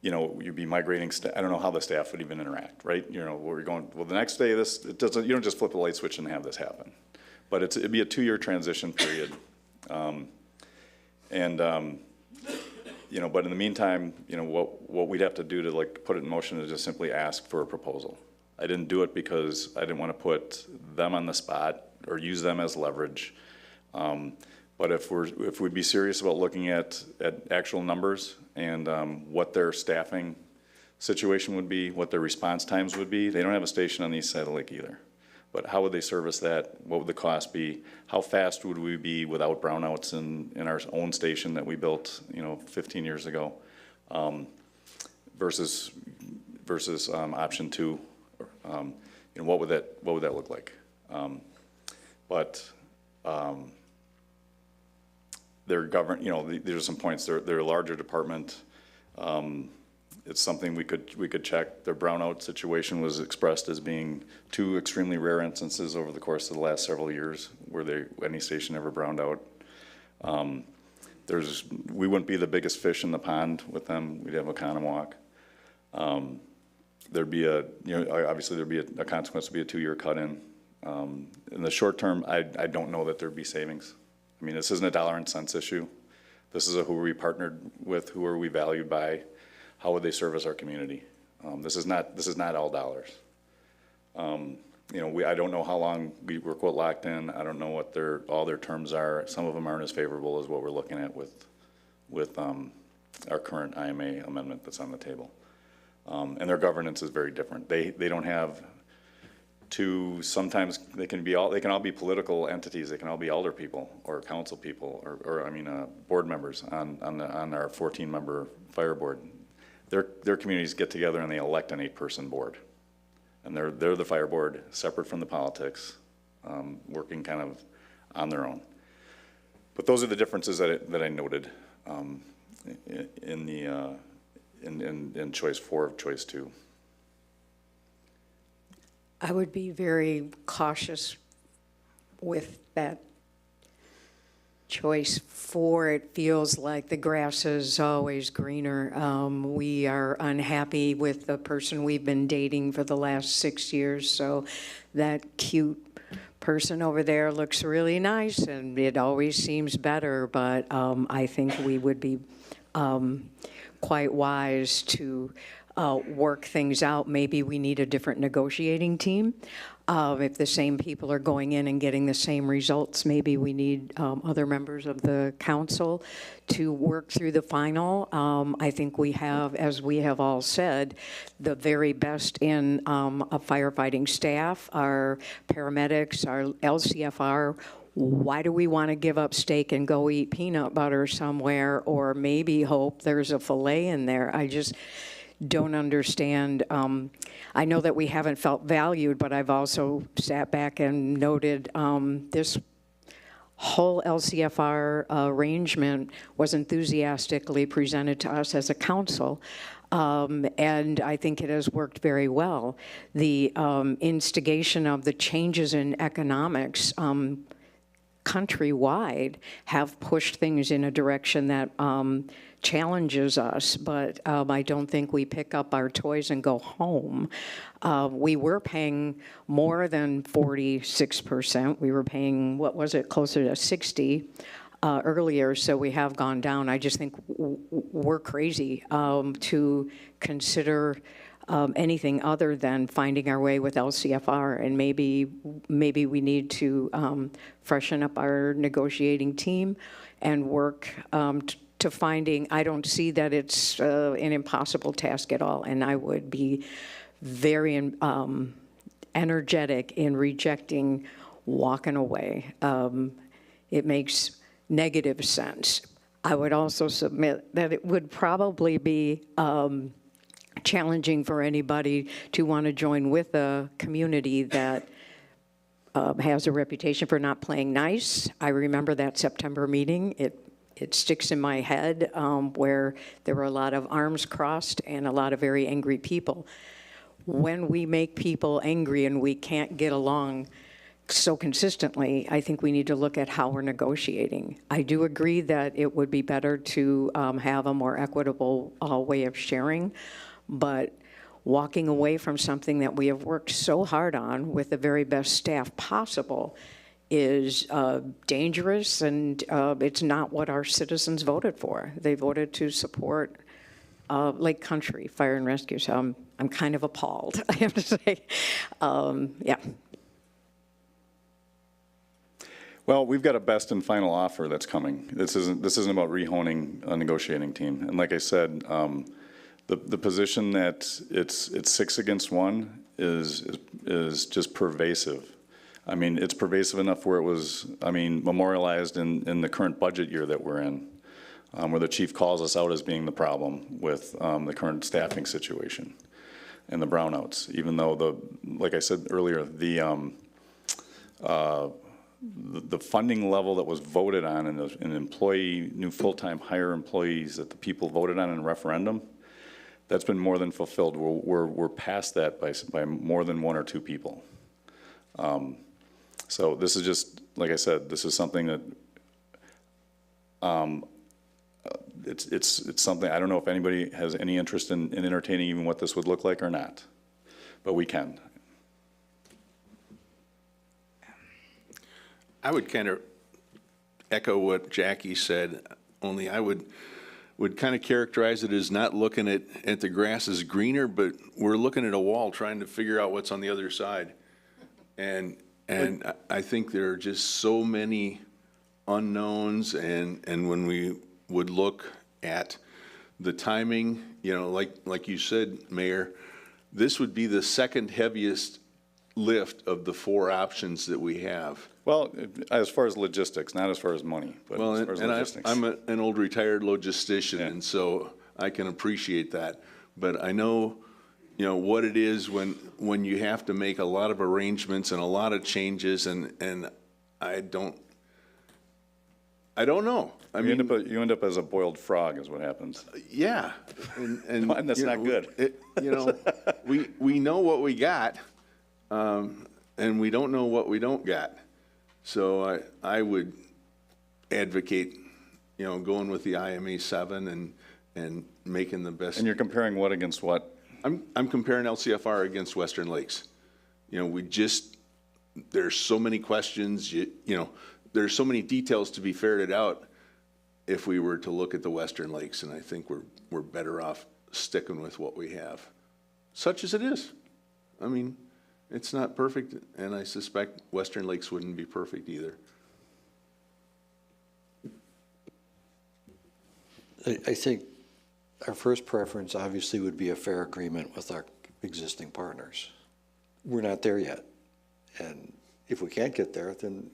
You'd be migrating. I don't know how the staff would even interact, right? We're going. Well, the next day, you don't just flip a light switch and have this happen, but it'd be a 2-year transition period, but in the meantime, what we'd have to do to put it in motion is just simply ask for a proposal. I didn't do it because I didn't want to put them on the spot or use them as leverage. But if we'd be serious about looking at actual numbers and what their staffing situation would be, what their response times would be, they don't have a station on the east side of the lake either. But how would they service that? What would the cost be? How fast would we be without brownouts in our own station that we built, 15 years ago, versus versus option two. What would that look like? They're governed, there's some points, they're a larger department. It's something we could check. Their brownout situation was expressed as being 2 extremely rare instances over the course of the last several years where any station ever browned out. We wouldn't be the biggest fish in the pond with them. We'd have a Conomowoc. There'd be obviously there'd be a consequence, would be a 2-year cut-in. In the short term, I don't know that there'd be savings. I mean, this isn't a dollar and cents issue. This is who are we partnered with, who are we valued by, how would they service our community? This is not all dollars. I don't know how long we're quote locked in. I don't know what all their terms are. Some of them aren't as favorable as what we're looking at with our current IMA amendment that's on the table. And their governance is very different. They don't have sometimes they can all be political entities. They can all be alder people or council people or board members on our 14-member fire board. Their communities get together and they elect an 8-person board. And they're the fire board, separate from the politics, working kind of on their own. But those are the differences that I noted in choice 4 of choice 2. I would be very cautious with that choice 4. It feels like the grass is always greener. We are unhappy with the person we've been dating for the last 6 years, so that cute person over there looks really nice and it always seems better, but I think we would be quite wise to work things out. Maybe we need a different negotiating team. If the same people are going in and getting the same results, maybe we need other members of the council to work through the final. I think we have, as we have all said, the very best in a firefighting staff, our paramedics, our LCFR. Why do we want to give up steak and go eat peanut butter somewhere, or maybe hope there's a filet in there? I just don't understand. I know that we haven't felt valued, but I've also sat back and noted this whole LCFR arrangement was enthusiastically presented to us as a council. And I think it has worked very well. The instigation of the changes in economics countrywide have pushed things in a direction that challenges us, but I don't think we pick up our toys and go home. We were paying more than 46%. We were paying, what was it, closer to 60 earlier, so we have gone down. I just think we're crazy to consider anything other than finding our way with LCFR, and maybe we need to freshen up our negotiating team and work to finding. I don't see that it's an impossible task at all, and I would be very energetic in rejecting walking away. It makes negative sense. I would also submit that it would probably be challenging for anybody to want to join with a community that has a reputation for not playing nice. I remember that September meeting. It sticks in my head where there were a lot of arms crossed and a lot of very angry people. When we make people angry and we can't get along so consistently, I think we need to look at how we're negotiating. I do agree that it would be better to have a more equitable way of sharing, but walking away from something that we have worked so hard on with the very best staff possible is dangerous, and it's not what our citizens voted for. They voted to support Lake Country Fire and Rescue, so I'm kind of appalled, I have to say. Yeah. Well, we've got a best and final offer that's coming. This isn't about rehoning a negotiating team. And like I said, the position that it's 6 against 1 is just pervasive. I mean, it's pervasive enough where it was, memorialized in the current budget year that we're in, where the chief calls us out as being the problem with the current staffing situation. and the brownouts, even though like I said earlier, the funding level that was voted on in an employee, new full-time hire employees that the people voted on in a referendum, that's been more than fulfilled. We're past that by more than one or two people. So this is just, like I said, this is something that it's something, I don't know if anybody has any interest in entertaining even what this would look like or not, but we can. I would kind of echo what Jackie said, only I would kind of characterize it as not looking at the grass is greener, but we're looking at a wall trying to figure out what's on the other side. And I think there are just so many unknowns, and when we would look at the timing, you know, like you said, Mayor, this would be the second heaviest lift of the 4 options that we have. Well, as far as logistics, not as far as money, but Well, as far as logistics. I'm an old retired logistician, and so I can appreciate that. But I know, you know, what it is when you have to make a lot of arrangements and a lot of changes, and I don't know. I mean, you end up as a boiled frog is what happens. Yeah, and that's you not know, good. You know, we know what we got, and we don't know what we don't got. So I would advocate, you know, going with the IMA 7 and making the best. And you're comparing what against what? I'm comparing LCFR against Western Lakes. You know, there's so many questions, you know, there's so many details to be ferreted out if we were to look at the Western Lakes, and I think we're better off sticking with what we have, such as it is. I mean, it's not perfect, and I suspect Western Lakes wouldn't be perfect either. I think our first preference obviously would be a fair agreement with our existing partners. We're not there yet. And if we can't get there, then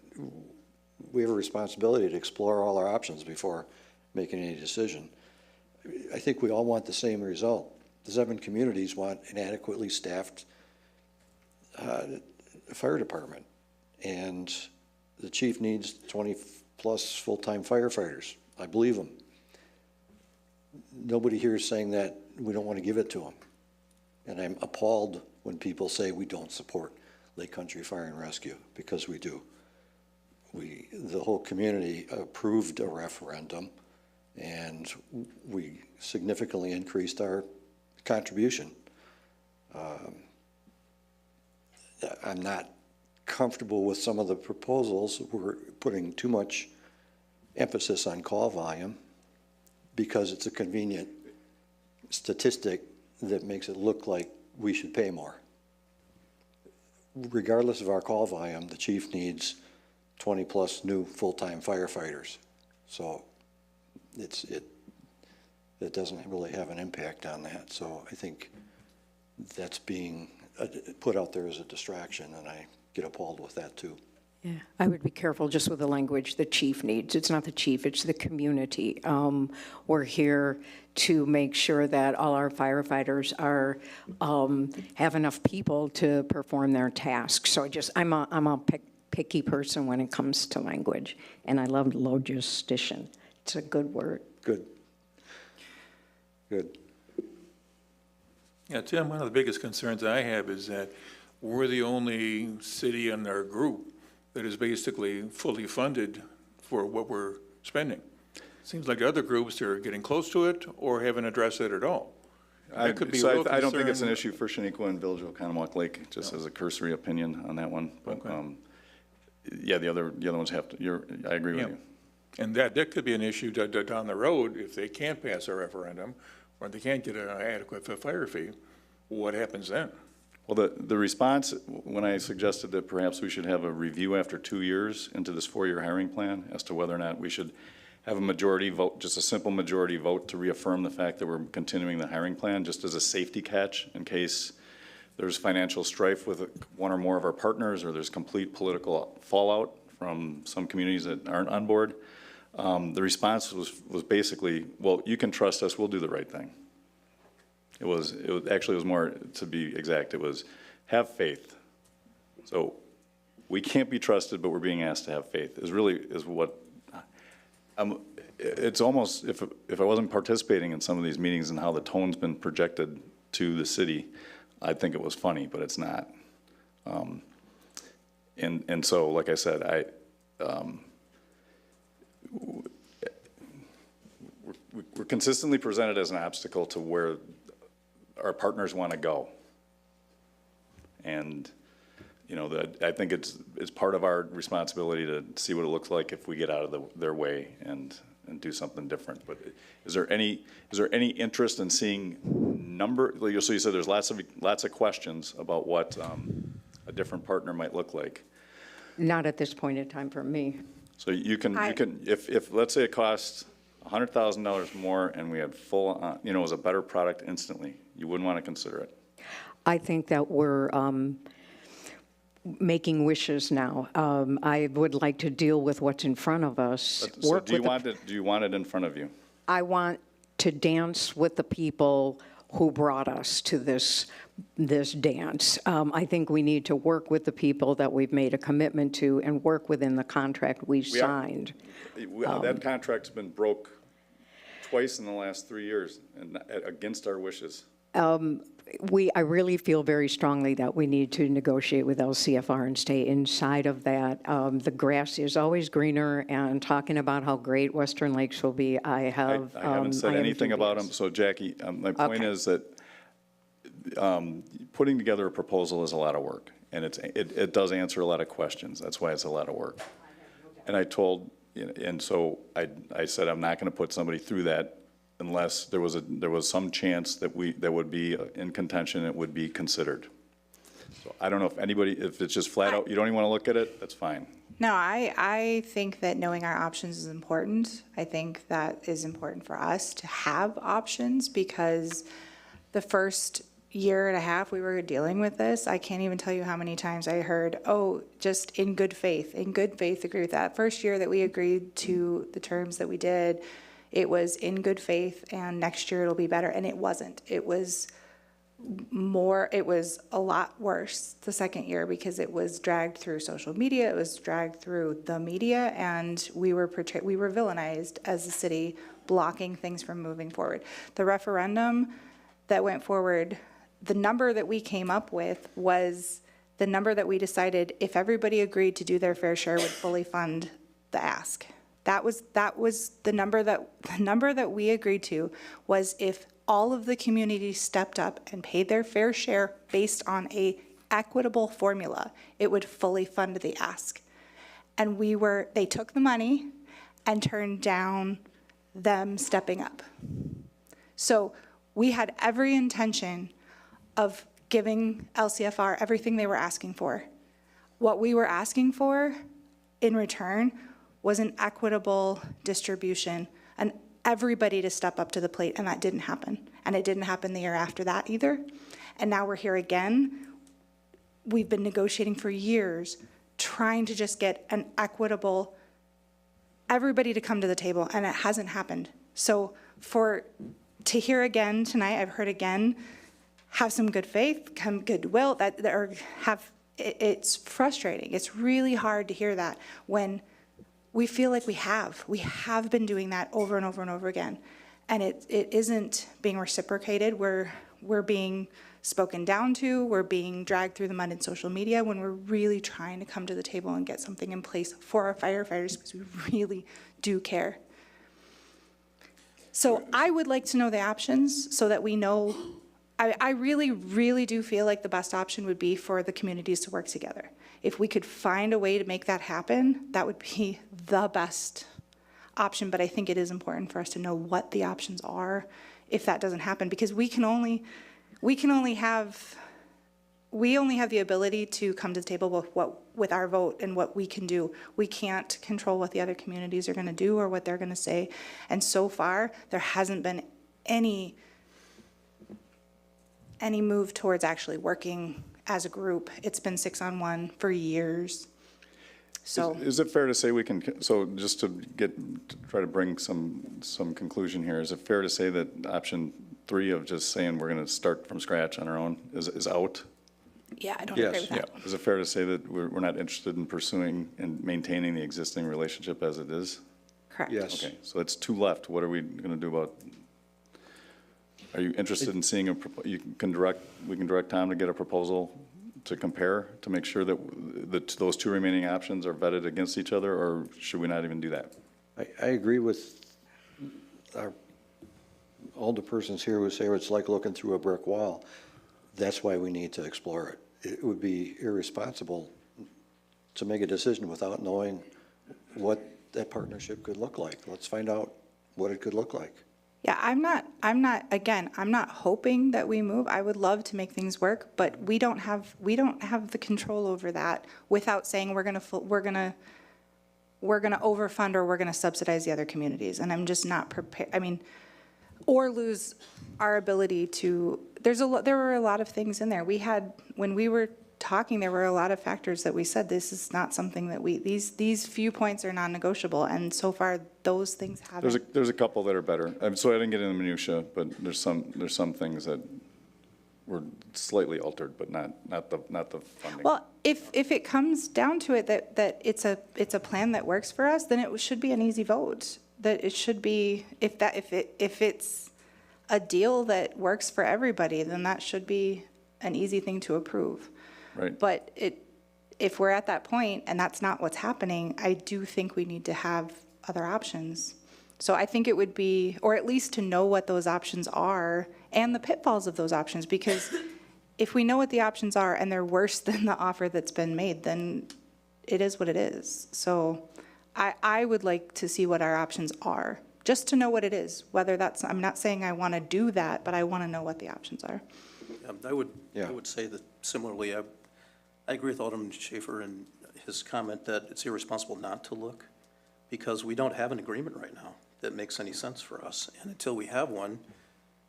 we have a responsibility to explore all our options before making any decision. I think we all want the same result. The 7 communities want an adequately staffed fire department, and the chief needs 20-plus full-time firefighters. I believe them. Nobody here is saying that we don't want to give it to them. And I'm appalled when people say we don't support Lake Country Fire and Rescue, because we do. The whole community approved a referendum, and we significantly increased our contribution. I'm not comfortable with some of the proposals. We're putting too much emphasis on call volume because it's a convenient statistic that makes it look like we should pay more. Regardless of our call volume, the chief needs 20-plus new full-time firefighters. So it doesn't really have an impact on that. So I think that's being put out there as a distraction, and I get appalled with that too. Yeah, I would be careful just with the language the chief needs. It's not the chief, it's the community. We're here to make sure that all our firefighters are, have enough people to perform their tasks. So I'm a picky person when it comes to language, and I love logistician. It's a good word. Good. Good. Yeah, Tim, one of the biggest concerns I have is that we're the only city in our group that is basically fully funded for what we're spending. Seems like other groups are getting close to it or haven't addressed it at all. I don't think it's an issue for Shaniqua and Village of Oconomowoc Lake, just as a cursory opinion on that one. But yeah, the other ones have to. I agree with you. And that could be an issue down the road if they can't pass a referendum or they can't get an adequate fire fee. What happens then? Well, the response, when I suggested that perhaps we should have a review after 2 years into this 4-year hiring plan as to whether or not we should have a majority vote, just a simple majority vote to reaffirm the fact that we're continuing the hiring plan, just as a safety catch in case there's financial strife with one or more of our partners, or there's complete political fallout from some communities that aren't on board. The response was basically, well, you can trust us, we'll do the right thing. Actually, it was more, to be exact, it was have faith. So we can't be trusted, but we're being asked to have faith is what, it's almost, if I wasn't participating in some of these meetings and how the tone's been projected to the city, I'd think it was funny, but it's not. And so, like I said, we're consistently presented as an obstacle to where our partners want to go. And, you know, I think it's part of our responsibility to see what it looks like if we get out of their way and do something different. But is there any interest in seeing so you said there's lots of questions about what a different partner might look like. Not at this point in time for me. So you can, if let's say it costs $100,000 more and we had full, it was a better product instantly, you wouldn't want to consider it? I think that we're making wishes now. I would like to deal with what's in front of us. So do you want it in front of you? I want to dance with the people who brought us to this dance. I think we need to work with the people that we've made a commitment to and work within the contract we signed. That contract's been broke twice in the last 3 years and against our wishes. I really feel very strongly that we need to negotiate with LCFR and stay inside of that. The grass is always greener, and talking about how great Western Lakes will be, I haven't said anything about them. So Jackie, my point is that putting together a proposal is a lot of work, and it does answer a lot of questions. That's why it's a lot of work. And so I said I'm not going to put somebody through that unless there was some chance that would be in contention, it would be considered. So I don't know if it's just flat out, you don't even want to look at it, that's fine. No, I think that knowing our options is important. I think that is important for us to have options, because the first year and a half we were dealing with this, I can't even tell you how many times I heard, oh, just in good faith, agree with that. First year that we agreed to the terms that we did, it was in good faith, and next year it'll be better. And it wasn't. It was a lot worse the second year, because it was dragged through social media, it was dragged through the media, and we were villainized as a city, blocking things from moving forward. The referendum that went forward, the number that we came up with was the number that we decided if everybody agreed to do their fair share would fully fund the ask. That was the number that we agreed to, was if all of the community stepped up and paid their fair share based on a equitable formula, it would fully fund the ask. And they took the money and turned down them stepping up. So we had every intention of giving LCFR everything they were asking for. What we were asking for in return was an equitable distribution and everybody to step up to the plate, and that didn't happen. And it didn't happen the year after that either. And now we're here again. We've been negotiating for years, trying to just get an equitable, everybody to come to the table, and it hasn't happened. So to hear again tonight, I've heard again, have some good faith, come goodwill, it's frustrating. It's really hard to hear that when we feel like we have been doing that over and over and over again, and it isn't being reciprocated. We're being spoken down to, we're being dragged through the mud in social media, when we're really trying to come to the table and get something in place for our firefighters, because we really do care. So I would like to know the options so that we know. I really, really do feel like the best option would be for the communities to work together. If we could find a way to make that happen, that would be the best option. But I think it is important for us to know what the options are if that doesn't happen, because we only have the ability to come to the table with our vote and what we can do. We can't control what the other communities are going to do or what they're going to say. And so far, there hasn't been any move towards actually working as a group. It's been 6-on-1 for years. So is it fair to say so just to try to bring some conclusion here, is it fair to say that option 3 of just saying we're going to start from scratch on our own is out? Yeah, I don't agree with that. Is it fair to say that we're not interested in pursuing and maintaining the existing relationship as it is? Correct. Yes. Okay, so it's 2 left. What are we going to do about, are you interested in seeing we can direct Tom to get a proposal to compare, to make sure that those 2 remaining options are vetted against each other, or should we not even do that? I agree with all the persons here who say it's like looking through a brick wall. That's why we need to explore it. It would be irresponsible to make a decision without knowing what that partnership could look like. Let's find out what it could look like. Yeah, I'm not hoping that we move. I would love to make things work, but we don't have the control over that without saying we're gonna overfund or we're gonna subsidize the other communities. And I'm just not prepared, or lose our ability to, there were a lot of things in there. When we were talking, there were a lot of factors that we said, this is not something that these few points are non-negotiable, and so far, those things haven't. There's a couple that are better. So I didn't get into the minutia, but there's some things that were slightly altered, but not the funding. Well, if it comes down to it that it's a plan that works for us, then it should be an easy vote. That it should be, if it's a deal that works for everybody, then that should be an easy thing to approve. Right. But if we're at that point and that's not what's happening, I do think we need to have other options. So I think it would be, or at least to know what those options are and the pitfalls of those options, because if we know what the options are and they're worse than the offer that's been made, then it is what it is. So I would like to see what our options are, just to know what it is, whether that's, I'm not saying I want to do that, but I want to know what the options are. I would say that similarly, I agree with Alderman Schaefer and his comment that it's irresponsible not to look, because we don't have an agreement right now that makes any sense for us. And until we have one,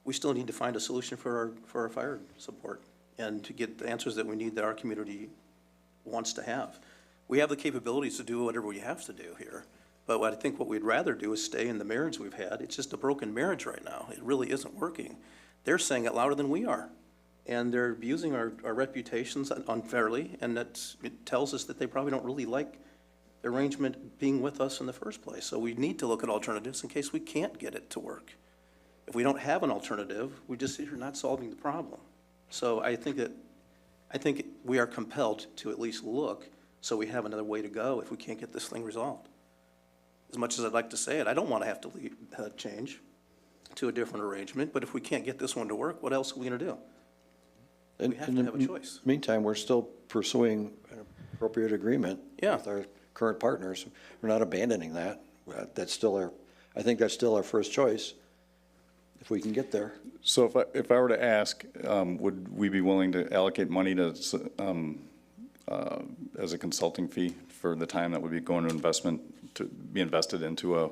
we still need to find a solution for our fire support and to get the answers that we need that our community wants to have. We have the capabilities to do whatever we have to do here. But I think what we'd rather do is stay in the marriage we've had. It's just a broken marriage right now. It really isn't working. They're saying it louder than we are. And they're abusing our reputations unfairly, and it tells us that they probably don't really like the arrangement being with us in the first place. So we need to look at alternatives in case we can't get it to work. If we don't have an alternative, we just sit here not solving the problem. So I think we are compelled to at least look so we have another way to go if we can't get this thing resolved. As much as I'd like to say it, I don't want to have to change to a different arrangement, but if we can't get this one to work, what else are we going to do? We have to have a choice. Meantime, we're still pursuing an appropriate agreement with our current partners. We're not abandoning that. That's still I think that's still our first choice, if we can get there. So if I were to ask, would we be willing to allocate money to, as a consulting fee for the time that would be going to be invested into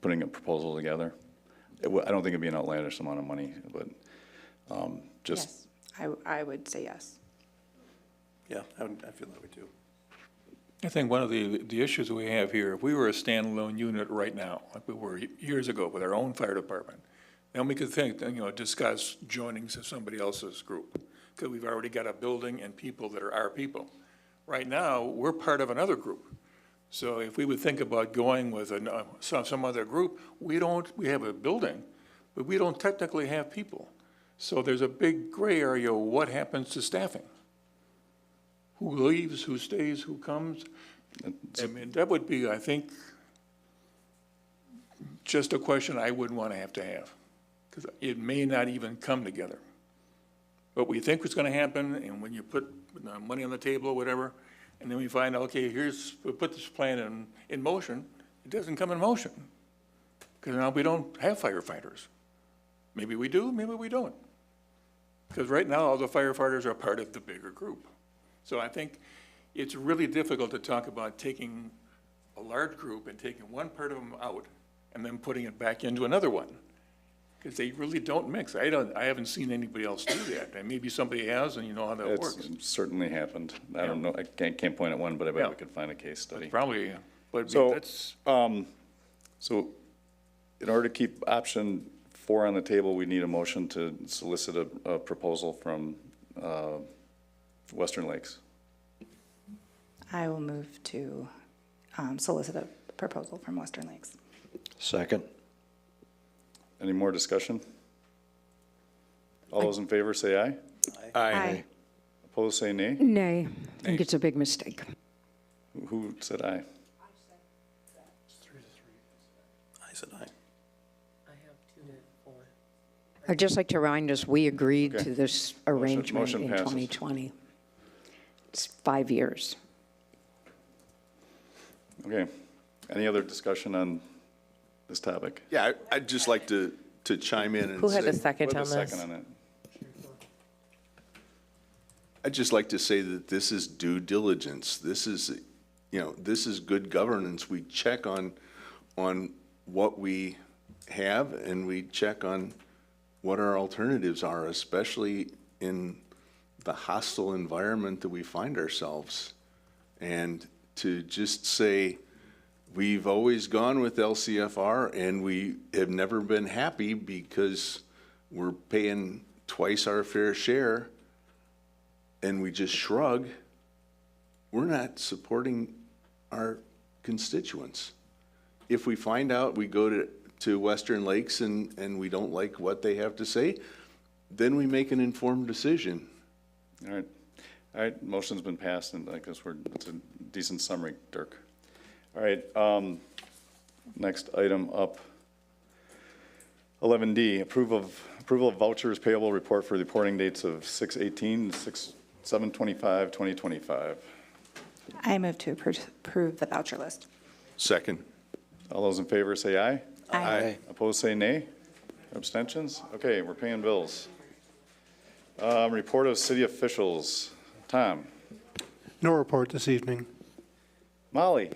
putting a proposal together? I don't think it'd be an outlandish amount of money, but just. Yes, I would say yes. Yeah, I feel that way too. I think one of the issues we have here, if we were a standalone unit right now, like we were years ago with our own fire department, then we could think, discuss joining somebody else's group, because we've already got a building and people that are our people. Right now, we're part of another group. So if we would think about going with some other group, we have a building, but we don't technically have people. So there's a big gray area, what happens to staffing? Who leaves, who stays, who comes? I mean, that would be, I think, just a question I wouldn't want to have, because it may not even come together. But we think it's going to happen, and when you put money on the table or whatever, and then we find, okay, we put this plan in motion, it doesn't come in motion, because now we don't have firefighters. Maybe we do, maybe we don't. Because right now, all the firefighters are part of the bigger group. So I think it's really difficult to talk about taking a large group and taking one part of them out and then putting it back into another one, because they really don't mix. I haven't seen anybody else do that. And maybe somebody has, and you know how that works. It's certainly happened. I don't know, I can't point at one, but I bet we could find a case study. Probably, but so, that's. So in order to keep option 4 on the table, we need a motion to solicit a proposal from Western Lakes. I will move to solicit a proposal from Western Lakes. Second. Any more discussion? All those in favor say aye. Aye. Opposed, say nay. Nay, I think it's a big mistake. Who said aye? I said aye. I'd just like to remind us, we agreed Okay. to this arrangement motion in passes. 2020. It's 5 years. Okay. Any other discussion on this topic? Yeah, I'd just like to chime in and Who had a say, second Who had on the this? second on it? I'd just like to say that this is due diligence. This is, this is good governance. We check on what we have, and we check on what our alternatives are, especially in the hostile environment that we find ourselves. And to just say, we've always gone with LCFR, and we have never been happy because we're paying twice our fair share, and we just shrug, we're not supporting our constituents. If we find out we go to Western Lakes and we don't like what they have to say, then we make an informed decision. All right. All right, motion's been passed, and I guess it's a decent summary, Dirk. All right, next item up, 11D, approval of vouchers payable report for reporting dates of 6/18, 7/25, 2025. I move to approve the voucher list. Second. All those in favor say aye. Aye. Opposed, say nay. Abstentions? Okay, we're paying bills. Report of city officials. Tom? No report this evening. Molly?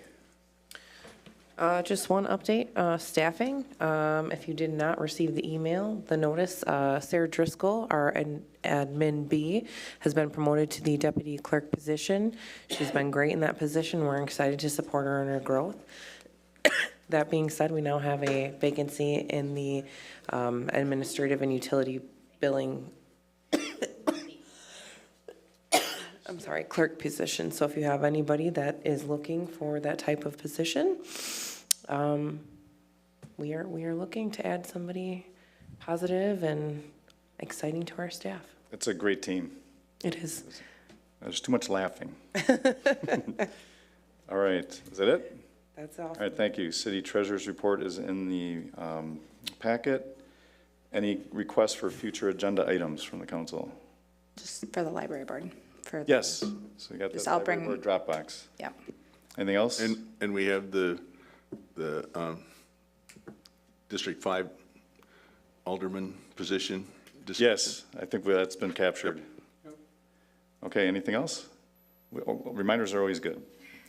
Just one update, staffing. If you did not receive the email, the notice, Sarah Driscoll, our admin B, has been promoted to the deputy clerk position. She's been great in that position. We're excited to support her in her growth. That being said, we now have a vacancy in the administrative and utility billing clerk position. So if you have anybody that is looking for that type of position, we are looking to add somebody positive and exciting to our staff. It's a great team. It is. There's too much laughing. All right, is that it? That's all. All right, thank you. City treasurer's report is in the packet. Any requests for future agenda items from the council? Just for the library board. Yes, so we got Just the I'll library bring- board Dropbox. Yeah. Anything else? And we have the District 5 alderman position. Yes, I think that's been captured. Okay, anything else? Reminders are always good.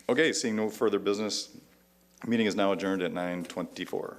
Okay, seeing no further business, meeting is now adjourned at 9:24.